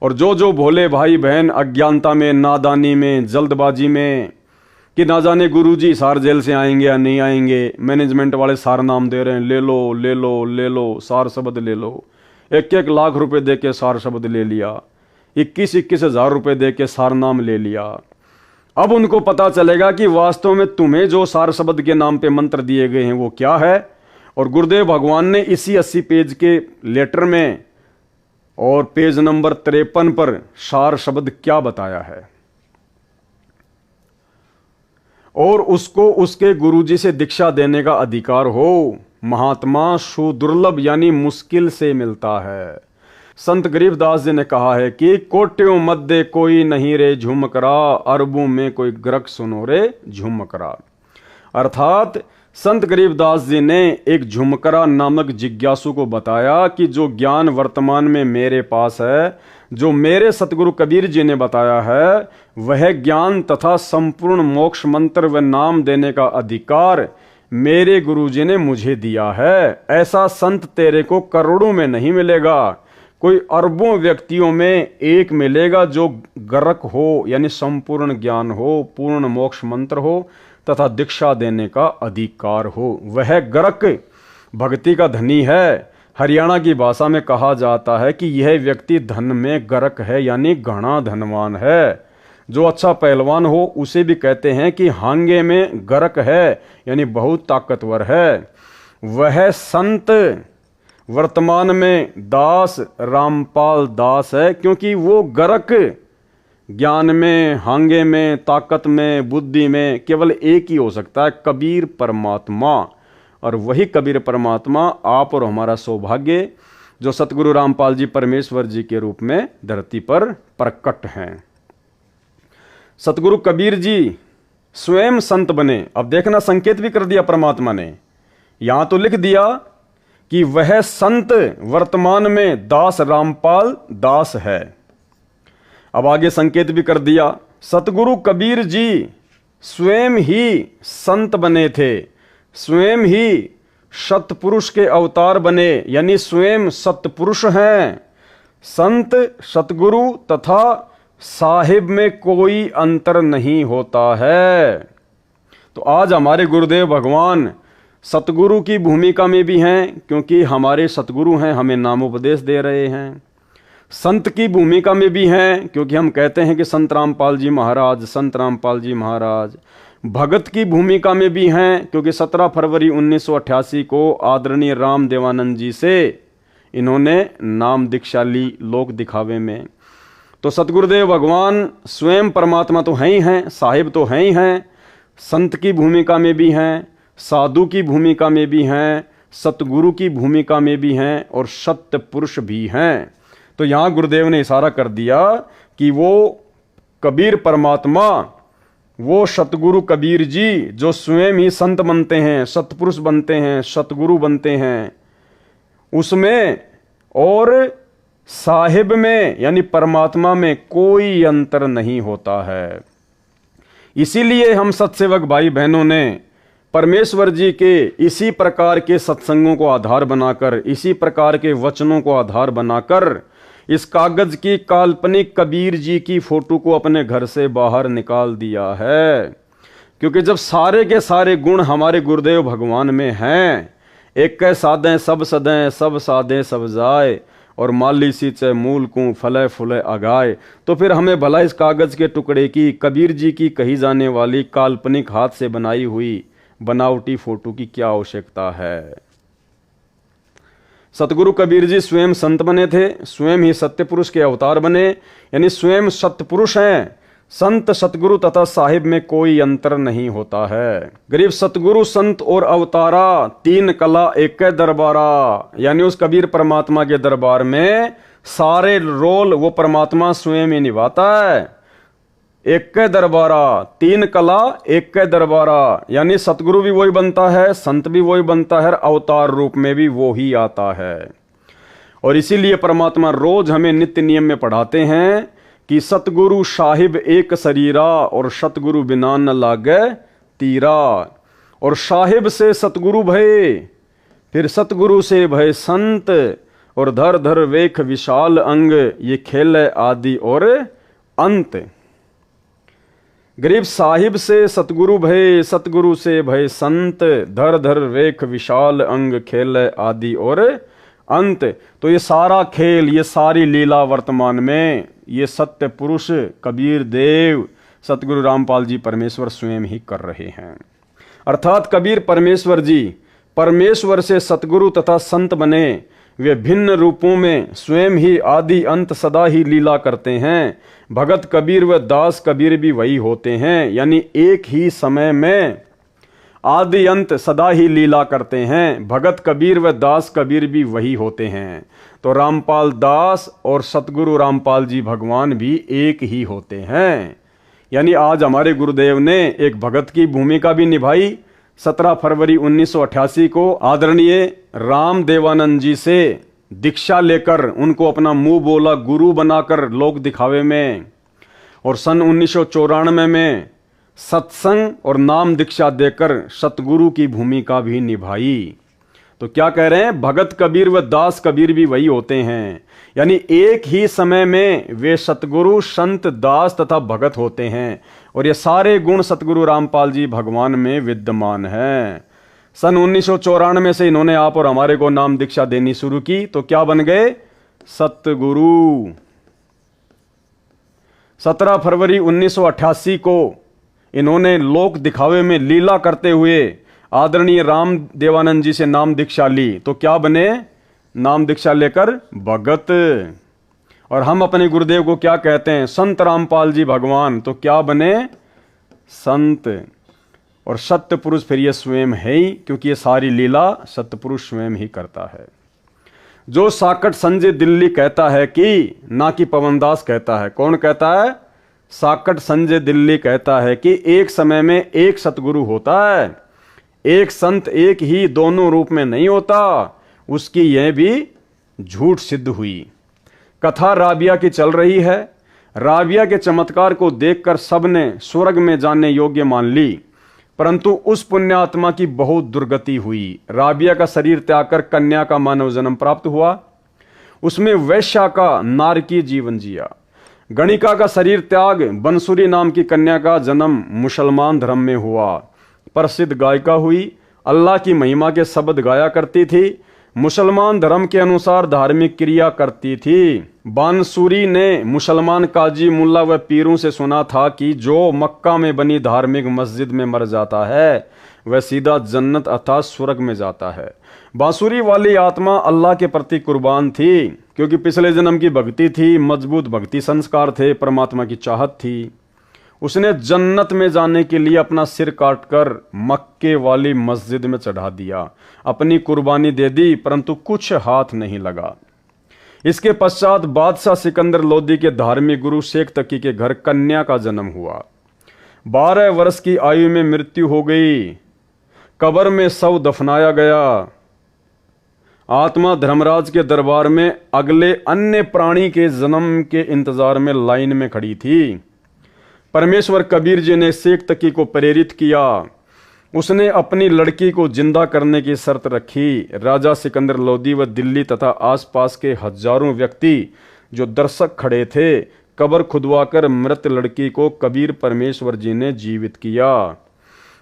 और जो भोले भाई बहन अज्ञानता में, नादानी में, जल्दबाजी में कि ना जाने गुरुजी सार जेल से आएंगे या नहीं आएंगे, मैनेजमेंट वाले सार नाम दे रहे हैं, ले लो ले लो ले लो, सार शब्द ले लो। 1-1 लाख रुपए दे के सार शब्द ले लिया, 21-21 हजार रुपए दे के सार नाम ले लिया। अब उनको पता चलेगा कि वास्तव में तुम्हें जो सार शब्द के नाम पे मंत्र दिए गए हैं वो क्या है। और गुरुदेव भगवान ने इसी 80 पेज के लेटर में और पेज नंबर 53 पर सार शब्द क्या बताया है, और उसको उसके गुरुजी से दीक्षा देने का अधिकार हो। महात्मा सुदुर्लभ यानी मुश्किल से मिलता है। संत गरीबदास जी ने कहा है कि कोट्यों मध्य कोई नहीं रे झुमकरा, अरबों में कोई ग्रक सुनो रे झुमकरा। अर्थात संत गरीबदास जी ने एक झुमकरा नामक जिज्ञासु को बताया कि जो ज्ञान वर्तमान में मेरे पास है, जो मेरे सतगुरु कबीर जी ने बताया है, वह ज्ञान तथा संपूर्ण मोक्ष मंत्र व नाम देने का अधिकार मेरे गुरु जी ने मुझे दिया है। ऐसा संत तेरे को करोड़ों में नहीं मिलेगा, कोई अरबों व्यक्तियों में एक मिलेगा जो गर्क हो, यानी संपूर्ण ज्ञान हो, पूर्ण मोक्ष मंत्र हो, तथा दीक्षा देने का अधिकार हो। वह गरक भक्ति का धनी है। हरियाणा की भाषा में कहा जाता है कि यह व्यक्ति धन में गरक है, यानी घना धनवान है। जो अच्छा पहलवान हो उसे भी कहते हैं कि हांगे में गरक है, यानी बहुत ताकतवर है। वह संत वर्तमान में दास रामपाल दास है, क्योंकि वो गरक ज्ञान में, हांगे में, ताकत में, बुद्धि में केवल एक ही हो सकता है, कबीर परमात्मा। और वही कबीर परमात्मा आप और हमारा सौभाग्य, जो सतगुरु रामपाल जी परमेश्वर जी के रूप में धरती पर प्रकट हैं। सतगुरु कबीर जी स्वयं संत बने। अब देखना, संकेत भी कर दिया परमात्मा ने। यहां तो लिख दिया कि वह संत वर्तमान में दास रामपाल दास है। अब आगे संकेत भी कर दिया, सतगुरु कबीर जी स्वयं ही संत बने थे, स्वयं ही सतपुरुष के अवतार बने, यानी स्वयं सतपुरुष हैं। संत, सतगुरु तथा साहिब में कोई अंतर नहीं होता है। तो आज हमारे गुरुदेव भगवान सतगुरु की भूमिका में भी हैं, क्योंकि हमारे सतगुरु हैं, हमें नामोपदेश दे रहे हैं। संत की भूमिका में भी हैं, क्योंकि हम कहते हैं कि संत रामपाल जी महाराज, संत रामपाल जी महाराज। भगत की भूमिका में भी हैं, क्योंकि 17 फरवरी 1988 को आदरणीय राम देवानंद जी से इन्होंने नाम दीक्षा ली लोक दिखावे में। तो सतगुरुदेव भगवान स्वयं परमात्मा तो हैं ही हैं, साहिब तो हैं ही हैं, संत की भूमिका में भी हैं, साधु की भूमिका में भी हैं, सतगुरु की भूमिका में भी हैं और सत्य पुरुष भी हैं। तो यहाँ गुरुदेव ने इशारा कर दिया कि वो कबीर परमात्मा, वो सतगुरु कबीर जी जो स्वयं ही संत बनते हैं, सतपुरुष बनते हैं, सतगुरु बनते हैं, उसमें और साहिब में यानी परमात्मा में कोई अंतर नहीं होता है। इसीलिए हम सत्सेवक भाई बहनों ने परमेश्वर जी के इसी प्रकार के सत्संगों को आधार बनाकर, इसी प्रकार के वचनों को आधार बनाकर इस कागज की काल्पनिक कबीर जी की फोटो को अपने घर से बाहर निकाल दिया है। क्योंकि जब सारे के सारे गुण हमारे गुरुदेव भगवान में हैं, एक कै साधें सब सदें, सब साधें सब जाए, और माली सींचे मूल को फले फुले अगाए, तो फिर हमें भला इस कागज के टुकड़े की कबीर जी की कही जाने वाली काल्पनिक हाथ से बनाई हुई बनावटी फोटो की क्या आवश्यकता है। सतगुरु कबीर जी स्वयं संत बने थे, स्वयं ही सत्य पुरुष के अवतार बने, यानी स्वयं सतपुरुष हैं। संत, सतगुरु तथा साहिब में कोई अंतर नहीं होता है। गरीब सतगुरु, संत और अवतारा, तीन कला एक दरबारा, यानी उस कबीर परमात्मा के दरबार में सारे रोल वो परमात्मा स्वयं ही निभाता है। एक दरबारा, तीन कला एक दरबारा, यानी सतगुरु भी वही बनता है, संत भी वही बनता है, अवतार रूप में भी वो ही आता है। और इसीलिए परमात्मा रोज हमें नित्य नियम में पढ़ाते हैं कि सतगुरु साहिब एक शरीरा और सतगुरु बिना न लागे तीरा। और साहिब से सतगुरु भय, फिर सतगुरु से भय संत, और धर धर वेख विशाल अंग, ये खेल आदि और अंत। गरीब साहिब से सतगुरु भय, सतगुरु से भय संत, धर धर वेख विशाल अंग, खेल आदि और अंत। तो ये सारा खेल, ये सारी लीला वर्तमान में ये सत्य पुरुष कबीर देव सतगुरु रामपाल जी परमेश्वर स्वयं ही कर रहे हैं। अर्थात कबीर परमेश्वर जी परमेश्वर से सतगुरु तथा संत बने, वे भिन्न रूपों में स्वयं ही आदि अंत सदा ही लीला करते हैं। भगत कबीर व दास कबीर भी वही होते हैं, यानी एक ही समय में आदि अंत सदा ही लीला करते हैं। भगत कबीर व दास कबीर भी वही होते हैं। तो रामपाल दास और सतगुरु रामपाल जी भगवान भी एक ही होते हैं। यानी आज हमारे गुरुदेव ने एक भगत की भूमिका भी निभाई। 17 फरवरी 1988 को आदरणीय राम देवानंद जी से दीक्षा लेकर उनको अपना मुंह बोला गुरु बनाकर लोक दिखावे में, और सन 1994 में सत्संग और नाम दीक्षा देकर सतगुरु की भूमिका भी निभाई। तो क्या कह रहे हैं, भगत कबीर व दास कबीर भी वही होते हैं। यानी एक ही समय में वे सतगुरु, संत, दास तथा भगत होते हैं और ये सारे गुण सतगुरु रामपाल जी भगवान में विद्यमान हैं। सन 1994 से इन्होंने आप और हमारे को नाम दीक्षा देनी शुरू की, तो क्या बन गए, सतगुरु। 17 फरवरी 1988 को इन्होंने लोक दिखावे में लीला करते हुए आदरणीय राम देवानंद जी से नाम दीक्षा ली, तो क्या बने, नाम दीक्षा लेकर भगत। और हम अपने गुरुदेव को क्या कहते हैं, संत रामपाल जी भगवान, तो क्या बने, संत। और सत्य पुरुष फिर ये स्वयं है ही, क्योंकि ये सारी लीला सत्य पुरुष स्वयं ही करता है। जो साकट संजय दिल्ली कहता है कि, ना कि पवनदास कहता है, कौन कहता है, साकट संजय दिल्ली कहता है कि एक समय में एक सतगुरु होता है, एक संत एक ही दोनों रूप में नहीं होता, उसकी यह भी झूठ सिद्ध हुई। कथा राबिया की चल रही है। राबिया के चमत्कार को देखकर सबने स्वर्ग में जाने योग्य मान ली, परंतु उस पुण्यात्मा की बहुत दुर्गति हुई। राबिया का शरीर त्याग कर कन्या का मानव जन्म प्राप्त हुआ, उसमें वैश्या का नारकीय जीवन जिया। गणिका का शरीर त्याग बंसुरी नाम की कन्या का जन्म मुसलमान धर्म में हुआ। प्रसिद्ध गायिका हुई, अल्लाह की महिमा के शब्द गाया करती थी, मुसलमान धर्म के अनुसार धार्मिक क्रिया करती थी। बांसुरी ने मुसलमान काजी, मुल्ला व पीरों से सुना था कि जो मक्का में बनी धार्मिक मस्जिद में मर जाता है वह सीधा जन्नत अर्थात स्वर्ग में जाता है। बांसुरी वाली आत्मा अल्लाह के प्रति कुर्बान थी, क्योंकि पिछले जन्म की भक्ति थी, मजबूत भक्ति संस्कार थे, परमात्मा की चाहत थी। उसने जन्नत में जाने के लिए अपना सिर काटकर मक्के वाली मस्जिद में चढ़ा दिया, अपनी कुर्बानी दे दी, परंतु कुछ हाथ नहीं लगा। इसके पश्चात बादशाह सिकंदर लोदी के धार्मिक गुरु शेख तकी के घर कन्या का जन्म हुआ। 12 वर्ष की आयु में मृत्यु हो गई। कब्र में शव दफनाया गया। आत्मा धर्मराज के दरबार में अगले अन्य प्राणी के जन्म के इंतजार में लाइन में खड़ी थी। परमेश्वर कबीर जी ने शेख तकी को प्रेरित किया। उसने अपनी लड़की को जिंदा करने की शर्त रखी। राजा सिकंदर लोदी व दिल्ली तथा आसपास के हजारों व्यक्ति जो दर्शक खड़े थे, कब्र खुदवाकर मृत लड़की को कबीर परमेश्वर जी ने जीवित किया।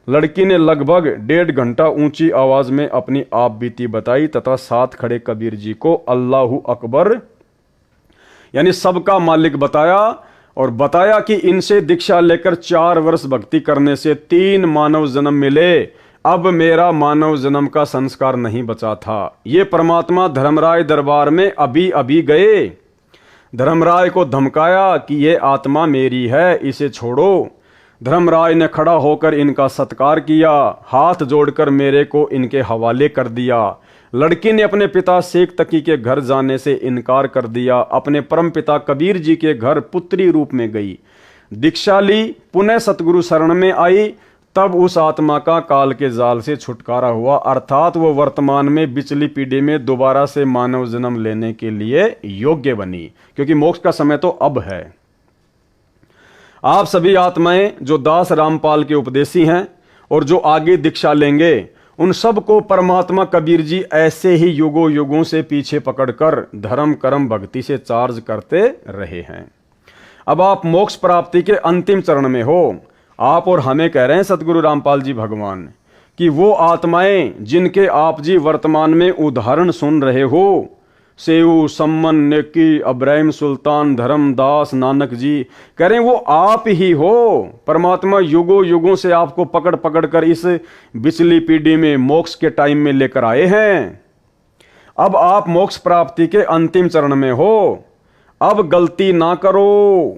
लड़की ने लगभग 1.5 घंटा ऊंची आवाज में अपनी आप बीती बताई तथा साथ खड़े कबीर जी को अल्लाहू अकबर यानी सबका मालिक बताया, और बताया कि इनसे दीक्षा लेकर 4 वर्ष भक्ति करने से 3 मानव जन्म मिले। अब मेरा मानव जन्म का संस्कार नहीं बचा था। ये परमात्मा धर्मराय दरबार में अभी अभी गए। धर्मराय को धमकाया कि ये आत्मा मेरी है, इसे छोड़ो। धर्मराय ने खड़ा होकर इनका सत्कार किया, हाथ जोड़कर मेरे को इनके हवाले कर दिया। लड़की ने अपने पिता शेख तकी के घर जाने से इनकार कर दिया। अपने परम पिता कबीर जी के घर पुत्री रूप में गई, दीक्षा ली, पुनः सतगुरु शरण में आई। तब उस आत्मा का काल के जाल से छुटकारा हुआ, अर्थात वो वर्तमान में बिचली पीढ़ी में दोबारा से मानव जन्म लेने के लिए योग्य बनी, क्योंकि मोक्ष का समय तो अब है। आप सभी आत्माएं जो दास रामपाल के उपदेशी हैं और जो आगे दीक्षा लेंगे, उन सब को परमात्मा कबीर जी ऐसे ही युगों युगों से पीछे पकड़कर धर्म कर्म भक्ति से चार्ज करते रहे हैं। अब आप मोक्ष प्राप्ति के अंतिम चरण में हो। आप और हमें कह रहे हैं सतगुरु रामपाल जी भगवान कि वो आत्माएं जिनके आप जी वर्तमान में उदाहरण सुन रहे हो, सेऊ, सम्मन, नेकी, अब्राहिम सुल्तान, धर्मदास, नानक जी, कह रहे हैं वो आप ही हो। परमात्मा युगों युगों से आपको पकड़ पकड़ कर इस बिचली पीढ़ी में मोक्ष के टाइम में लेकर आए हैं। अब आप मोक्ष प्राप्ति के अंतिम चरण में हो। अब गलती ना करो।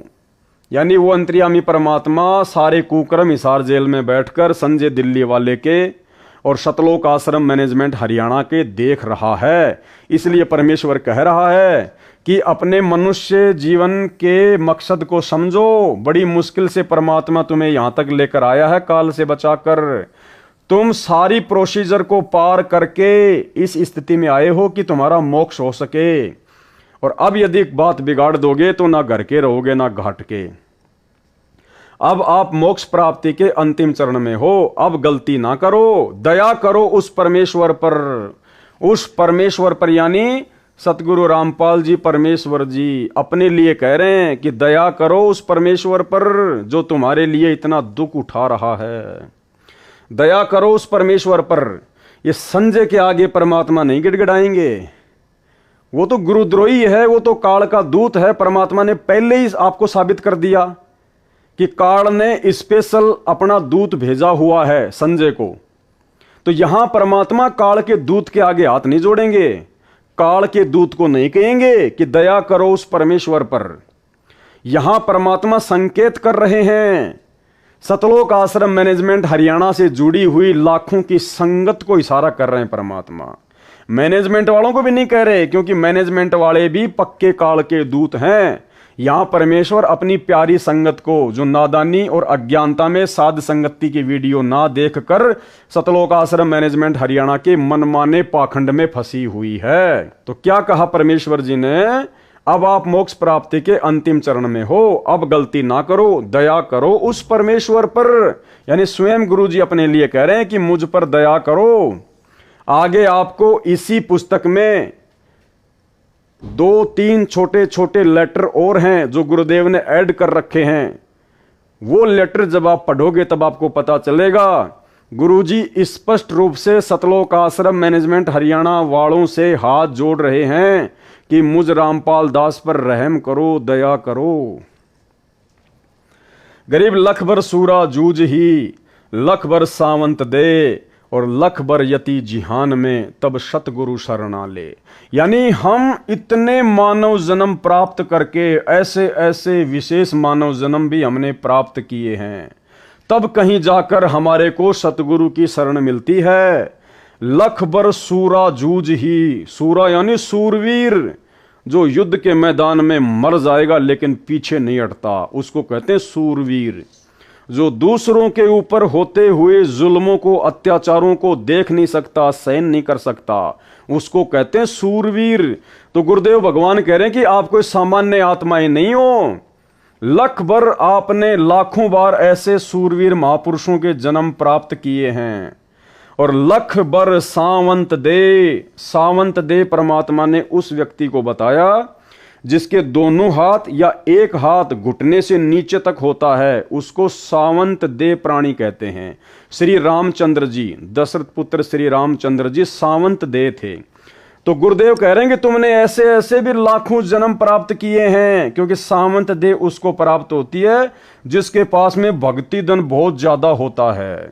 यानी वो अंतर्यामी परमात्मा सारे कुकर्म हिसार जेल में बैठकर संजय दिल्ली वाले के और सतलोक आश्रम मैनेजमेंट हरियाणा के देख रहा है। इसलिए परमेश्वर कह रहा है कि अपने मनुष्य जीवन के मकसद को समझो। बड़ी मुश्किल से परमात्मा तुम्हें यहां तक लेकर आया है, काल से बचाकर। तुम सारी प्रोसीजर को पार करके इस स्थिति में आए हो कि तुम्हारा मोक्ष हो सके। और अब यदि बात बिगाड़ दोगे तो ना घर के रहोगे ना घाट के। अब आप मोक्ष प्राप्ति के अंतिम चरण में हो। अब गलती ना करो, दया करो उस परमेश्वर पर, उस परमेश्वर पर, यानी सतगुरु रामपाल जी परमेश्वर जी अपने लिए कह रहे हैं कि दया करो उस परमेश्वर पर जो तुम्हारे लिए इतना दुख उठा रहा है। दया करो उस परमेश्वर पर। ये संजय के आगे परमात्मा नहीं गिड़गिड़ाएंगे, वो तो गुरुद्रोही है, वो तो काल का दूत है। परमात्मा ने पहले ही आपको साबित कर दिया कि काल ने स्पेशल अपना दूत भेजा हुआ है संजय को। तो यहां परमात्मा काल के दूत के आगे हाथ नहीं जोड़ेंगे, काल के दूत को नहीं कहेंगे कि दया करो उस परमेश्वर पर। यहां परमात्मा संकेत कर रहे हैं, सतलोक आश्रम मैनेजमेंट हरियाणा से जुड़ी हुई लाखों की संगत को इशारा कर रहे हैं परमात्मा। मैनेजमेंट वालों को भी नहीं कह रहे, क्योंकि मैनेजमेंट वाले भी पक्के काल के दूत हैं। यहां परमेश्वर अपनी प्यारी संगत को, जो नादानी और अज्ञानता में साध संगति की वीडियो ना देखकर सतलोक आश्रम मैनेजमेंट हरियाणा के मनमाने पाखंड में फंसी हुई है, तो क्या कहा परमेश्वर जी ने, अब आप मोक्ष प्राप्ति के अंतिम चरण में हो, अब गलती ना करो, दया करो उस परमेश्वर पर। यानी स्वयं गुरु जी अपने लिए कह रहे हैं कि मुझ पर दया करो। आगे आपको इसी पुस्तक में 2-3 छोटे छोटे लेटर और हैं जो गुरुदेव ने ऐड कर रखे हैं। वो लेटर जब आप पढ़ोगे तब आपको पता चलेगा। गुरुजी स्पष्ट रूप से सतलोक आश्रम मैनेजमेंट हरियाणा वालों से हाथ जोड़ रहे हैं कि मुझ रामपाल दास पर रहम करो, दया करो। गरीब लख भर सूरा जूझ ही, लख भर सावंत दे, और लख भर यति जिहान में तब सतगुरु शरणा ले। यानी हम इतने मानव जन्म प्राप्त करके, ऐसे ऐसे विशेष मानव जन्म भी हमने प्राप्त किए हैं, तब कहीं जाकर हमारे को सतगुरु की शरण मिलती है। लख भर सूरा जूझ ही, सूरा यानी सूरवीर, जो युद्ध के मैदान में मर जाएगा लेकिन पीछे नहीं हटता, उसको कहते हैं सूरवीर। जो दूसरों के ऊपर होते हुए जुल्मों को, अत्याचारों को देख नहीं सकता, सहन नहीं कर सकता, उसको कहते हैं सूरवीर। तो गुरुदेव भगवान कह रहे हैं कि आप कोई सामान्य आत्माएं नहीं हो। लख भर आपने लाखों बार ऐसे सूरवीर महापुरुषों के जन्म प्राप्त किए हैं। और लख भर सावंत दे, सावंत दे परमात्मा ने उस व्यक्ति को बताया जिसके दोनों हाथ या एक हाथ घुटने से नीचे तक होता है, उसको सावंत दे प्राणी कहते हैं। श्री रामचंद्र जी, दशरथ पुत्र श्री रामचंद्र जी सावंत दे थे। तो गुरुदेव कह रहे हैं कि तुमने ऐसे ऐसे भी लाखों जन्म प्राप्त किए हैं, क्योंकि सावंत दे उसको प्राप्त होती है जिसके पास में भक्ति धन बहुत ज्यादा होता है।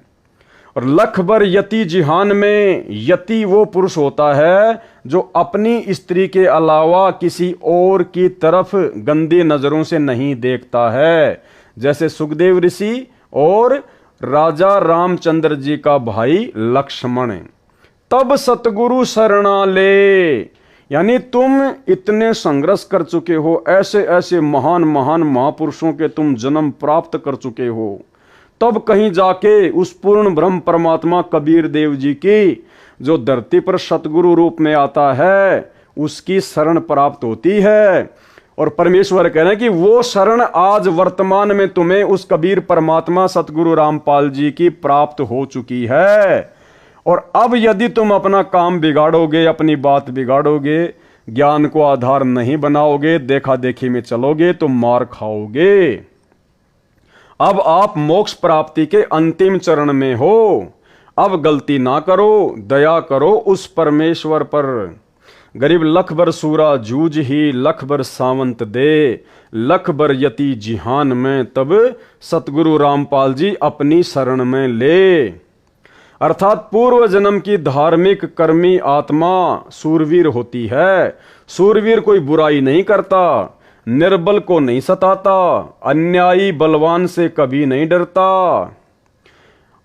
और लख भर यति जिहान में, यति वो पुरुष होता है जो अपनी स्त्री के अलावा किसी और की तरफ गंदी नजरों से नहीं देखता है, जैसे सुखदेव ऋषि और राजा रामचंद्र जी का भाई लक्ष्मण। तब सतगुरु शरणा ले, यानी तुम इतने संघर्ष कर चुके हो, ऐसे ऐसे महान महान महापुरुषों के तुम जन्म प्राप्त कर चुके हो, तब कहीं जाके उस पूर्ण ब्रह्म परमात्मा कबीर देव जी की, जो धरती पर सतगुरु रूप में आता है, उसकी शरण प्राप्त होती है। और परमेश्वर कह रहे हैं कि वो शरण आज वर्तमान में तुम्हें उस कबीर परमात्मा सतगुरु रामपाल जी की प्राप्त हो चुकी है। और अब यदि तुम अपना काम बिगाड़ोगे, अपनी बात बिगाड़ोगे, ज्ञान को आधार नहीं बनाओगे, देखा देखी में चलोगे तो मार खाओगे। अब आप मोक्ष प्राप्ति के अंतिम चरण में हो, अब गलती ना करो, दया करो उस परमेश्वर पर। गरीब लख भर सूरा जूझ ही, लख भर सावंत दे, लख भर यति जिहान में तब सतगुरु रामपाल जी अपनी शरण में ले। अर्थात पूर्व जन्म की धार्मिक कर्मी आत्मा सूरवीर होती है। सूरवीर कोई बुराई नहीं करता, निर्बल को नहीं सताता, अन्यायी बलवान से कभी नहीं डरता,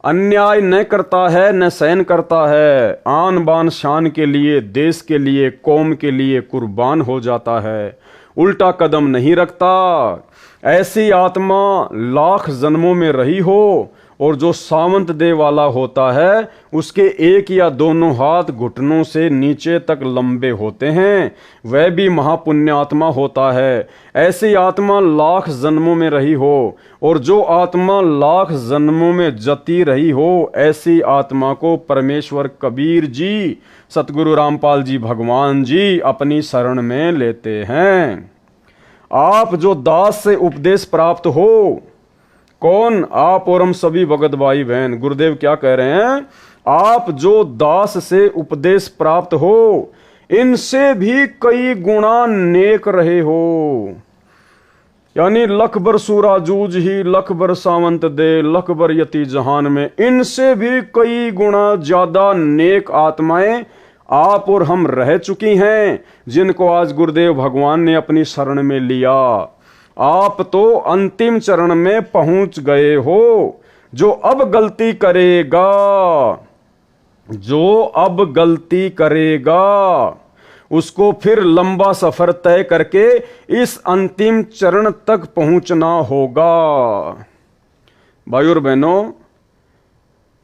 अन्याय न करता है न सहन करता है, आन बान शान के लिए, देश के लिए, कौम के लिए कुर्बान हो जाता है, उल्टा कदम नहीं रखता। ऐसी आत्मा लाख जन्मों में रही हो और जो सावंत देह वाला होता है उसके एक या दोनों हाथ घुटनों से नीचे तक लंबे होते हैं, वह भी महापुण्य आत्मा होता है। ऐसी आत्मा लाख जन्मों में रही हो, और जो आत्मा लाख जन्मों में जती रही हो, ऐसी आत्मा को परमेश्वर कबीर जी, सतगुरु रामपाल जी भगवान जी अपनी शरण में लेते हैं। आप जो दास से उपदेश प्राप्त हो, कौन? आप और हम सभी भगत भाई बहन। गुरुदेव क्या कह रहे हैं? आप जो दास से उपदेश प्राप्त हो, इनसे भी कई गुणा नेक रहे हो। यानी लख बर सूरा जूझ ही, लख बर सावंत दे, लख बर यति जहान में, इनसे भी कई गुणा ज्यादा नेक आत्माएं आप और हम रह चुकी हैं, जिनको आज गुरुदेव भगवान ने अपनी शरण में लिया। आप तो अंतिम चरण में पहुंच गए हो। जो अब गलती करेगा, जो अब गलती करेगा, उसको फिर लंबा सफर तय करके इस अंतिम चरण तक पहुंचना होगा। भाइयों और बहनों,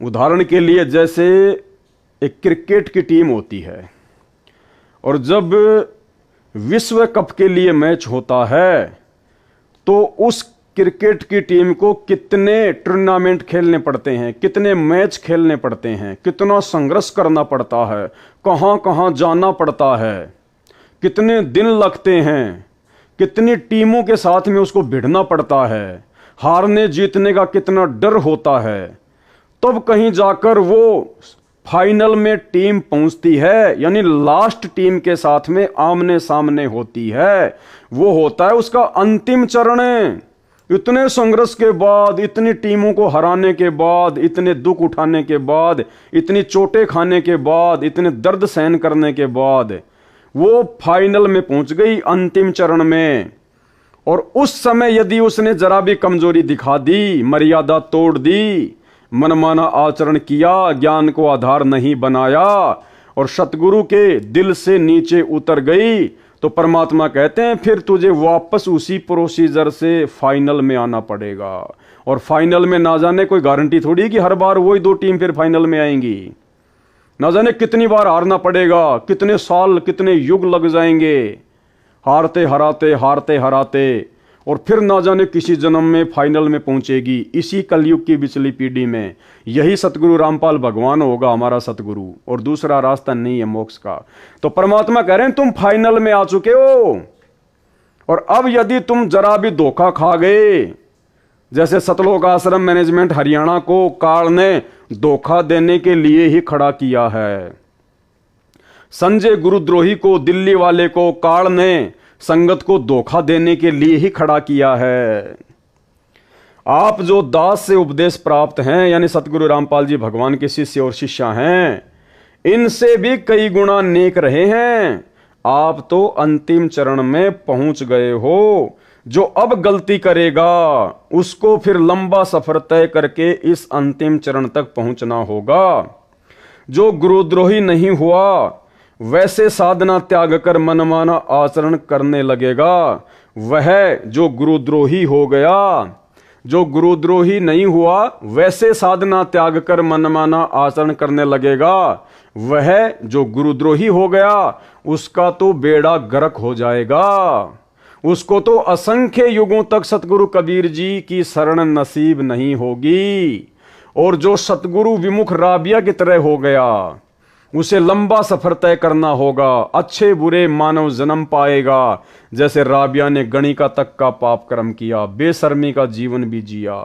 उदाहरण के लिए जैसे एक क्रिकेट की टीम होती है, और जब विश्व कप के लिए मैच होता है तो उस क्रिकेट की टीम को कितने टूर्नामेंट खेलने पड़ते हैं, कितने मैच खेलने पड़ते हैं, कितना संघर्ष करना पड़ता है, कहां कहां जाना पड़ता है, कितने दिन लगते हैं, कितनी टीमों के साथ में उसको भिड़ना पड़ता है, हारने जीतने का कितना डर होता है, तब कहीं जाकर वो फाइनल में टीम पहुंचती है, यानी लास्ट टीम के साथ में आमने सामने होती है। वो होता है उसका अंतिम चरण। इतने संघर्ष के बाद, इतनी टीमों को हराने के बाद, इतने दुख उठाने के बाद, इतनी चोटें खाने के बाद, इतने दर्द सहन करने के बाद वो फाइनल में पहुंच गई, अंतिम चरण में। और उस समय यदि उसने जरा भी कमजोरी दिखा दी, मर्यादा तोड़ दी, मनमाना आचरण किया, ज्ञान को आधार नहीं बनाया और सतगुरु के दिल से नीचे उतर गई, तो परमात्मा कहते हैं फिर तुझे वापस उसी प्रोसीजर से फाइनल में आना पड़ेगा। और फाइनल में ना जाने कोई गारंटी थोड़ी कि हर बार वही दो टीम फिर फाइनल में आएंगी। ना जाने कितनी बार हारना पड़ेगा, कितने साल, कितने युग लग जाएंगे हारते हराते, हारते हराते, और फिर ना जाने किसी जन्म में फाइनल में पहुंचेगी। इसी कलयुग की पिछली पीढ़ी में यही सतगुरु रामपाल भगवान होगा हमारा सतगुरु, और दूसरा रास्ता नहीं है मोक्ष का। तो परमात्मा कह रहे हैं तुम फाइनल में आ चुके हो, और अब यदि तुम जरा भी धोखा खा गए, जैसे सतलोक आश्रम मैनेजमेंट हरियाणा को काल ने धोखा देने के लिए ही खड़ा किया है। संजय गुरुद्रोही को, दिल्ली वाले को काल ने संगत को धोखा देने के लिए ही खड़ा किया है। आप जो दास से उपदेश प्राप्त हैं, यानी सतगुरु रामपाल जी भगवान के शिष्य और शिष्या हैं, इनसे भी कई गुना नेक रहे हैं। आप तो अंतिम चरण में पहुंच गए हो। जो अब गलती करेगा उसको फिर लंबा सफर तय करके इस अंतिम चरण तक पहुंचना होगा। जो गुरुद्रोही नहीं हुआ, वैसे साधना त्याग कर मनमाना आचरण करने लगेगा, वह जो गुरुद्रोही हो गया। जो गुरुद्रोही नहीं हुआ, वैसे साधना त्याग कर मनमाना आचरण करने लगेगा, वह जो गुरुद्रोही हो गया, उसका तो बेड़ा गर्क हो जाएगा। उसको तो असंख्य युगों तक सतगुरु कबीर जी की शरण नसीब नहीं होगी। और जो सतगुरु विमुख राबिया की तरह हो गया, उसे लंबा सफर तय करना होगा, अच्छे बुरे मानव जन्म पाएगा। जैसे राबिया ने गणिका तक का पाप कर्म किया, बेशर्मी का जीवन भी जिया,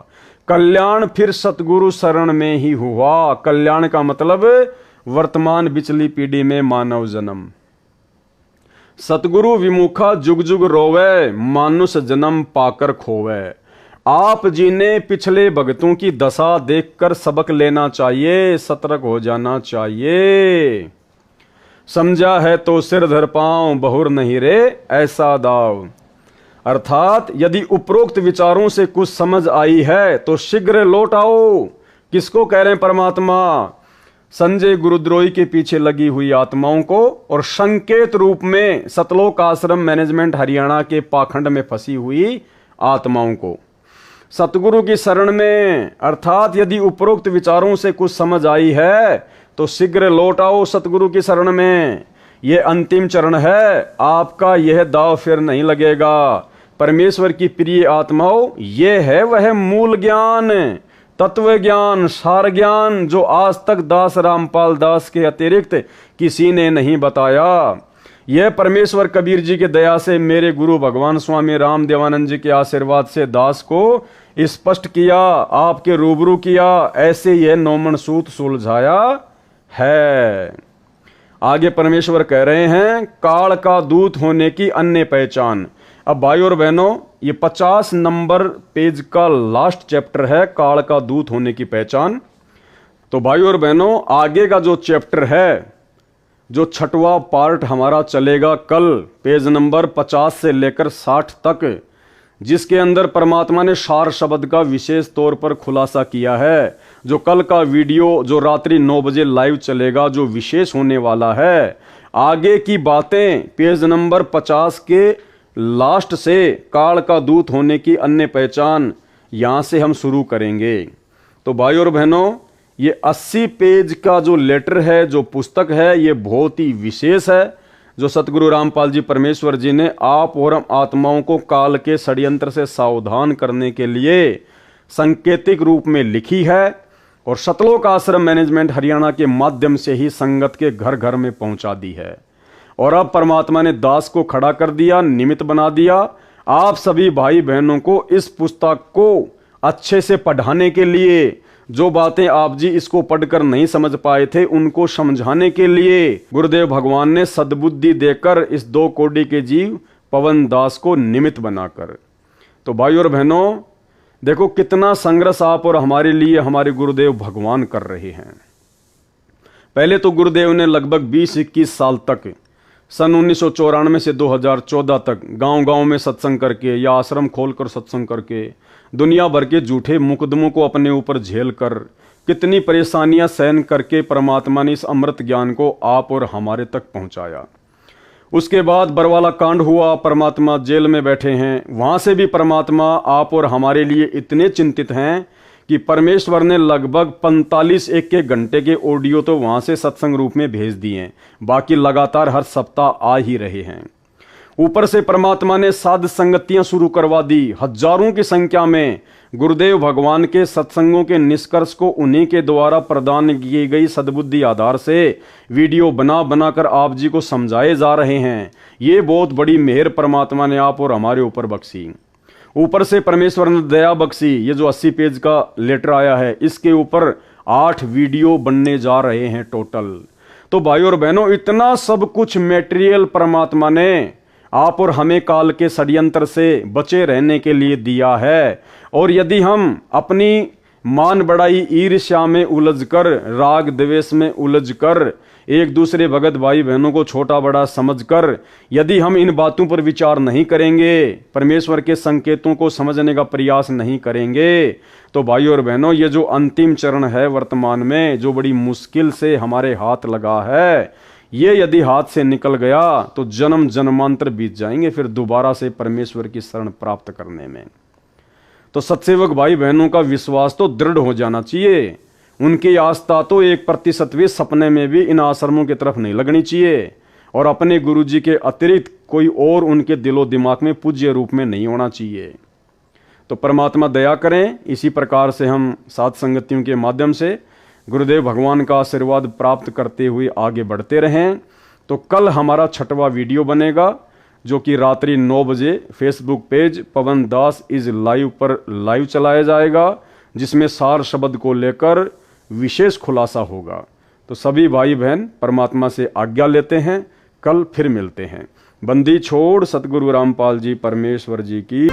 कल्याण फिर सतगुरु शरण में ही हुआ। कल्याण का मतलब वर्तमान पिछली पीढ़ी में मानव जन्म। सतगुरु विमुखा जुग जुग रोवे, मानुष जन्म पाकर खोवे। आप जी ने पिछले भगतों की दशा देखकर सबक लेना चाहिए, सतर्क हो जाना चाहिए। समझा है तो सिर धर पांव, बहुर नहीं रे ऐसा दाव। अर्थात यदि उपरोक्त विचारों से कुछ समझ आई है तो शीघ्र लौट आओ। किसको कह रहे हैं परमात्मा? संजय गुरुद्रोही के पीछे लगी हुई आत्माओं को, और संकेत रूप में सतलोक आश्रम मैनेजमेंट हरियाणा के पाखंड में फंसी हुई आत्माओं को। सतगुरु की शरण में, अर्थात यदि उपरोक्त विचारों से कुछ समझ आई है तो शीघ्र लौट आओ सतगुरु की शरण में। यह अंतिम चरण है, आपका यह दाव फिर नहीं लगेगा। परमेश्वर की प्रिय आत्माओं, यह है वह मूल ज्ञान, तत्व ज्ञान, सार ज्ञान जो आज तक दास रामपाल दास के अतिरिक्त किसी ने नहीं बताया। यह परमेश्वर कबीर जी के दया से मेरे गुरु भगवान स्वामी रामदेवानंद जी के आशीर्वाद से दास को स्पष्ट किया, आपके रूबरू किया, ऐसे यह नौमन सूत सुलझाया है। आगे परमेश्वर कह रहे हैं, काल का दूत होने की अन्य पहचान। अब भाई और बहनों, ये 50 नंबर पेज का लास्ट चैप्टर है, काल का दूत होने की पहचान। तो भाई और बहनों, आगे का जो चैप्टर है, जो 6वां पार्ट हमारा चलेगा कल, पेज नंबर 50 से लेकर 60 तक, जिसके अंदर परमात्मा ने सार शब्द का विशेष तौर पर खुलासा किया है। जो कल का वीडियो जो रात्रि 9 बजे लाइव चलेगा, जो विशेष होने वाला है, आगे की बातें पेज नंबर 50 के लास्ट से काल का दूत होने की अन्य पहचान, यहां से हम शुरू करेंगे। तो भाई और बहनों, ये 80 पेज का जो लेटर है, जो पुस्तक है, ये बहुत ही विशेष है, जो सतगुरु रामपाल जी परमेश्वर जी ने आप और हम आत्माओं को काल के षड्यंत्र से सावधान करने के लिए सांकेतिक रूप में लिखी है और सतलोक आश्रम मैनेजमेंट हरियाणा के माध्यम से ही संगत के घर घर में पहुंचा दी है। और अब परमात्मा ने दास को खड़ा कर दिया, निमित्त बना दिया, आप सभी भाई बहनों को इस पुस्तक को अच्छे से पढ़ाने के लिए, जो बातें आप जी इसको पढ़कर नहीं समझ पाए थे उनको समझाने के लिए गुरुदेव भगवान ने सद्बुद्धि देकर इस 2 कोटि के जीव पवन दास को निमित्त बनाकर। तो भाई और बहनों, देखो कितना संघर्ष आप और हमारे लिए हमारे गुरुदेव भगवान कर रहे हैं। पहले तो गुरुदेव ने लगभग 20-21 साल तक, सन 1994 से 2014 तक गांव-गांव में सत्संग करके या आश्रम खोलकर सत्संग करके, दुनिया भर के झूठे मुकदमों को अपने ऊपर झेल कर, कितनी परेशानियां सहन करके परमात्मा ने इस अमृत ज्ञान को आप और हमारे तक पहुंचाया। उसके बाद बरवाला कांड हुआ, परमात्मा जेल में बैठे हैं, वहां से भी परमात्मा आप और हमारे लिए इतने चिंतित हैं कि परमेश्वर ने लगभग 45 एक घंटे के ऑडियो तो वहां से सत्संग रूप में भेज दिए हैं, बाकी लगातार हर सप्ताह आ ही रहे हैं। ऊपर से परमात्मा ने साध संगतियां शुरू करवा दी, हजारों की संख्या में गुरुदेव भगवान के सत्संगों के निष्कर्ष को उन्हीं के द्वारा प्रदान की गई सद्बुद्धि आधार से वीडियो बना बनाकर आप जी को समझाए जा रहे हैं। ये बहुत बड़ी मेहर परमात्मा ने आप और हमारे ऊपर बख्शी। ऊपर से परमेश्वर ने दया बख्शी, ये जो 80 पेज का लेटर आया है, इसके ऊपर 8 वीडियो बनने जा रहे हैं टोटल। तो भाई और बहनों, इतना सब कुछ मेटेरियल परमात्मा ने आप और हमें काल के षड्यंत्र से बचे रहने के लिए दिया है। और यदि हम अपनी मान बढ़ाई ईर्ष्या में उलझकर, राग द्वेष में उलझकर, एक दूसरे भगत भाई बहनों को छोटा बड़ा समझकर यदि हम इन बातों पर विचार नहीं करेंगे, परमेश्वर के संकेतों को समझने का प्रयास नहीं करेंगे, तो भाई और बहनों, ये जो अंतिम चरण है वर्तमान में, जो बड़ी मुश्किल से हमारे हाथ लगा है, ये यदि हाथ से निकल गया तो जन्म जन्मांतर बीत जाएंगे फिर दोबारा से परमेश्वर की शरण प्राप्त करने में। तो सत्सेवक भाई बहनों का विश्वास तो दृढ़ हो जाना चाहिए, उनकी आस्था तो 1% भी सपने में भी इन आश्रमों की तरफ नहीं लगनी चाहिए, और अपने गुरुजी के अतिरिक्त कोई और उनके दिलो दिमाग में पूज्य रूप में नहीं होना चाहिए। तो परमात्मा दया करें, इसी प्रकार से हम साध संगतियों के माध्यम से गुरुदेव भगवान का आशीर्वाद प्राप्त करते हुए आगे बढ़ते रहें। तो कल हमारा 6वां वीडियो बनेगा, जो कि रात्रि 9 बजे Facebook page Pawan Das is live पर लाइव चलाया जाएगा, जिसमें सार शब्द को लेकर विशेष खुलासा होगा। तो सभी भाई बहन परमात्मा से आज्ञा लेते हैं, कल फिर मिलते हैं। बंदी छोड़ सतगुरु रामपाल जी परमेश्वर जी की।